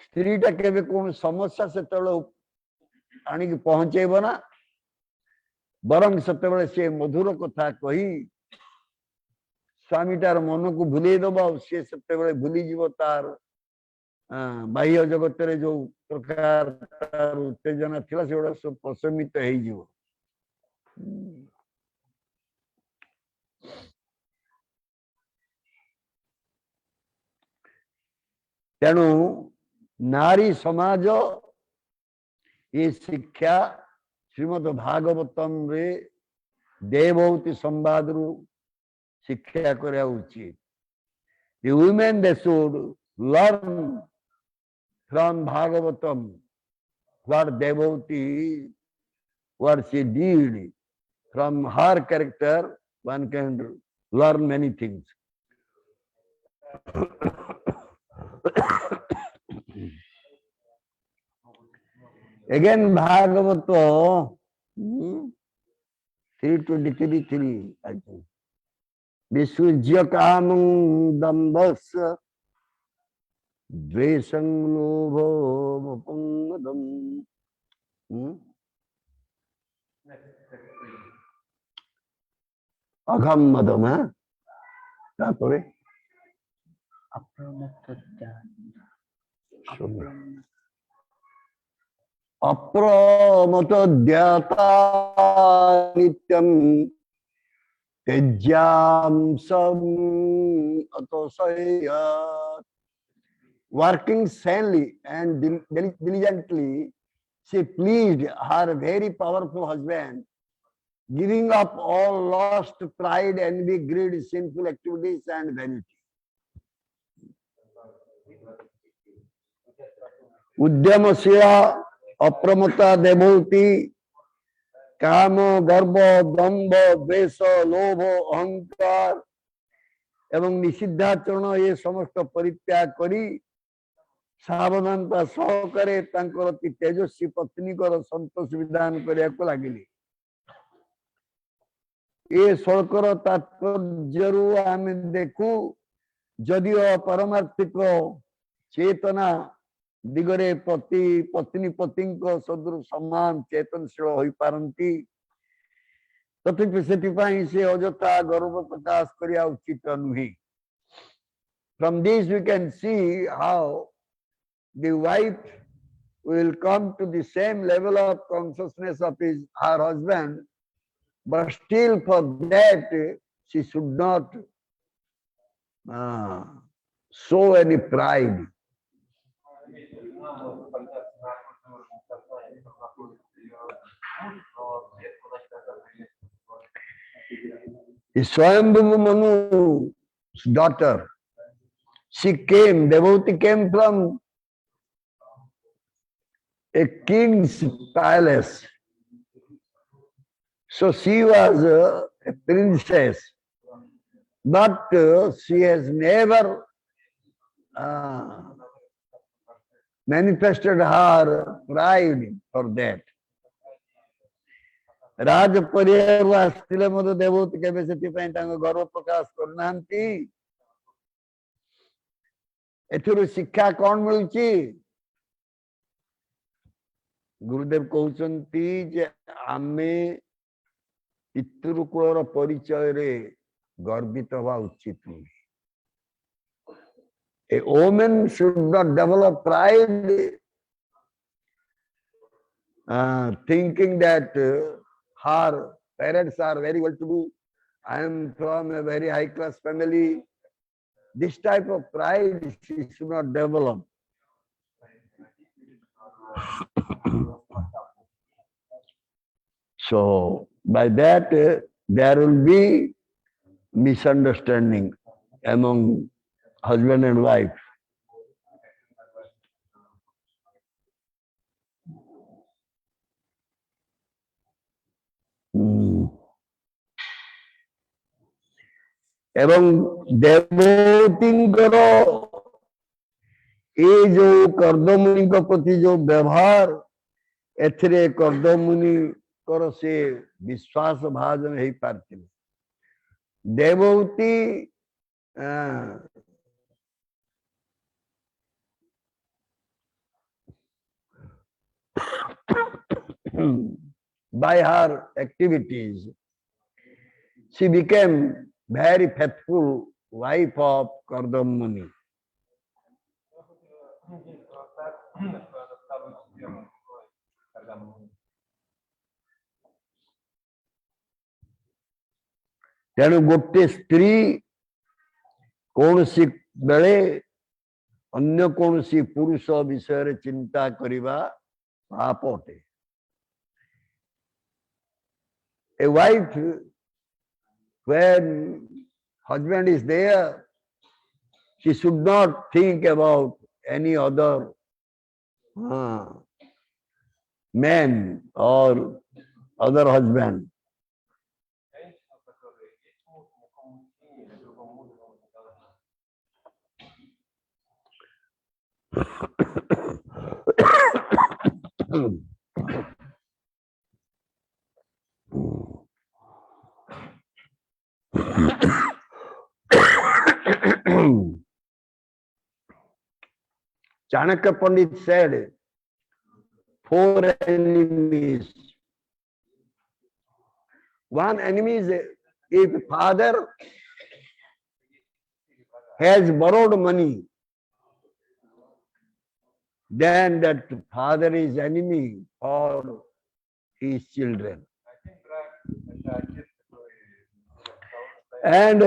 स्त्रीटा केबे कोन समस्या से तळे आनी की पहुंचेबो ना बरंग सतेबेले से मधुर कथा कही स्वामीटार मन को भूले दबा से सतेबेले भूली जीवो तार बाह्य जगत रे जो प्रकार तार उत्तेजना थिला सेडा सब प्रशमित हेई जीवो तेणु नारी समाज ये शिक्षा श्रीमद भागवतम रे देवहूति संवाद रु शिक्षा करा उचित the women they should learn from Bhagavatam what Devavati what she did from her character one can learn many things. Again, Bhagavata 3:23, I think. Visujya kamam dambasya dvesam lobho mapungadam. Agham madam, huh? তারপরে अप्रमतोद्यता नित्यं त्यज्याम sam atosayat. Working sanely and diligently, she pleased her very powerful husband, giving up all lost pride, envy, greed, sinful activities and vanity. उद्यमस्य अप्रमता देवोति काम गर्व दंभ द्वेष लोभ अहंकार एवं निषिद्धाचरण ये समस्त परित्याग करी सावधानता सहकारे तांकर अति तेजस्वी पत्नी को संतोष विधान करिया को लागिली। ये श्लोकर तात्पर्यरु आमे देखु जदिओ परमार्थिक चेतना दिगरे पति पत्नी पति सदृश समान चेतनशील हो पारंती तथापि से अजथा गर्व प्रकाश करिया उचित नुहे। From this we can see how the wife will come to the same level of consciousness of her husband, but still for that she should not show any pride. Swayambhu Manu's daughter, she came, Devotee came from a king's palace. So she was a princess, but she has never manifested her pride for that. राज परिवार आसथिले मते देवती केबे सेति पय तांग गर्व प्रकाश करनांती। एथुरु शिक्षा कोन मिलुची? गुरुदेव कहउचंती जे आमे पितृकुलर परिचय रे गर्वित हवा उचित नहीं। A woman should not develop pride, thinking that her parents are very well to do. I am from a very high class family. This type of pride she should not develop. So by that there will be misunderstanding among husband and wife. एवं देवतींकर ये जो कर्दमुनि प्रति जो व्यवहार एथिरे कर्दमुनि कर से विश्वास भाजन हो पारथिले। Devti by her activities she became very faithful wife of Kardam Muni. तेणु गोटे स्त्री कौन सी बेले अन्य कौन सी पुरुष विषय चिंता करिबा पाप अटे। A wife, when husband is there, she should not think about any other man or other husband. Chanakya Pandit said, 4 enemies. One enemy If father has borrowed money, then that father is enemy for his children. And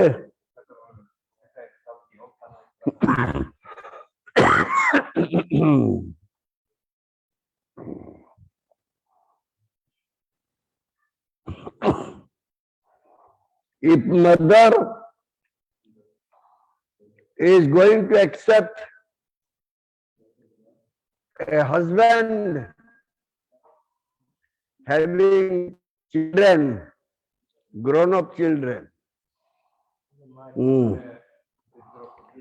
if mother is going to accept a husband having children, grown-up children,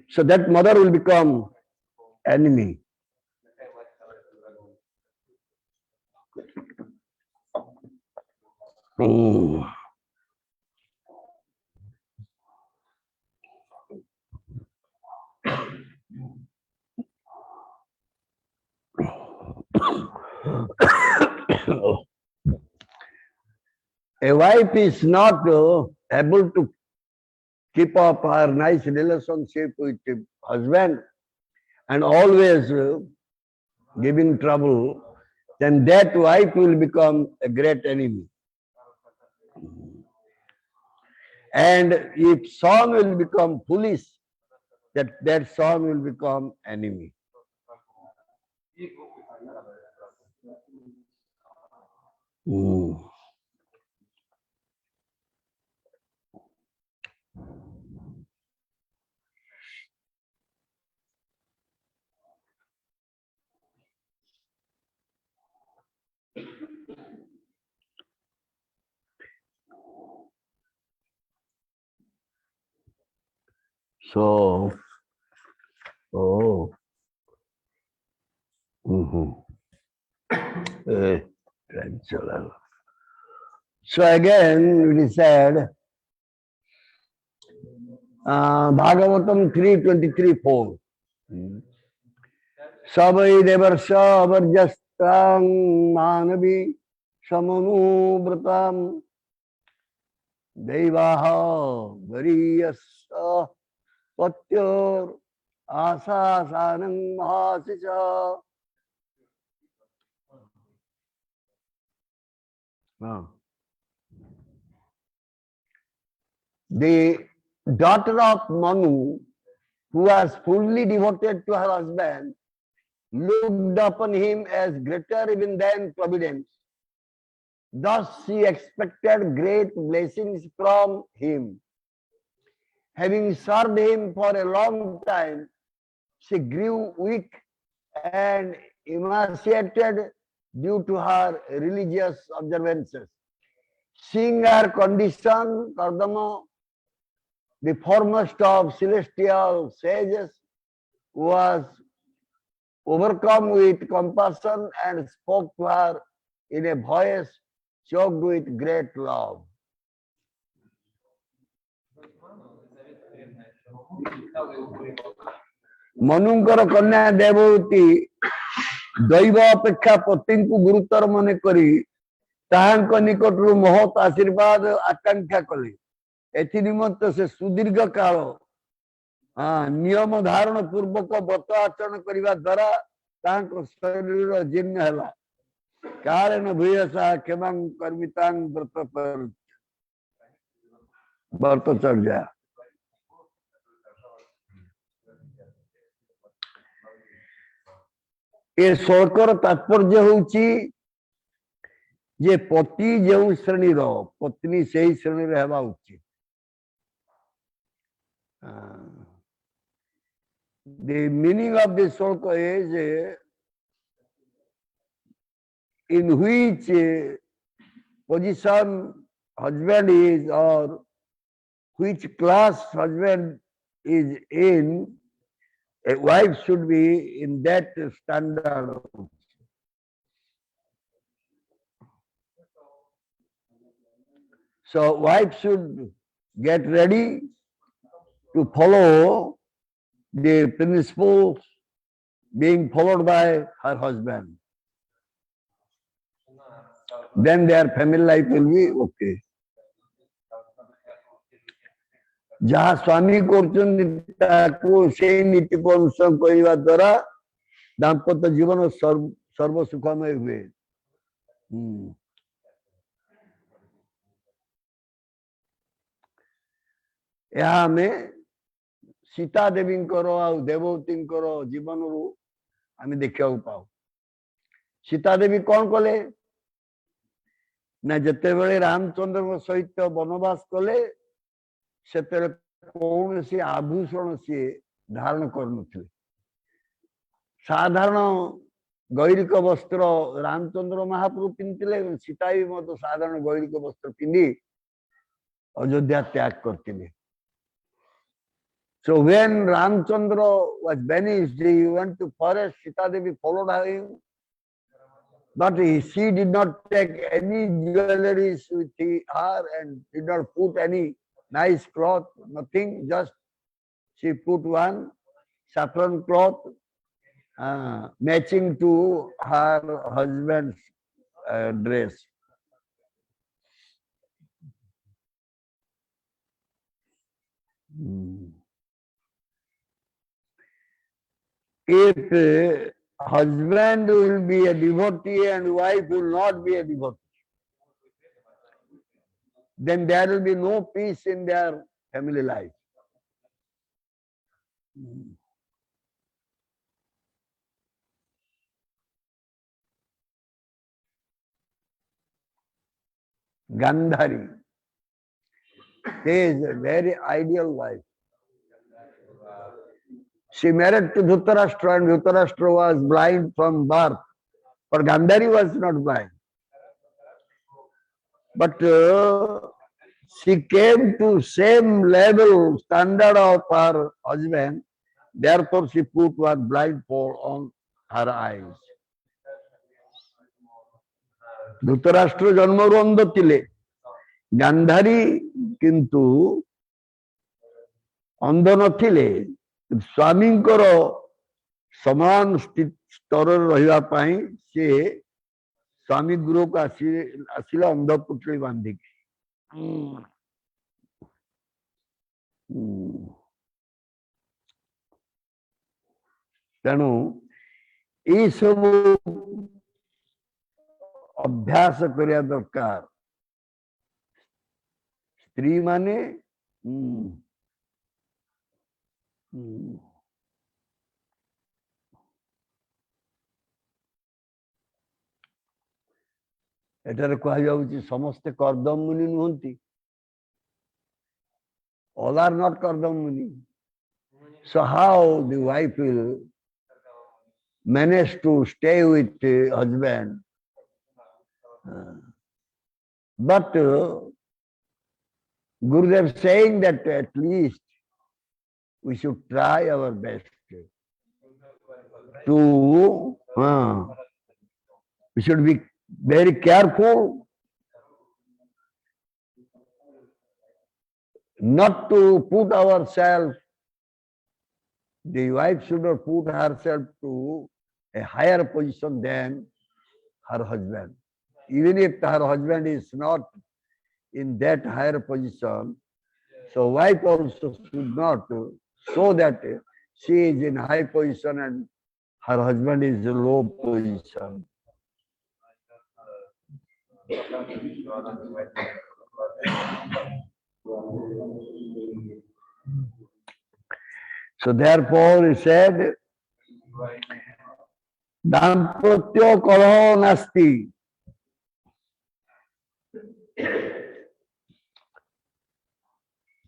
so that mother will become enemy. A wife is not able to keep up her nice relationship with the husband and always giving trouble, then that wife will become a great enemy. And if son will become foolish, that son will become enemy. So, so again it is said, Bhagavatam 3:23-4. Savai devarsha avarjastang manavi samanubhratam devaha variyasa patyor asasanang mahasisha. The daughter of Manu, who was fully devoted to her husband, looked upon him as greater even than Providence. Thus she expected great blessings from him. Having served him for a long time, she grew weak and emaciated due to her religious observances. Seeing her condition, Kardama, the foremost of celestial sages, was overcome with compassion and spoke to her in a voice choked with great love. मनुଙ୍କର କନ୍ୟା ଦେବତୀ ଦୈବ ଅପେକ୍ଷା ପତିଙ୍କୁ ଗୁରୁତର ମନେ କରି ତାହାଙ୍କ ନିକଟରୁ ମହତ୍ ଆଶୀର୍ବାଦ ଆକାଂକ୍ଷା କଲେ। ଏଥି ନିମନ୍ତେ ସେ ସୁଦୀର୍ଘ କାଳ ନିୟମ ଧାରଣ ପୂର୍ବକ ବ୍ରତ ଆଚରଣ କରିବା ଦ୍ୱାରା ତାଙ୍କ ଶରୀର ଜୀର୍ଣ୍ଣ ହେଲା। କାଳେନ ଭୂୟସା କ୍ଷମାଂ କର୍ମିତାଂ ବ୍ରତଚର୍ଯ୍ୟା। ए श्लोकर तात्पर्य होउची जे पति जो श्रेणीर पत्नी से ही श्रेणी हेबा उचित। The meaning of this shloka is in which position husband is or which class husband is in, a wife should be in that standard. So wife should get ready to follow the principles being followed by her husband. Then their family life will be okay. जहाँ स्वामी कर नीति को अनुसरण करने द्वारा दाम्पत्य जीवन सर्व सुखमय हुए। यहाँ में सीता देवी देवती जीवन रू आम देखा पाऊ। सीता देवी कौन कले ना जिते बड़े रामचंद्र सहित वनवास कले से कौन सी आभूषण सी धारण कर साधारण गैरिक वस्त्र रामचंद्र महाप्रभु पिंधे सीता भी मत साधारण गैरिक वस्त्र पिंधि अयोध्या त्याग करते। So when Ramchandra was banished, he went to forest. Sita Devi followed him, but she did not take any jewelries with her and did not put any nice cloth, nothing. Just she put one saffron cloth matching to her husband's dress. If husband will be a devotee and wife will not be a devotee, then there will be no peace in their family life. Gandhari, she is a very ideal wife. She married to Dhritarashtra and Dhritarashtra was blind from birth, but Gandhari was not blind. But she came to same level, standard of her husband, therefore she put one blindfold on her eyes. Dhritarashtra जन्मरु अंध थिले, गांधारी किंतु अंध नथिले, स्वामी समान स्तर रहिबा पई से स्वामी गुरु को आसिला अंधपुटली बांधिक। तेणु ये सब अभ्यास करिया दरकार। स्त्री माने एटारे कह जाउची समस्ते कर्दम मुनि नुहंती। All are not कर्दम मुनि. So how the wife will manage to stay with the husband? But Gurudev saying that at least we should try our best to, we should be very careful not to put ourselves, the wife should not put herself to a higher position than her husband. Even if her husband is not in that higher position, so wife also should not show that she is in high position and her husband is in low position. So therefore he said, Dampatyo kalaho nasti.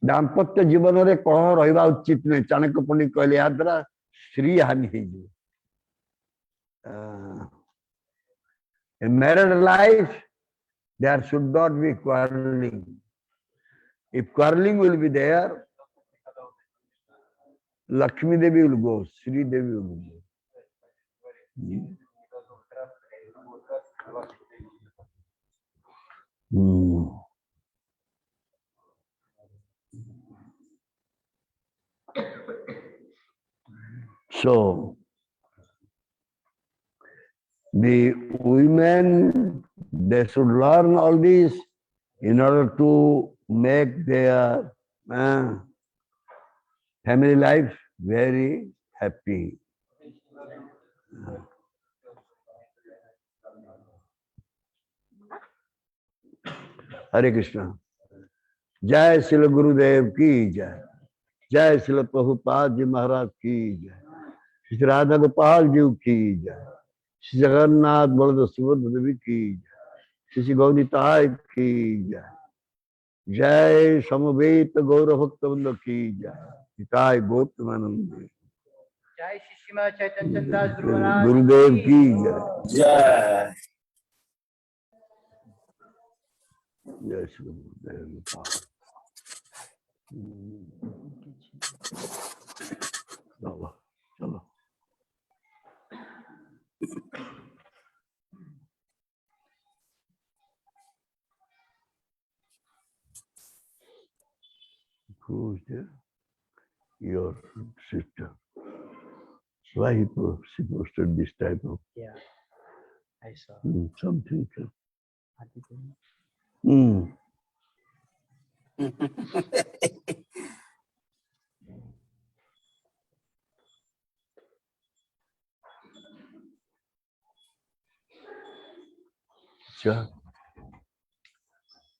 दाम्पत्य जीवन में कलह रहा उचित नहीं। चाणक्य पंडित कहले या द्वारा श्री हानि in married life there should not be quarreling. If quarreling will be there, Lakshmi Devi will go, Sri Devi will go. So the women, they should learn all this in order to make their family life very happy. Hare Krishna. Jai Srila Gurudev ki jai. Jai Srila Prabhupada ji Maharaj ki jai. Shri Radha Gopal ji ki jai. Shri Jagannath Balada Subhadra Devi ki jai. Shri Gaudita ki jai. Jai Samaveta Gaura Bhakta Vrinda ki jai. Nitai Gautamananda. Jai Shishima Chaitanya Chandras Guru Maharaj Gurudev ki jai. Jai. Jai Srila Gurudev. Chalo, chalo. Who's there? Your sister. Why she posted this type of Yeah, I saw. something? Aditya. Sure.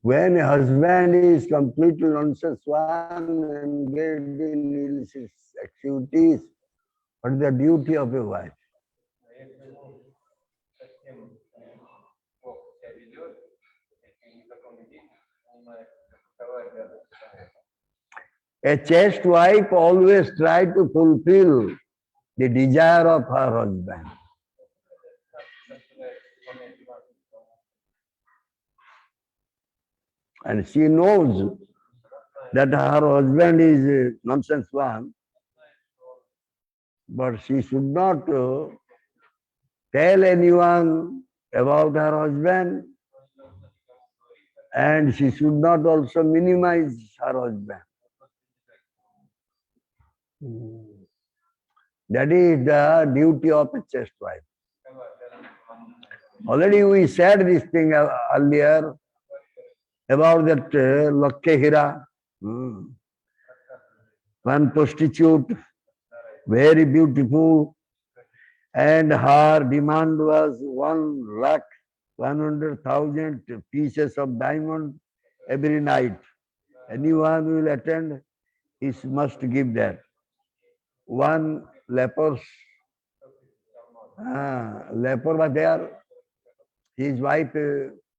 When a husband is completely nonsense one and engaged in illicit activities, what is the duty of a wife? A chaste wife always tries to fulfill the desire of her husband. And she knows that her husband is a nonsense one, but she should not tell anyone about her husband, and she should not also minimize her husband. That is the duty of a chaste wife. Already we said this thing earlier about that Lakke Hira, one prostitute, very beautiful, and her demand was 1,100,000 pieces of diamond every night. Anyone who will attend, he must give that. One leper was there, his wife,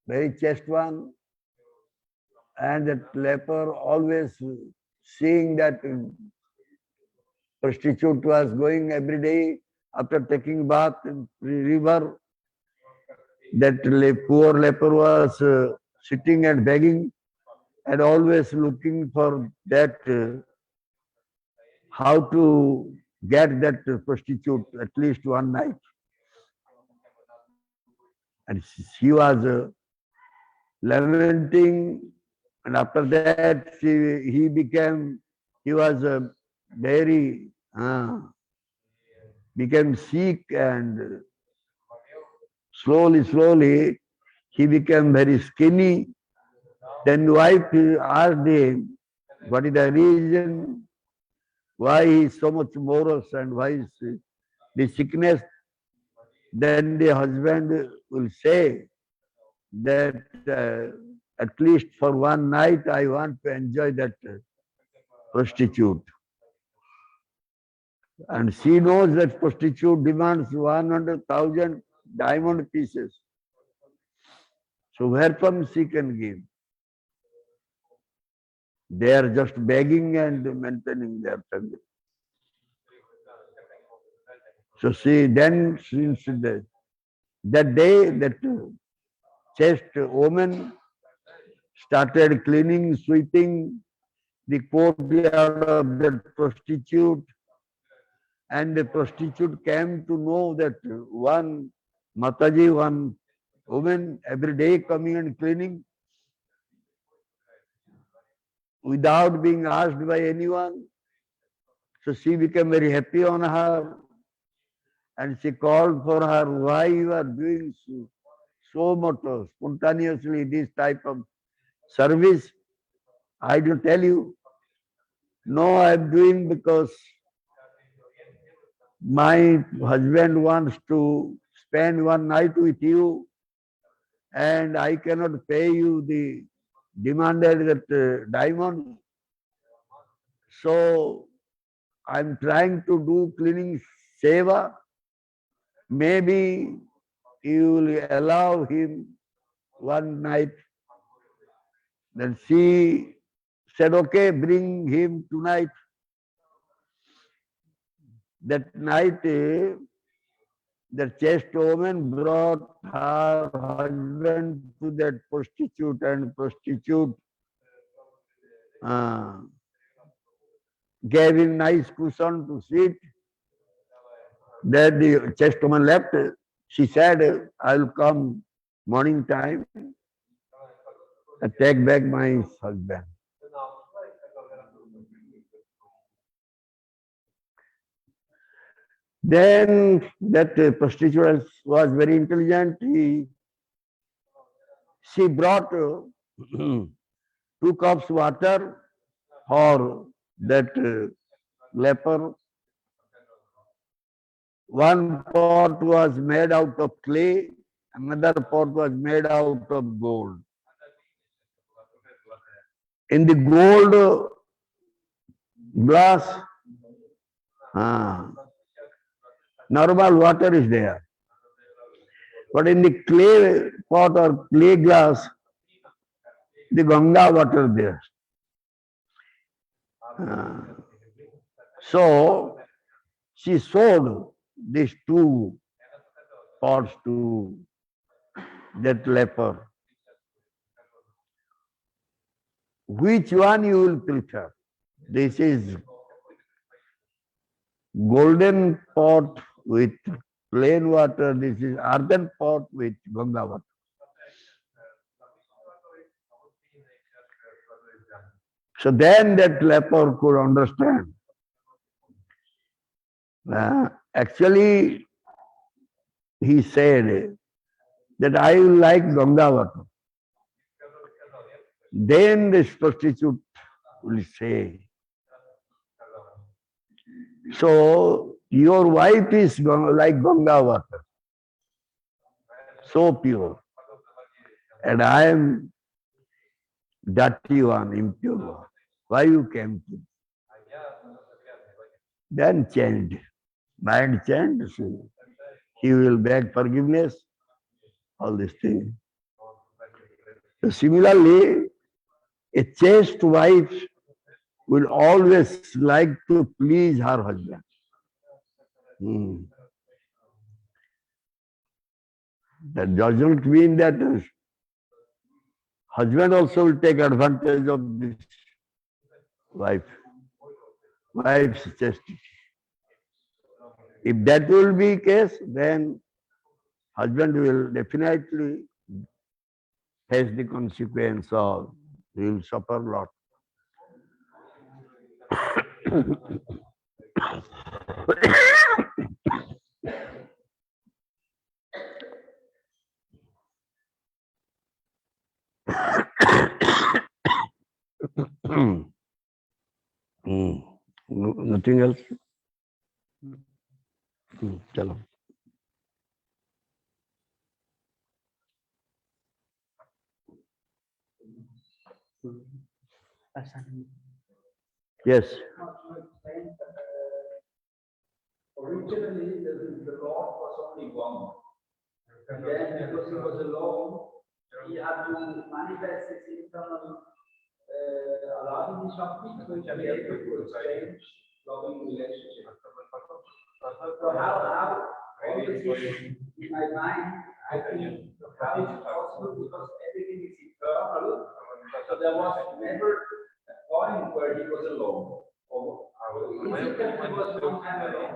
very chaste one, and that leper always seeing that prostitute was going every day after taking bath in the river. That poor leper was sitting and begging and always looking for that, how to get that prostitute at least one night. And she was lamenting, and after that he was very, became sick, and slowly he became very skinny. Then wife asked him, what is the reason? Why he is so much morose and why is the sickness? Then the husband will say that at least for one night I want to enjoy that prostitute. And she knows that prostitute demands 100,000 diamond pieces. So where from she can give? They are just begging and maintaining their family. So since that day, that chaste woman started cleaning, sweeping the courtyard of that prostitute, and the prostitute came to know that one Mataji, one woman, every day coming and cleaning without being asked by anyone. So she became very happy on her, and she called for her, why you are doing so much spontaneously this type of service? I do tell you No, I'm doing because my husband wants to spend one night with you and I cannot pay you the demanded diamond. So I'm trying to do cleaning seva. Maybe you will allow him one night. Then she said, okay, bring him tonight. That night, the chaste woman brought her husband to that prostitute, and prostitute gave him nice cushion to sit. Then the chaste woman left. She said, I'll come morning time and take back my husband. Then that prostitute was very intelligent. She brought 2 cups water for that leper. One pot was made out of clay, another pot was made out of gold. In the gold glass, normal water is there. But in the clay pot or clay glass, the Ganga water there. So she sold these 2 pots to that leper. Which one you will prefer? This is golden pot with plain water. This is earthen pot with Ganga water. So then that leper could understand. Actually, he said that I like Ganga water. Then this prostitute will say, so your wife is like Ganga water, so pure, and I am dirty one, impure one. Why you came to? Then changed, mind changed. He will beg forgiveness, all these things. So similarly, a chaste wife will always like to please her husband. That doesn't mean that husband also will take advantage of this wife's chastity. If that will be case, then husband will definitely face the consequence of, he will suffer a lot. Nothing else? Chalo. Yes. Originally, the Lord was only one. And then, because he was alone, he had to manifest his internal allowing something to be able to exchange loving relationship. So how all this is in my mind, I think how is it possible, because everything is eternal. So there was never a point where he was alone. Or is it that he was one time alone?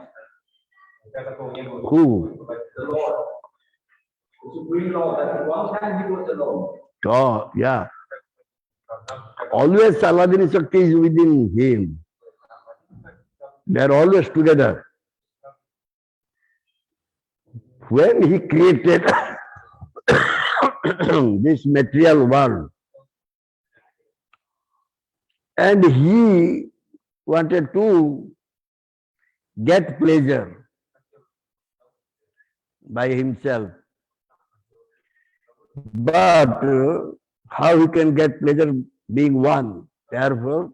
Who? The Lord. The Supreme Lord, that at one time he was alone. Oh, yeah. Always Saladin Shakti is within him. They are always together. When he created this material world, and he wanted to get pleasure by himself. But how he can get pleasure being one? Therefore,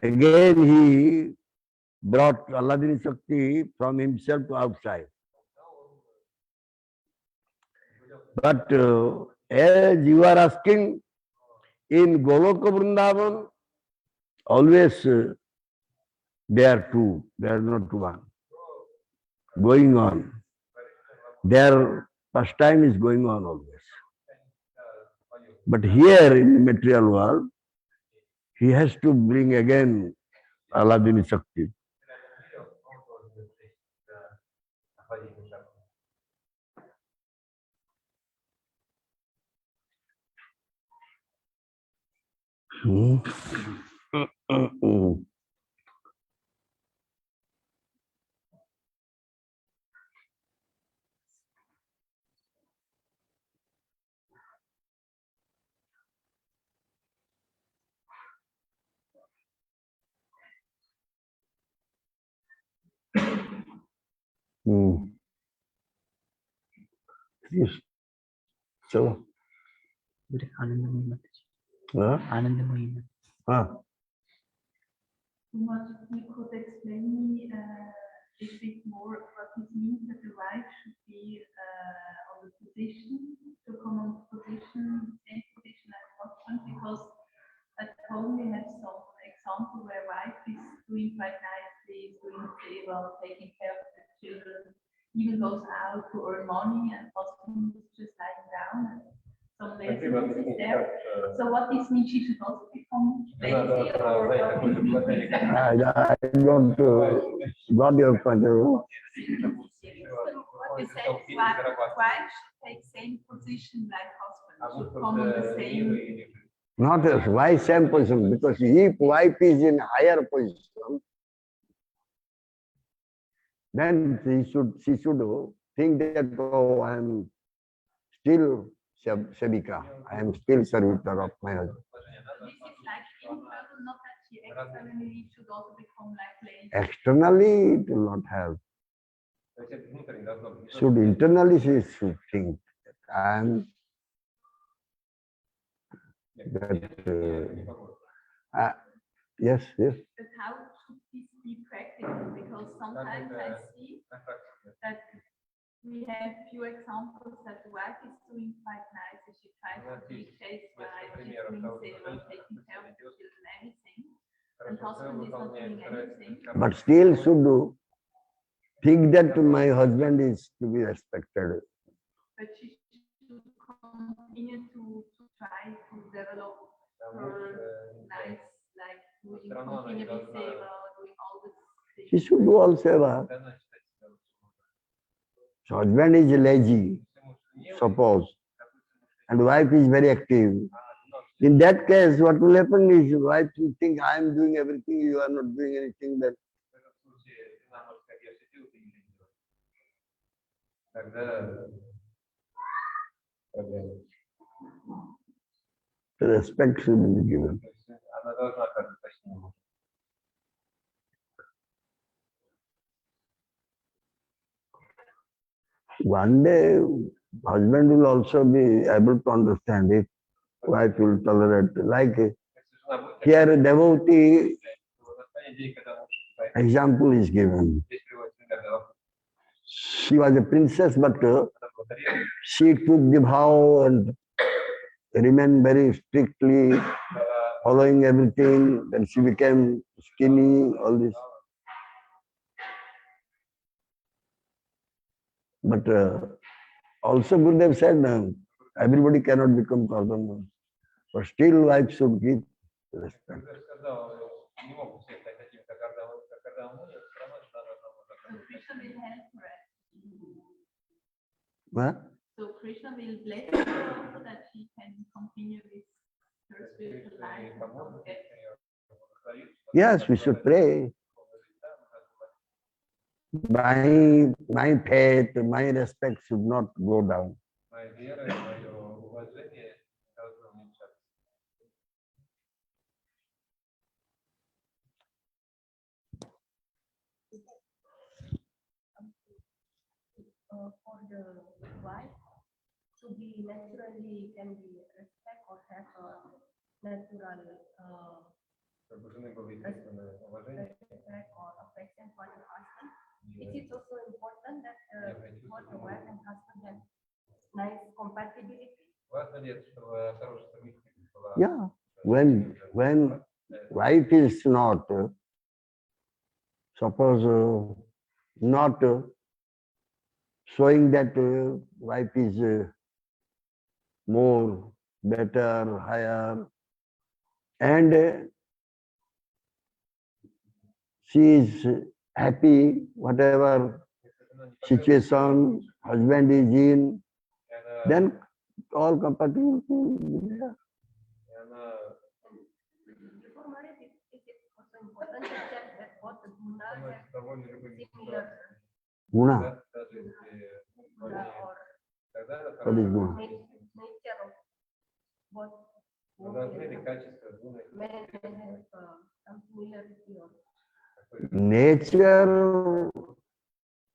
again he brought Alladini Shakti from himself to outside. But as you are asking, in Goloka Vrindavan, always they are two, they are not one. Going on. Their pastime is going on always. But here in the material world, he has to bring again Alladini Shakti. Yes. So, आनंदमयी मत huh? आनंदमयी मत Huh? Much you could explain me a bit more what it means that the wife should be on the position, to come on the position, same position as husband, because at home we have some example where wife is doing quite nicely, is doing very well, taking care of the children, even goes out to earn money, and husband is just lying down. And some laziness is there. So what this means, she should also become lazy, or what this means? I don't got your point of view. What you said, wife should take same position like husband, should come in the same. Not as why same position, because if wife is in higher position, then she should think that, oh, I am still Sevika, I am still servitor of my husband. So this is like internal, not that she externally should also become like lazy. Externally, it will not help. Should internally she should think that I am that. Yes, yes. But how should this be practical? Because sometimes I see that we have few examples that the wife is doing quite nice. She tries to be chased by, she's doing sales, taking care of the children, everything. And husband is not doing anything. But still should do. Think that my husband is to be respected. But she should continue to try to develop her nice, like doing continually seva, doing all this things. She should do all seva. So husband is lazy, suppose, and wife is very active. In that case, what will happen is wife will think I am doing everything, you are not doing anything. Then the respect should be given. One day, husband will also be able to understand it. Wife will tolerate. Like here, devotee example is given. She was a princess, but she took the vow and remained very strictly following everything. Then she became skinny, all this. But also Gurudev said, everybody cannot become Kardan. But still wife should give respect. So Krishna will help her. Huh? So Krishna will bless her so that she can continue with her spiritual life and not get. Yes, we should pray. My faith, my respect should not go down. for the wife to be naturally can be respect or have a natural Чтобы у жены было естественное уважение, respect or affection for the husband. Is it also important that both the wife and husband have nice compatibility? важно ли это, чтобы хорошая совместимость была? Yeah. When wife is not, suppose not showing that wife is more, better, higher, and she is happy, whatever situation husband is in, then all compatibility will be there. И она Before marriage, is it also important to check that both the guna становится have довольно любыми similar Guna. даже если guna or тогда она What is хорошая. guna? nature of both Но должны ли качества гуны men have some similarity or Nature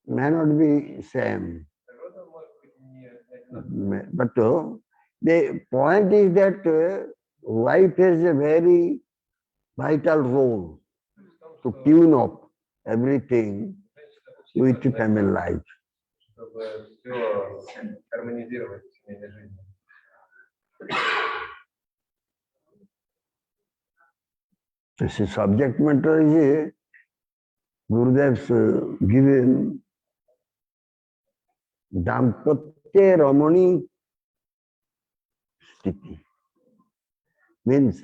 may not be same, природа может быть не одинаковой. but the point is that wife has a very vital role to tune up everything with family life. Чтобы все гармонизировать в семейной жизни. This is subject matter is Gurudev's given Dampatya Ramani Sthiti. Means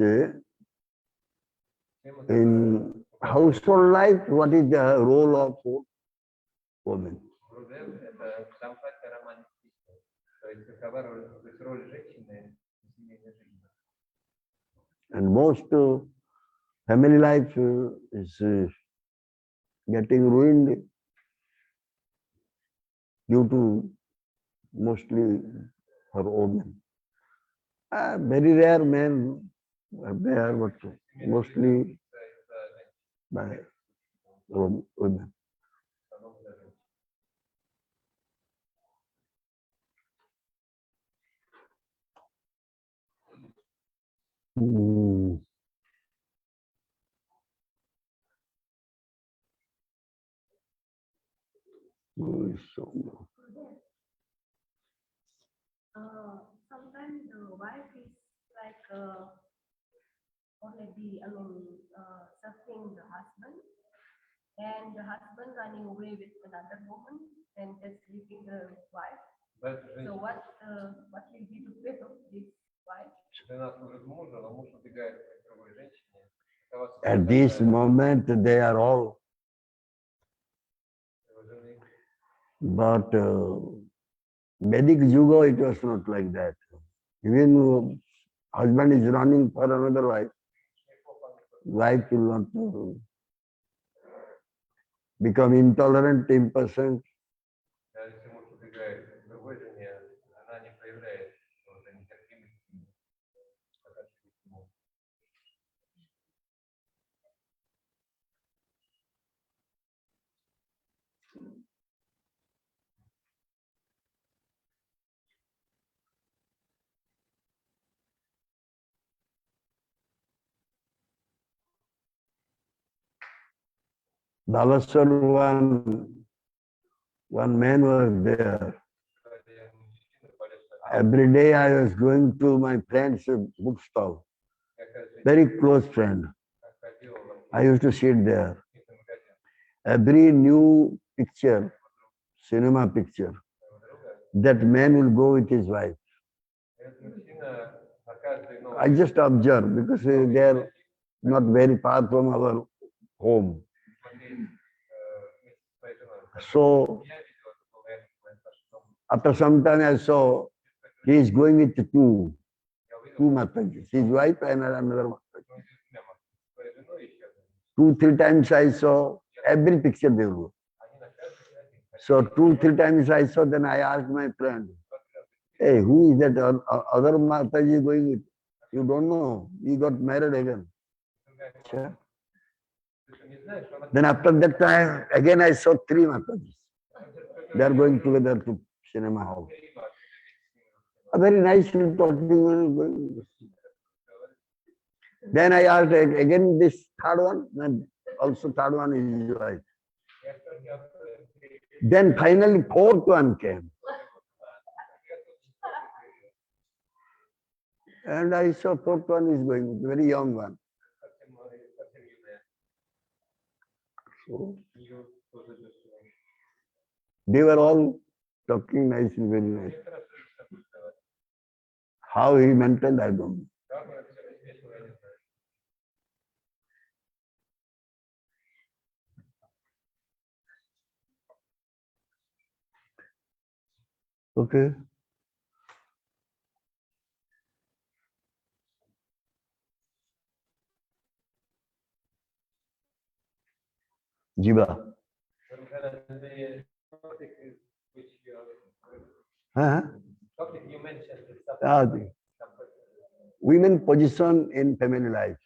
in household life, what is the role of woman? Гурудев — это дампатья романтическая, то есть какова роль женщины в семейной жизни. And most family life is getting ruined due to mostly for women. Very rare men are there, but mostly by women. sometimes the wife is like already, serving the husband, and the husband running away with another woman and just leaving the wife. So what will be the fate of this wife? Жена служит мужу, но муж убегает к другой женщине. At this moment, they are all, but Vedic Yuga, it was not like that. Even husband is running for another wife, wife will not become intolerant, impatient. Если муж убегает к другой жене, она не проявляет нетерпимости, показывает ему. Balaswar, one man was there. Every day I was going to my friend's bookstall, very close friend. I used to sit there. Every new picture, cinema picture, that man will go with his wife. I just observe because they are not very far from our home. So after some time I saw he is going with two Matajis, his wife and another Mataji. 2-3 times I saw, every picture they go. So 2-3 times I saw, then I asked my friend, hey, who is that other Mataji going with? You don't know, he got married again. Sure. Then after that time, again I saw 3 Matajis. They are going together to cinema hall. A very nice talking. Then I asked again this third one, and also third one is right. Then finally fourth one came. And I saw fourth one is going, very young one. So they were all talking nicely, very nice. How he maintained, I don't know. Okay. Jiva. Huh? You mentioned Women position in family life.